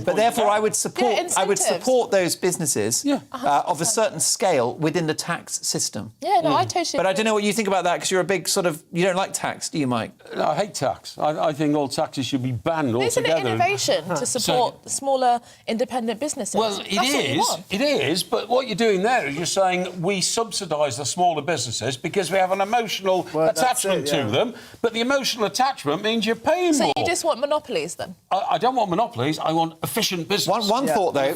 But therefore, I would support those businesses of a certain scale within the tax system. Yeah, no, I totally But I don't know what you think about that, because you're a big you don't like tax, do you, Mike? No, I hate tax. I think all taxes should be banned altogether. Isn't it innovation to support smaller independent businesses? Well, it is, but what you're doing there is you're saying we subsidise the smaller businesses because we have an emotional attachment to them, but the emotional attachment means you're paying more. So you just want monopolies, then? I don't want monopolies, I want efficient business. One thought, though.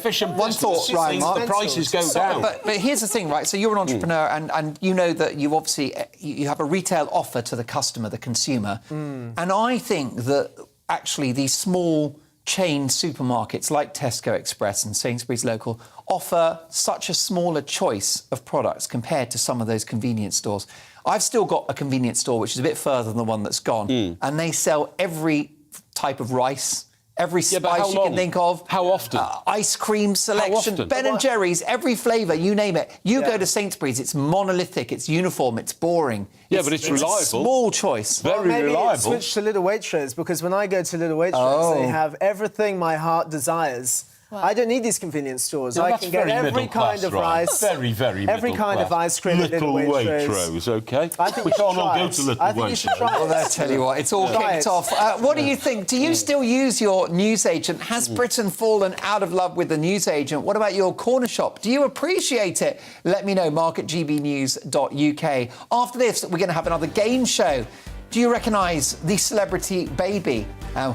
Right, Mark. The prices go down. But here's the thing, right? So you're an entrepreneur and you know that you obviously you have a retail offer to the customer, the consumer. And I think that actually these small chain supermarkets like Tesco Express and Sainsbury's Local offer such a smaller choice of products compared to some of those convenience stores. I've still got a convenience store which is a bit further than the one that's gone, and they sell every type of rice, every spice you can think of. How often? Ice cream selection, Ben & Jerry's, every flavour, you name it. You go to Sainsbury's, it's monolithic, it's uniform, it's boring. Yeah, but it's reliable. A small choice. Very maybe reliable. Switch to Little Waitrose, because when I go to Little Waitrose, they have everything my heart desires. Wow. I don't need these convenience stores. No, I can get every kind of rice, very, very every kind of ice cream at Little Waitrose. OK? I think we can't all go to Little I think you should try it. Well, I tell you what, it's all kicked off. What do you think? Do you still use your newsagent? Has Britain fallen out of love with the newsagent? What about your corner shop? Do you appreciate it? Let me know, mark at gbnews.uk. After this, we're going to have another game show. Do you recognise the celebrity baby?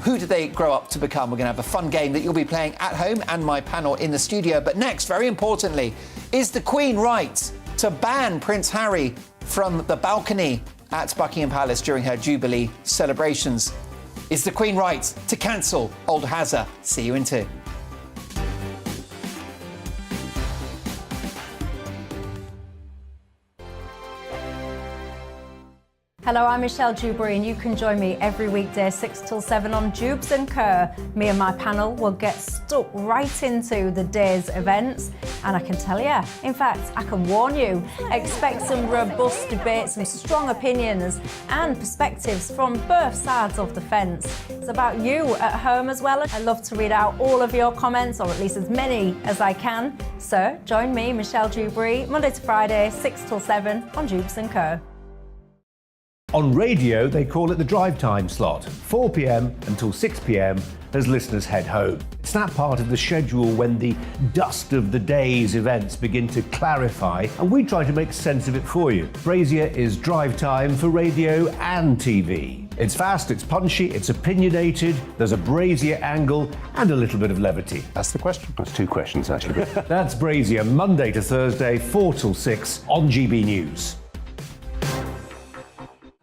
Who did they grow up to become? We're going to have a fun game that you'll be playing at home and my panel in the studio. But next, very importantly, is the Queen right to ban Prince Harry from the balcony at Buckingham Palace during her Jubilee celebrations? Is the Queen right to cancel Old Hazza? See you in 2. Hello, I'm Michelle Dewberry, and you can join me every weekday 6 till 7 on Jubes and Kerr. Me and my panel will get stuck right into the day's events, and I can tell you, in fact, I can warn you, expect some robust debates, some strong opinions and perspectives from both sides of the fence. It's about you at home as well. I love to read out all of your comments, or at least as many as I can. So join me, Michelle Dewberry, Monday to Friday, 6 till 7 on Jubes and Kerr. On radio, they call it the drive time slot, 4 p.m. until 6 p.m. as listeners head home. It's that part of the schedule when the dust of the day's events begin to clarify, and we try to make sense of it for you. Brazier is drive time for radio and TV. It's fast, it's punchy, it's opinionated, there's a Brazier angle and a little bit of levity. That's the question. That's two questions, actually. That's Brazier, Monday to Thursday, 4 till 6 on GB News.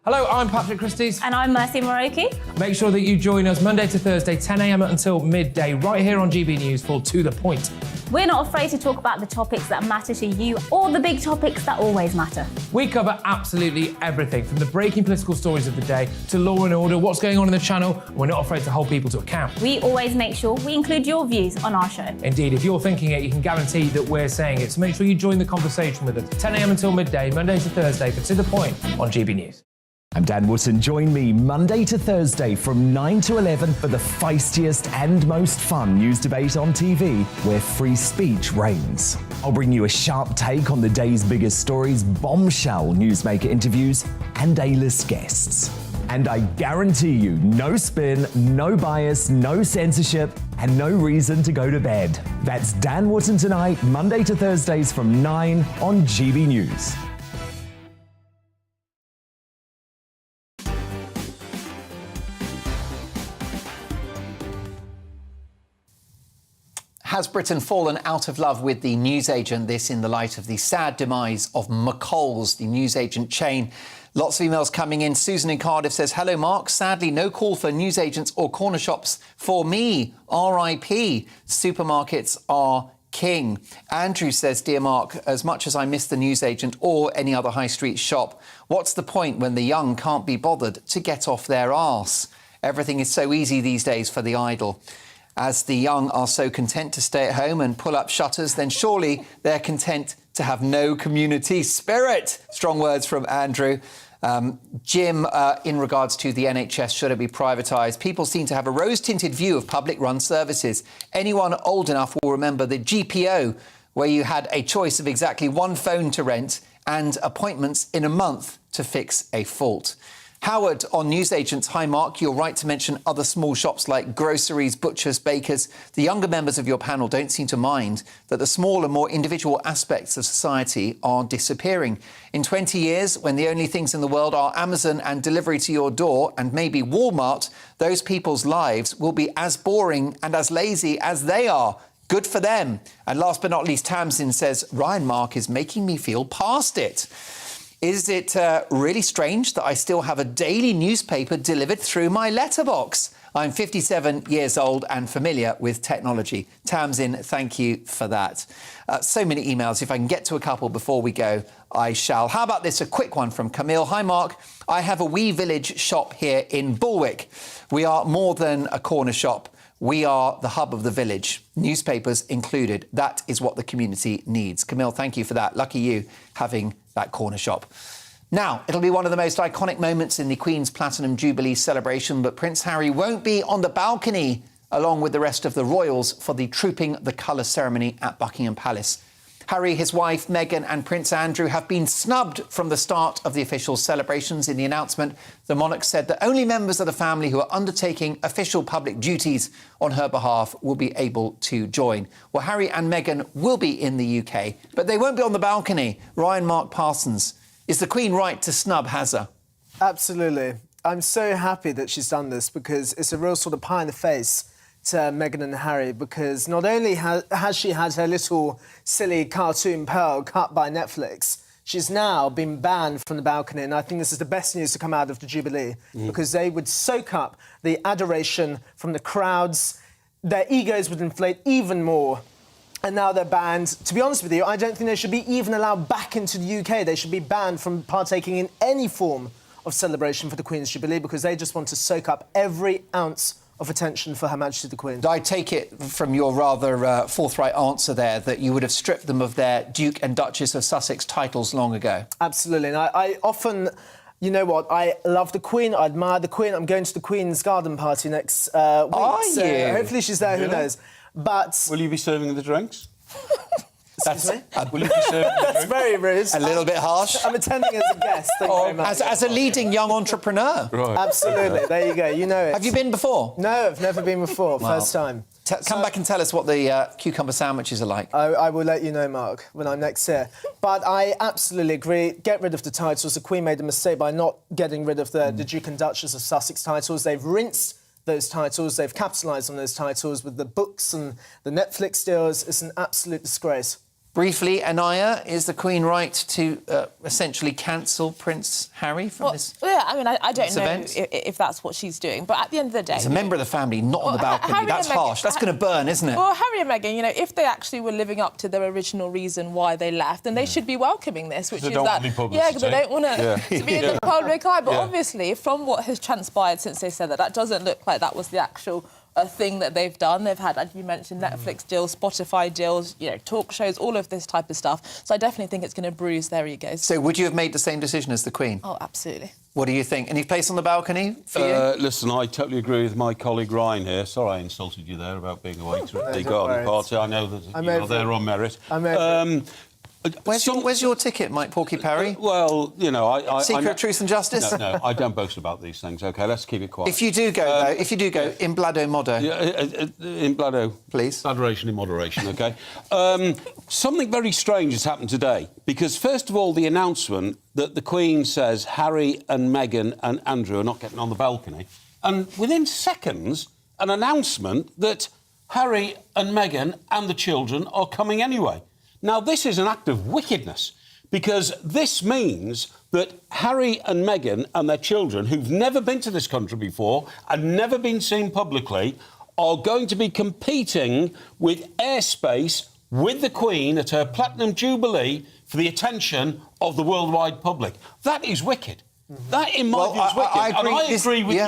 Hello, I'm Patrick Christie's. And I'm Mercy Moroki. Make sure that you join us Monday to Thursday, 10 a.m. until midday, right here on GB News for To The Point. We're not afraid to talk about the topics that matter to you or the big topics that always matter. We cover absolutely everything, from the breaking political stories of the day to law and order, what's going on in the channel. We're not afraid to hold people to account. We always make sure we include your views on our show. Indeed, if you're thinking it, you can guarantee that we're saying it. So make sure you join the conversation with us, 10 a.m. until midday, Monday to Thursday, for To The Point on GB News. I'm Dan Wootton. Join me Monday to Thursday from 9 to 11 for the feistiest and most fun news debate on TV, where free speech reigns. I'll bring you a sharp take on the day's biggest stories, bombshell newsmaker interviews, and A-list guests. And I guarantee you, no spin, no bias, no censorship, and no reason to go to bed. That's Dan Wootton tonight, Monday to Thursdays from 9 on GB News. Has Britain fallen out of love with the newsagent? This in the light of the sad demise of McColl's, the newsagent chain. Lots of emails coming in. Susan in Cardiff says, hello, Mark. Sadly, no call for newsagents or corner shops for me. R.I.P. Supermarkets are king. Andrew says, dear Mark, as much as I miss the newsagent or any other high street shop, what's the point when the young can't be bothered to get off their arse? Everything is so easy these days for the idle. As the young are so content to stay at home and pull up shutters, then surely they're content to have no community spirit. Strong words from Andrew. Jim, in regards to the NHS, should it be privatised? People seem to have a rose-tinted view of public-run services. Anyone old enough will remember the GPO, where you had a choice of exactly one phone to rent and appointments in a month to fix a fault. Howard on newsagents. Hi, Mark. You're right to mention other small shops like groceries, butchers, bakers. The younger members of your panel don't seem to mind that the small and more individual aspects of society are disappearing. In 20 years, when the only things in the world are Amazon and delivery to your door and maybe Walmart, those people's lives will be as boring and as lazy as they are. Good for them. And last but not least, Tamsin says, Ryan Mark is making me feel past it. Is it really strange that I still have a daily newspaper delivered through my letterbox? I'm 57 years old and familiar with technology. Tamsin, thank you for that. So many emails. If I can get to a couple before we go, I shall. How about this? A quick one from Camille. Hi, Mark. I have a wee village shop here in Bulwick. We are more than a corner shop. We are the hub of the village, newspapers included. That is what the community needs. Camille, thank you for that. Lucky you having that corner shop. Now, it'll be one of the most iconic moments in the Queen's Platinum Jubilee celebration, but Prince Harry won't be on the balcony along with the rest of the royals for the Trooping the Colours ceremony at Buckingham Palace. Harry, his wife, Meghan and Prince Andrew have been snubbed from the start of the official celebrations. In the announcement, the monarch said that only members of the family who are undertaking official public duties on her behalf will be able to join. Well, Harry and Meghan will be in the UK, but they won't be on the balcony. Ryan Mark Parsons, is the Queen right to snub Hazza? Absolutely. I'm so happy that she's done this because it's a real sort of pie in the face to Meghan and Harry, because not only has she had her little silly cartoon Pearl cut by Netflix, she's now been banned from the balcony, and I think this is the best news to come out of the Jubilee, because they would soak up the adoration from the crowds, their egos would inflate even more, and now they're banned. To be honest with you, I don't think they should be even allowed back into the UK. They should be banned from partaking in any form of celebration for the Queen's Jubilee because they just want to soak up every ounce of attention for Her Majesty the Queen. I take it from your rather forthright answer there that you would have stripped them of their Duke and Duchess of Sussex titles long ago. Absolutely. And I often... You know what? I love the Queen. I admire the Queen. I'm going to the Queen's garden party next week. Are so you? hopefully she's there. Who knows? But will you be serving the drinks? Excuse me? Will you be serving the That's drinks? very rude. A little bit harsh. I'm attending as a guest. Thank you very much. As a leading young entrepreneur. Right. Absolutely. There you go. You know it. Have you been before? No, I've never been before. Wow. First time. Come back and tell us what the cucumber sandwiches are like. I will let you know, Mark, when I'm next here. But I absolutely agree. Get rid of the titles. The Queen made a mistake by not getting rid of the Duke and Duchess of Sussex titles. They've rinsed those titles. They've capitalised on those titles with the books and the Netflix deals. It's an absolute disgrace. Briefly, Anaya, is the Queen right to essentially cancel Prince Harry from this? Yeah, I mean, I don't know event? if that's what she's doing, but at the end of the day... He's a member of the family, not on the balcony. Harry That's and Meghan- harsh. That's going to burn, isn't it? Well, Harry and Meghan, you know, if they actually were living up to their original reason why they left, then they should be welcoming this, which They is don't that... want any publicity. Yeah, because they don't want to be in the public eye. But Yeah. obviously, from what has transpired since they said that, that doesn't look like that was the actual... a thing that they've done. They've had, as you mentioned, Netflix deals, Spotify deals, you know, talk shows, all of this type of stuff. So I definitely think it's going to bruise their egos. So would you have made the same decision as the Queen? Oh, absolutely. What do you think? Any place on the balcony for you? Listen, I totally agree with my colleague Ryan here. Sorry I insulted you there about being a waiter at the don't garden worry. party. I know that you're there on merit. I'm over Where's your ticket, Mike Porky-Parry? Well, you know, I Secret of Truth and Justice? No, I don't boast about these things. OK, let's keep it quiet. If you do go, though, in Blado Modo. In Blado. Please. Adoration in moderation, OK? Something very strange has happened today, because, first of all, the announcement that the Queen says Harry and Meghan and Andrew are not getting on the balcony, and within seconds, an announcement that Harry and Meghan and the children are coming anyway. Now, this is an act of wickedness, because this means that Harry and Meghan and their children, who've never been to this country before and never been seen publicly, are going to be competing with airspace with the Queen at her Platinum Jubilee for the attention of the worldwide public. That is wicked. That, in my view, is wicked. I agree. And I agree with Yeah.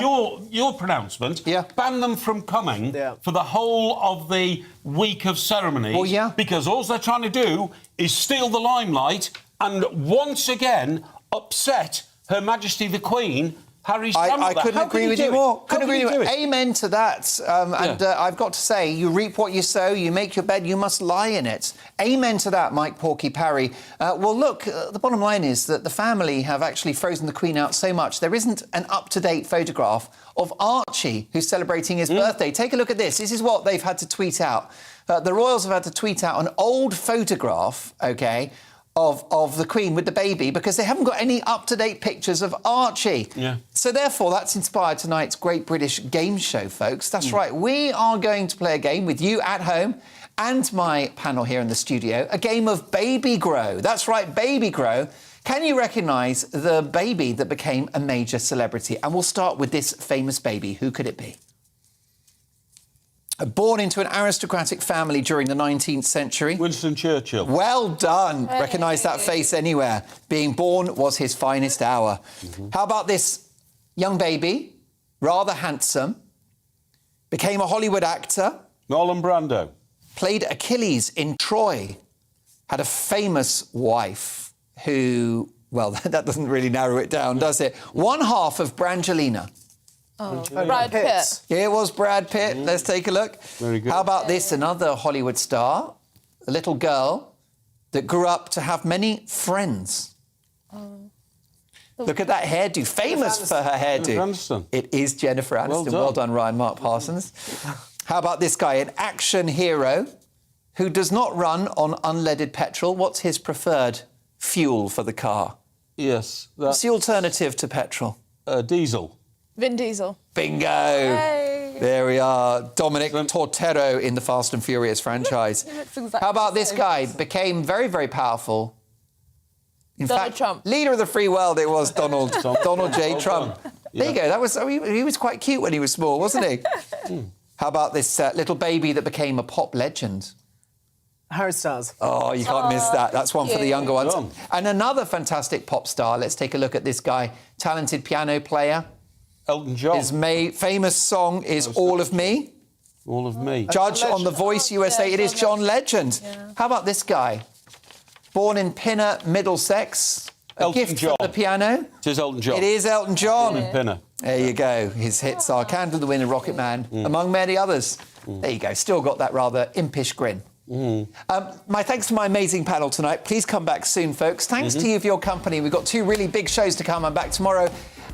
your pronouncement. Yeah. Ban them from coming for the whole of the week of ceremonies. Well, yeah. Because all they're trying to do is steal the limelight and once again upset Her Majesty the Queen, Harry's grandmother. I couldn't How agree can with do you it? more. How Couldn't can agree you with do you. it? Amen to that. I've got to say, you reap what you sow, you make your bed, you must lie in it. Amen to that, Mike Porky-Parry. Well, look, the bottom line is that the family have actually frozen the Queen out so much there isn't an up-to-date photograph of Archie, who's celebrating his birthday. Take a look at this. This is what they've had to tweet out. The royals have had to tweet out an old photograph, OK, of the Queen with the baby, because they haven't got any up-to-date pictures of Archie. Yeah. So therefore, that's inspired tonight's Great British Game Show, folks. That's right. We are going to play a game with you at home and my panel here in the studio, a game of Baby Grow. That's right, Baby Grow. Can you recognise the baby that became a major celebrity? And we'll start with this famous baby. Who could it be? Born into an aristocratic family during the 19th century. Winston Churchill. Well done. Recognise that face anywhere. Being born was his finest hour. How about this young baby, rather handsome, became a Hollywood actor. Marlon Brando. Played Achilles in Troy. Had a famous wife who, well, that doesn't really narrow it down, does it? One half of Brangelina. Oh, Brad Pitt. Here was Brad Pitt. Let's take a look. Very good. How about this? Another Hollywood star, a little girl that grew up to have many friends. Look at that hairdo. Famous for her hairdo. Jennifer Aniston. It is Jennifer Aniston. Well done, Ryan Mark Parsons. How about this guy? An action hero who does not run on unleaded petrol. What's his preferred fuel for the car? Yes. What's the alternative to petrol? Diesel. Vin Diesel. Bingo! Hey. There we are. Dominic Tortero in the Fast and Furious franchise. How about this guy? Became very, very powerful. In Donald fact, Trump. leader of the free world, it was Donald J. Trump. There you go. That was he was quite cute when he was small, wasn't he? How about this little baby that became a pop legend? Harry Styles. Oh, you can't miss that. That's one for the younger ones. And another fantastic pop star. Let's take a look at this guy. Talented piano player. Elton John. His famous song is All of Me. All of Me. Judge on The Voice USA. It is John Legend. How about this guy? Born in Pinner, Middlesex. A gift from the piano. It is Elton John. It is Elton John. Born in Pinner. There you go. His hits are Candle in the Wind and Rocket Man, among many others. There you go. Still got that rather impish grin. My thanks to my amazing panel tonight. Please come back soon, folks. Thanks to you for your company. We've got 2 really big shows to come. I'm back tomorrow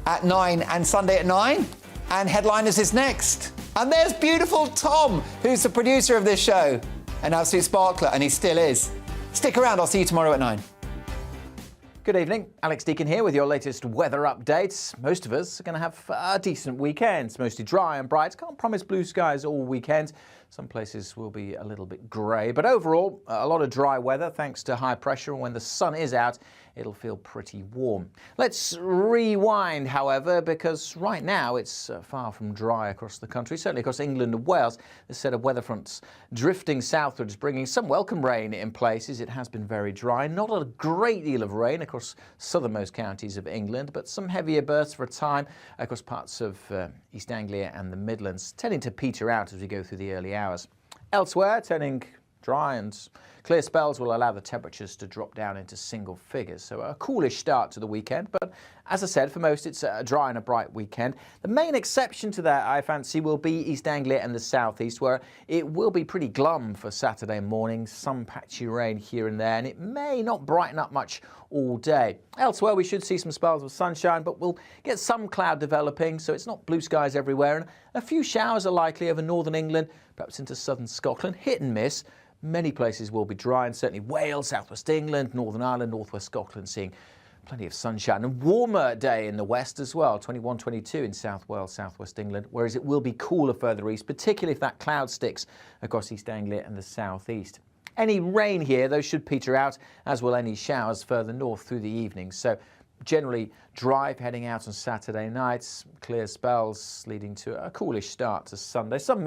at 9 and Sunday at 9. And Headliners is next. And there's beautiful Tom, who's the producer of this show. An absolute sparkler, and he still is. Stick around. I'll see you tomorrow at 9. Good evening, Alex Deakin here with your latest weather updates. Most of us are going to have a decent weekend. It's mostly dry and bright. Can't promise blue skies all weekend. Some places will be a little bit grey, but overall, a lot of dry weather thanks to high pressure, and when the sun is out, it'll feel pretty warm. Let's rewind, however, because right now it's far from dry across the country, certainly across England and Wales. This set of weather fronts drifting southwards, bringing some welcome rain in places. It has been very dry, not a great deal of rain across southernmost counties of England, but some heavier bursts for a time across parts of East Anglia and the Midlands, tending to peter out as we go through the early hours. Elsewhere, turning dry and clear spells will allow the temperatures to drop down into single figures. So a coolish start to the weekend, but as I said, for most it's a dry and a bright weekend. The main exception to that, I fancy, will be East Anglia and the southeast, where it will be pretty glum for Saturday morning, some patchy rain here and there, and it may not brighten up much all day. Elsewhere, we should see some spells of sunshine, but we'll get some cloud developing, so it's not blue skies everywhere, and a few showers are likely over northern England, perhaps into southern Scotland, hit and miss. Many places will be dry, and certainly Wales, southwest England, Northern Ireland, northwest Scotland seeing plenty of sunshine. And warmer day in the west as well, 21, 22 in South Wales, southwest England, whereas it will be cooler further east, particularly if that cloud sticks across East Anglia and the southeast. Any rain here, those should peter out, as will any showers further north through the evening. So generally dry heading out on Saturday nights, clear spells leading to a coolish start to Sunday. Some